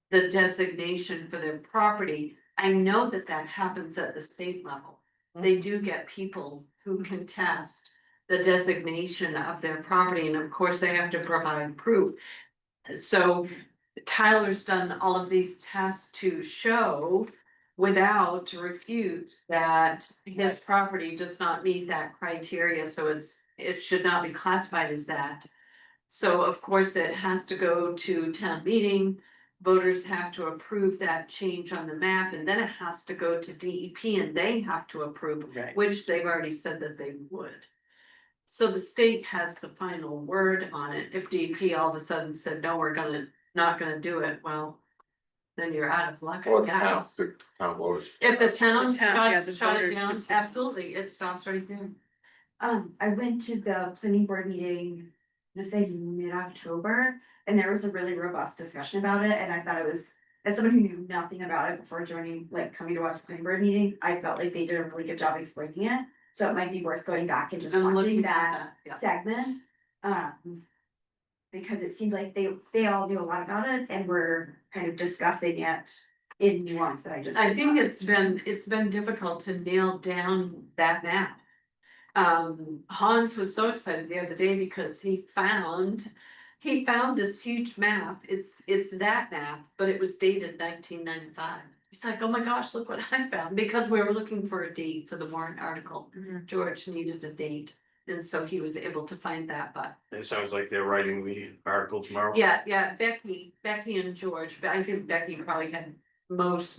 the designation for their property. I know that that happens at the state level. They do get people who contest the designation of their property, and of course, they have to provide proof. So Tyler's done all of these tests to show without to refute that his property does not meet that criteria, so it should not be classified as that. So of course, it has to go to town meeting, voters have to approve that change on the map, and then it has to go to DEP and they have to approve, Right. which they've already said that they would. So the state has the final word on it. If DEP all of a sudden said, no, not gonna do it, well, then you're out of luck, Well, I guess. the town voters. If the town yeah, the shut it voters down, would say- absolutely, it stops right there. I went to the planning board meeting, I'm gonna say mid-October, and there was a really robust discussion about it, and I thought it was. As someone who knew nothing about it before joining, like coming to watch the planning board meeting, I felt like they did a really good job explaining it. So it might be worth going back and just And watching looking at that yeah. segment. Because it seemed like they all knew a lot about it and were kind of discussing it in nuance that I just. I think it's been difficult to nail down that map. Hans was so excited the other day because he found this huge map. It's that map, but it was dated 1995. He's like, oh my gosh, look what I found, because we were looking for a date for the warrant article. George needed a date, and so he was able to find that, but. It sounds like they're writing the article tomorrow. Yeah, Becky and George, but I think Becky probably had most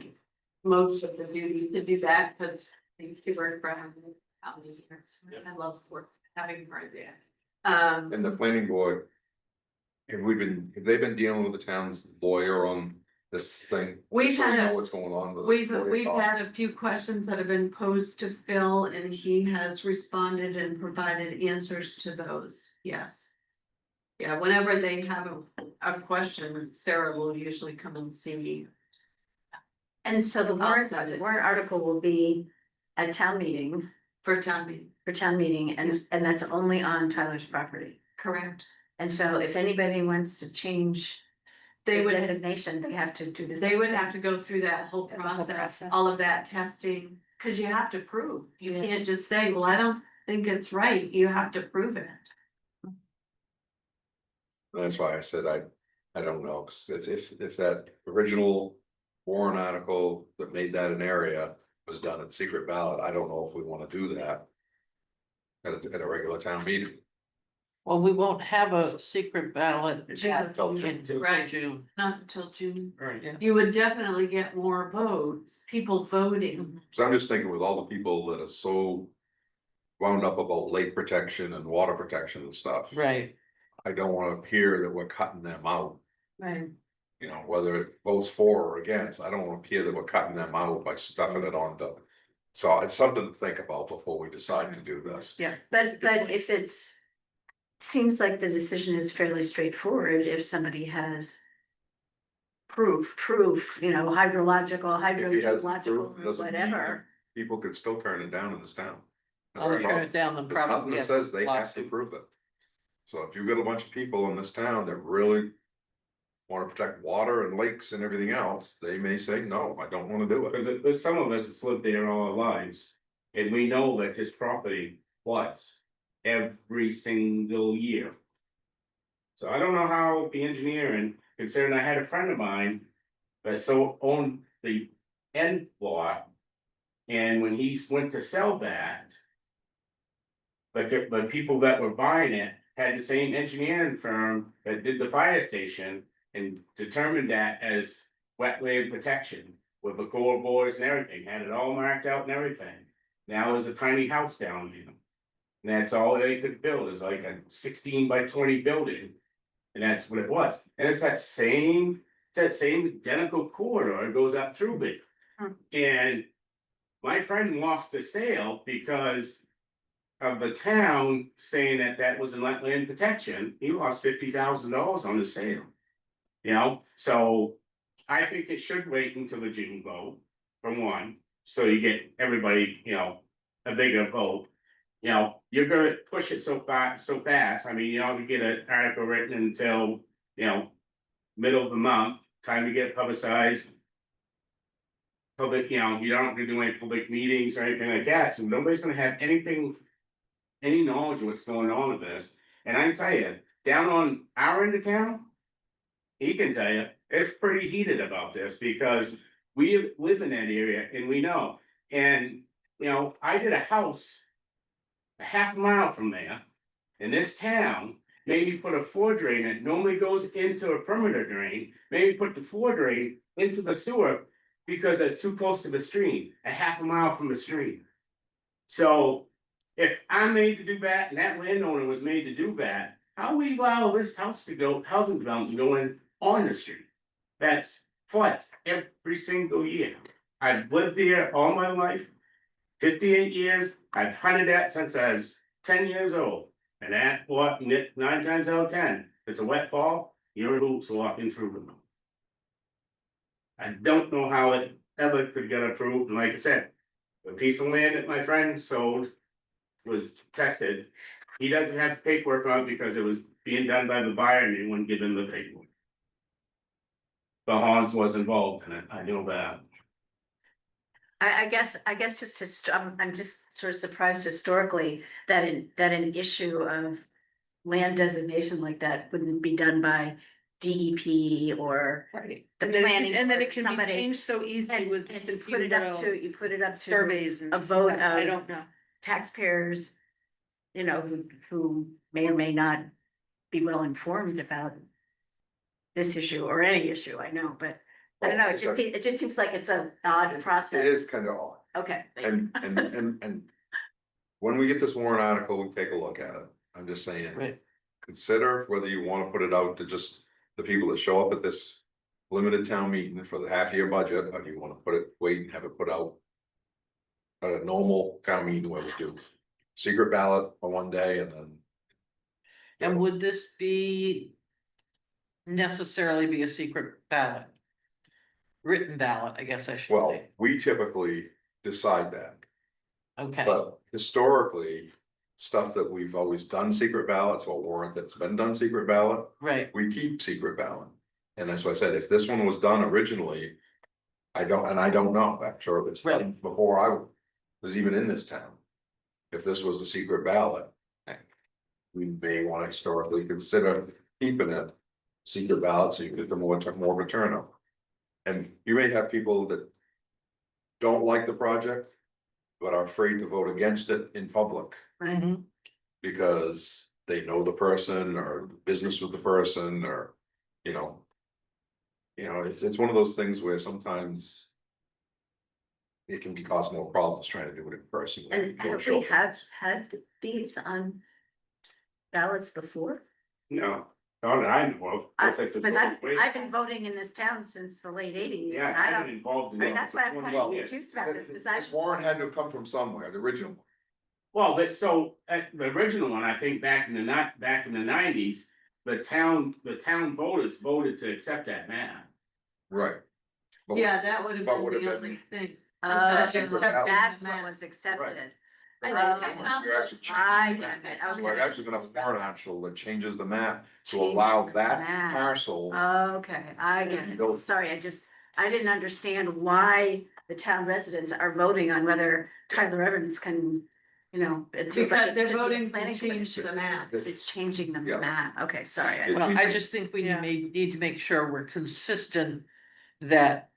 of the duty to do that, because she worked for how many years. Yep. I love having her there. And the planning board. Have they been dealing with the town's lawyer on this thing? We've So we had know a- what's going on with. We've had a few questions that have been posed to Phil, and he has responded and provided answers to those, yes. Yeah, whenever they have a question, Sarah will usually come and see me. And so the I'll send it. warrant article will be at town meeting, For town meeting, and that's only on Tyler's property. correct? And so if anybody wants to change They would, Designation, they have to do this. they would have to go through that whole The whole process, process. all of that testing, cause you have to prove. You can't just say, well, I don't think it's right, you have to prove it. That's why I said I don't know, 'cause if that original warrant article that made that an area was done in secret ballot, I don't know if we wanna do that. At a regular town meeting. Well, we won't have a secret ballot Yeah. in Right. June. Not until June. Right. Yeah. You would definitely get more votes, people voting. So I'm just thinking with all the people that are so wound up about lake protection and water protection and stuff. Right. I don't wanna appear that we're cutting them out, Right. you know, whether it votes for or against, I don't wanna appear that we're cutting them out by stuffing it on the. So it's something to think about before we decide to do this. Yeah, but if seems like the decision is fairly straightforward, if somebody has proof, you know, hydrological, If he has hydrogeological, proof, it doesn't mean that whatever. people could still turn it down in this town. I'll turn it down, then There's nothing probably that have says they have to lawsuit. prove it. So if you've got a bunch of people in this town that really wanna protect water and lakes and everything else, they may say, no, I don't wanna do it. Because there's some of us that's lived there all our lives, and we know that this property floods every single year. So I don't know how the engineering, considering I had a friend of mine that so owned the end lot. And when he went to sell that. But people that were buying it had the same engineering firm that did the fire station and determined that as wetland protection. With the core boards and everything, had it all marked out and everything. Now there's a tiny house down there. And that's all they could build, is like a 16 by 20 building. And that's what it was, and it's that same identical corridor, it goes up through it. And my friend lost the sale because of the town saying that that was in wetland protection, he lost $50,000 on the sale. You know, so I think it should wait until the June vote, for one, so you get everybody, you know, a bigger vote. You know, you're gonna push it so fast, I mean, you don't get an article written until, you know, middle of the month, time to get it publicized. Public, you know, you don't have to do any public meetings or anything like that, so nobody's gonna have anything. Any knowledge of what's going on with this, and I can tell you, down on our end of town. He can tell you, it's pretty heated about this because we live in that area and we know, and, you know, I did a house. A half mile from there, in this town, maybe put a floor drain that normally goes into a perimeter drain, maybe put the floor drain into the sewer. Because that's too close to the stream, a half a mile from the stream. So, if I'm made to do that and that landowner was made to do that, how we allow this house to go, housing development to go in on the street? That's floods every single year. I've lived there all my life. 58 years, I've hunted that since I was 10 years old. And that, what, 9 times out of 10, if it's a wet fall, you're in hoops walking through them. I don't know how it ever could get approved, and like I said, the piece of land that my friend sold was tested. He doesn't have paperwork on it because it was being done by the buyer and he wouldn't give him the paperwork. But Hans was involved in it, I know that. I guess I'm just sort of surprised historically that an issue of land designation like that wouldn't be done by DEP or Right. the And then planning. and then board, it can be somebody, changed so easy with just a you few put it up little to, surveys and a vote of I don't know. taxpayers, you know, who may or may not be well informed about this issue or any issue, I know, but I don't know, it just seems like it's an odd process. It is kind of odd. Okay. And when we get this warrant article, we take a look at it. I'm just saying. Right. Consider whether you want to put it out to just the people that show up at this limited town meeting for the half-year budget, or do you want to wait and have it put out at a normal town meeting where we do secret ballot on one day and then. And would this be necessarily be a secret ballot? Written ballot, I guess I should Well, say. we typically decide that, Okay, but historically, stuff that we've always done secret ballots or warrant that's been done secret ballot, right, we keep secret ballot. And that's why I said, if this one was done originally, I don't know, I'm sure if it's done before I was even in this town. If this was a secret ballot, we may want to historically consider keeping it secret ballot so you get the more of a turnout. And you may have people that don't like the project, but are afraid to vote against it in public Mhm. because they know the person or business with the person or, you know. It's one of those things where sometimes it can be cause more problems trying to do it in person. And have we had these on ballots before? No, not that I know of. Because I've been voting in this town since the late eighties, and I I've don't, been involved in I mean, it that's for why I'm 20 kind of years. confused about this, because I. This warrant had to come from somewhere, the original one. Well, but so, the original one, I think back in the nineties, the town voters voted to accept that map. Right. But- Yeah, that would have but been would have the been- only thing. That's Secret ballot. what was accepted. You're actually I changing get that. it, So we're okay. actually gonna have a warrant article that changes the map to Changes allow the that map. parcel. Okay, I get it. Sorry, I didn't understand why the town residents are voting on whether Tyler Evans can, it seems like. Because it they're should be a voting to planning change commission. the map. It's changing the Yeah. map. Okay, sorry. It- Well, I just think we Yeah. need to make sure we're consistent that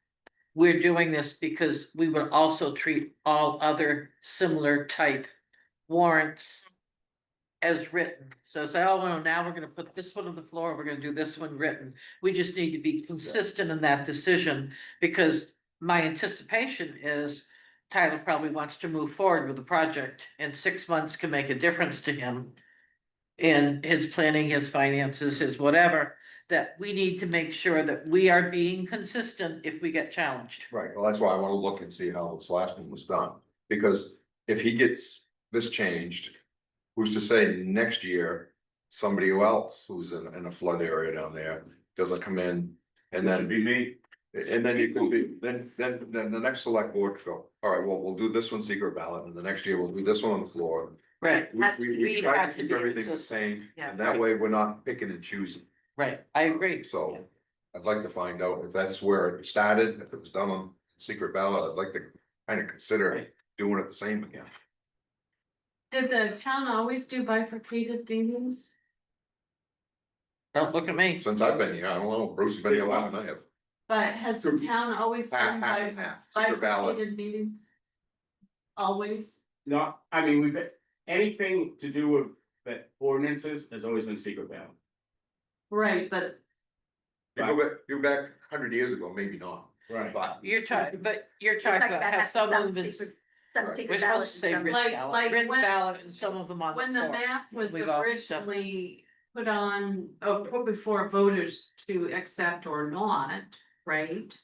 we're doing this because we would also treat all other similar type warrants as written. So say, oh, well, now we're gonna put this one on the floor, we're gonna do this one written. We just need to be consistent in that decision, because my anticipation is Tyler probably wants to move forward with the project, and 6 months can make a difference to him in his planning, his finances, his whatever, that we need to make sure that we are being consistent if we get challenged. Right, well, that's why I wanna look and see how this last one was done, because if he gets this changed. Who's to say next year, somebody else who's in a flood area down there doesn't come in and Should then. be me. And then you could be, then the next select board could go, all right, well, we'll do this one secret ballot, and the next year we'll do this one on the floor. Right, We try have to to keep be everything the consistent. same, Yeah. and that way we're not picking and choosing. right, I agree. So I'd like to find out if that's where it started, if it was done on secret ballot, I'd like to kind of consider Right. doing it the same again. Did the town always do bifurcated meetings? Don't look at me. Since I've been here, I don't know, Bruce has been here longer than I have. But has the town always done Half and half, secret ballot. bifurcated meetings? Always? No, I mean, anything to do with the ordinances has always been secret ballot. Right, but You go back 100 years ago, maybe not, Right. but You're talking about You're how having some of them, some we're secret supposed to ballots say and written some- ballot, written when- ballot and some of them on the when the floor. map was We've always done- originally put on, put before voters to accept or not, right?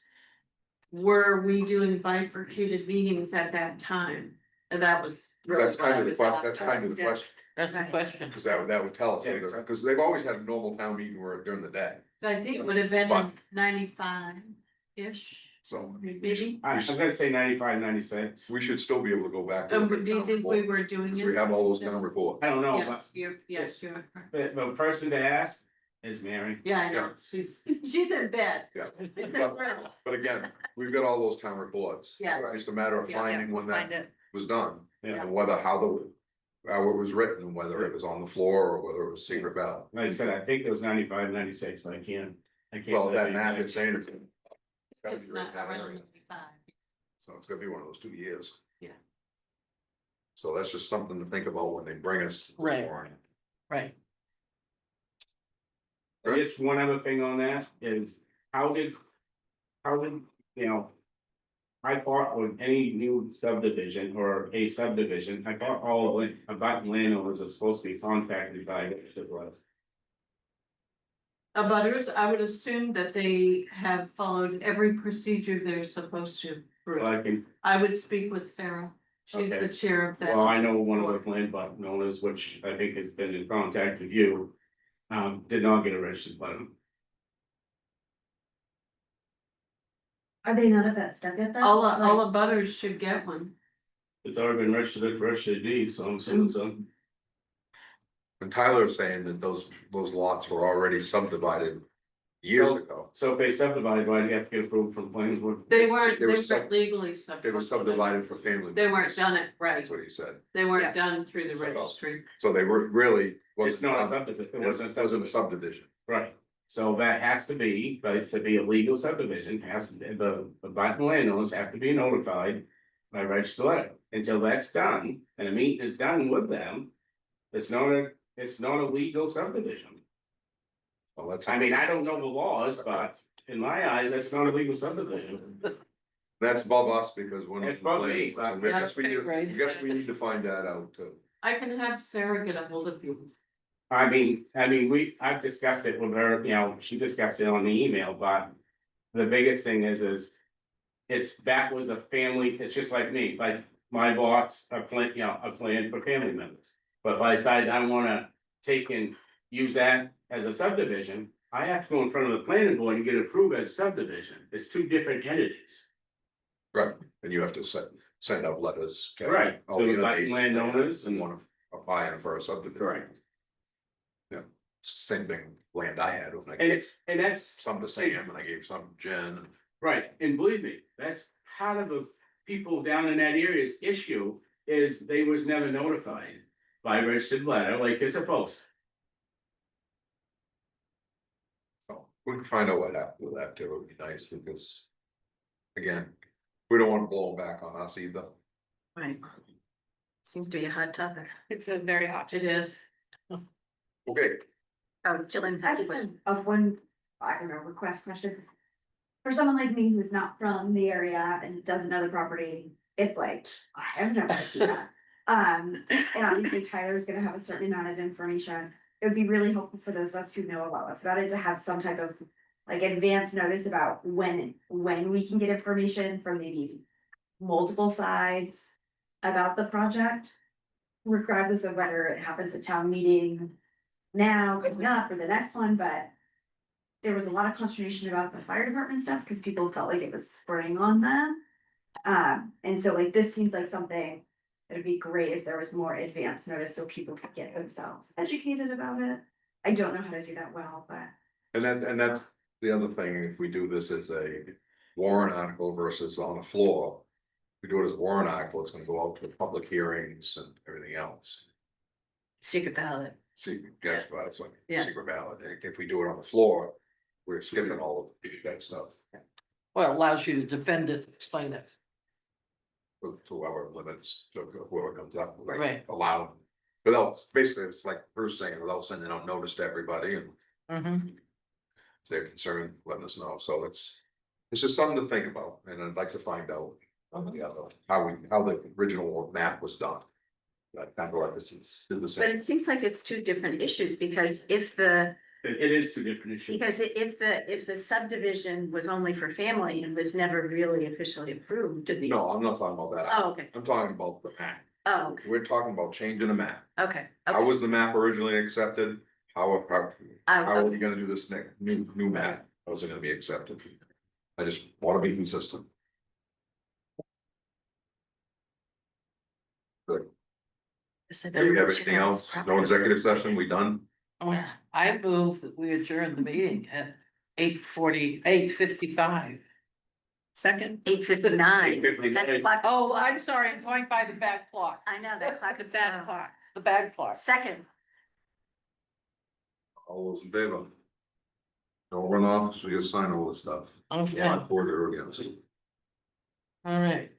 Were we doing bifurcated meetings at that time? And that was really that's what I kind of the was question, that's after. kind of the Yeah. question, That's the Right. question. because that would tell us, Yeah, exactly. because they've always had a normal town meeting where during the day, I think it would have been in But- 95-ish, so. maybe. I'm gonna say 95, 96. We should still be able to go back. to Do you think we were doing Because we it? have all those town reports. I don't know, Yes, you're, the person to ask is Mary. yeah, I know, she's in bed. Yeah, but again, we've got all those town reports. Yes. It's just a matter of Yeah, finding when that it. was done, Yeah. and whether how it was written, whether it was on the floor or whether it was secret ballot. Like I said, I think it was 95, 96, but I can't. Well, say that map anything. is saying it's. gotta It's be right not in that around area. 95. So it's gonna be one of those 2 years. Yeah. So that's just something to think about when they bring us. the Right. warrant. Right. Just one other thing on that is, how did, I thought with any new subdivision or a subdivision, I thought all about landowners are supposed to be contacted by the was. Abutters, I would assume that they have followed every procedure they're supposed to. Well, I can, I would speak with Sarah, she's the Okay. chair of that. well, I know one of the land owners, which I think has been in contact with you. Did not get a registered plan. Are they not at that step yet then? All Like, abutters should get one. It's already been registered deed, so I'm assuming so. And Tyler is saying that those lots were already subdivided years ago. So if they subdivide, why do you have to get approved from planning board? They They weren't were sub- legally They were subdivided for family. They weren't members. done it right. That's what he said. They Yeah. weren't done through the So- registry. So they were really. It's not a wasn't- subdivision, It wasn't a subdivision. Right, so that has to be, right, to be a legal subdivision, has, the abutting landowners have to be notified. By registered letter, until that's done, and a meeting is done with them. It's not a legal subdivision. Well, that's. I mean, I don't know the laws, but in my eyes, that's not a legal subdivision. That's above us because we're not. It's above me, So but- I guess we Yeah, need, pay grade. I guess we need to find that out too. I can have Sarah get a hold of you. I mean, I've discussed it with her, you know, she discussed it on the email, but. The biggest thing is. That was a family, it's just like me, like my lots are plan, you know, a plan for family members. But if I decide I wanna take and use that as a subdivision, I have to go in front of the planning board and get it approved as a subdivision, it's two different entities. Right, and you have to send out letters. okay? Right, All to the the other neighbors landowners that and- want to apply for a subdivision. Right. Yeah, same thing, land I had when I And gave and that's, some to Sam and I gave some to Jen. right, and believe me, that's part of the people down in that area's issue, is they was never notified. By registered letter, like they're supposed. So we can find out what happened with that too, it would be nice because. Again, we don't want to blow them back on us either. Right. Seems to be a hot topic. It's a very hot. It is. Okay, Oh, Jillian I has a just question. have one, I don't know, request question. For someone like me who's not from the area and does another property, it's like, I have no idea. And obviously Tyler's gonna have a certain amount of information. It would be really helpful for those of us who know a lot less about it to have some type of like advance notice about when we can get information from maybe multiple sides about the project. Regardless of whether it happens at town meeting now, coming up, or the next one, but. There was a lot of consternation about the fire department stuff, because people felt like it was spring on them. And so like this seems like something. It'd be great if there was more advance notice so people could get themselves educated about it. I don't know how to do that well, but. and that's the other thing, if we do this as a warrant article versus on the floor. If we do it as a warrant article, it's gonna go out to public hearings and everything else. Secret ballot. Secret, guess what, it's like Yeah. secret ballot, if we do it on the floor, we're skipping all of that stuff. Well, it allows you to defend it, explain it. To whoever limits, to whoever comes up, like, Right. allow. Without, basically, it's like Bruce saying, without sending out notice to everybody and if they're concerned, letting us know, so it's just something to think about, and I'd like to find out. How the original map was done. Like, kind of like this is the But same, it seems like it's two different issues, because if the, It is two different issues. because if the subdivision was only for family and was never really officially approved to the. no, I'm not talking about that, Oh, okay, I'm talking about the map, oh, okay, we're talking about changing the map. okay. How was the map originally accepted? How are Okay. we gonna do this next, new map? How's it gonna be accepted? I just wanna be consistent. Good. Do we have anything else? No executive session, we done? I move that we adjourn the meeting at 8:55. Second. 8:59. 8:59. That clock- Oh, I'm sorry, I'm going by the bad clock. I know, that clock The is bad clock, the bad clock. Second, All those in favor? Don't run off, because we gotta sign all this stuff. Okay, Yeah, forward it again. all right.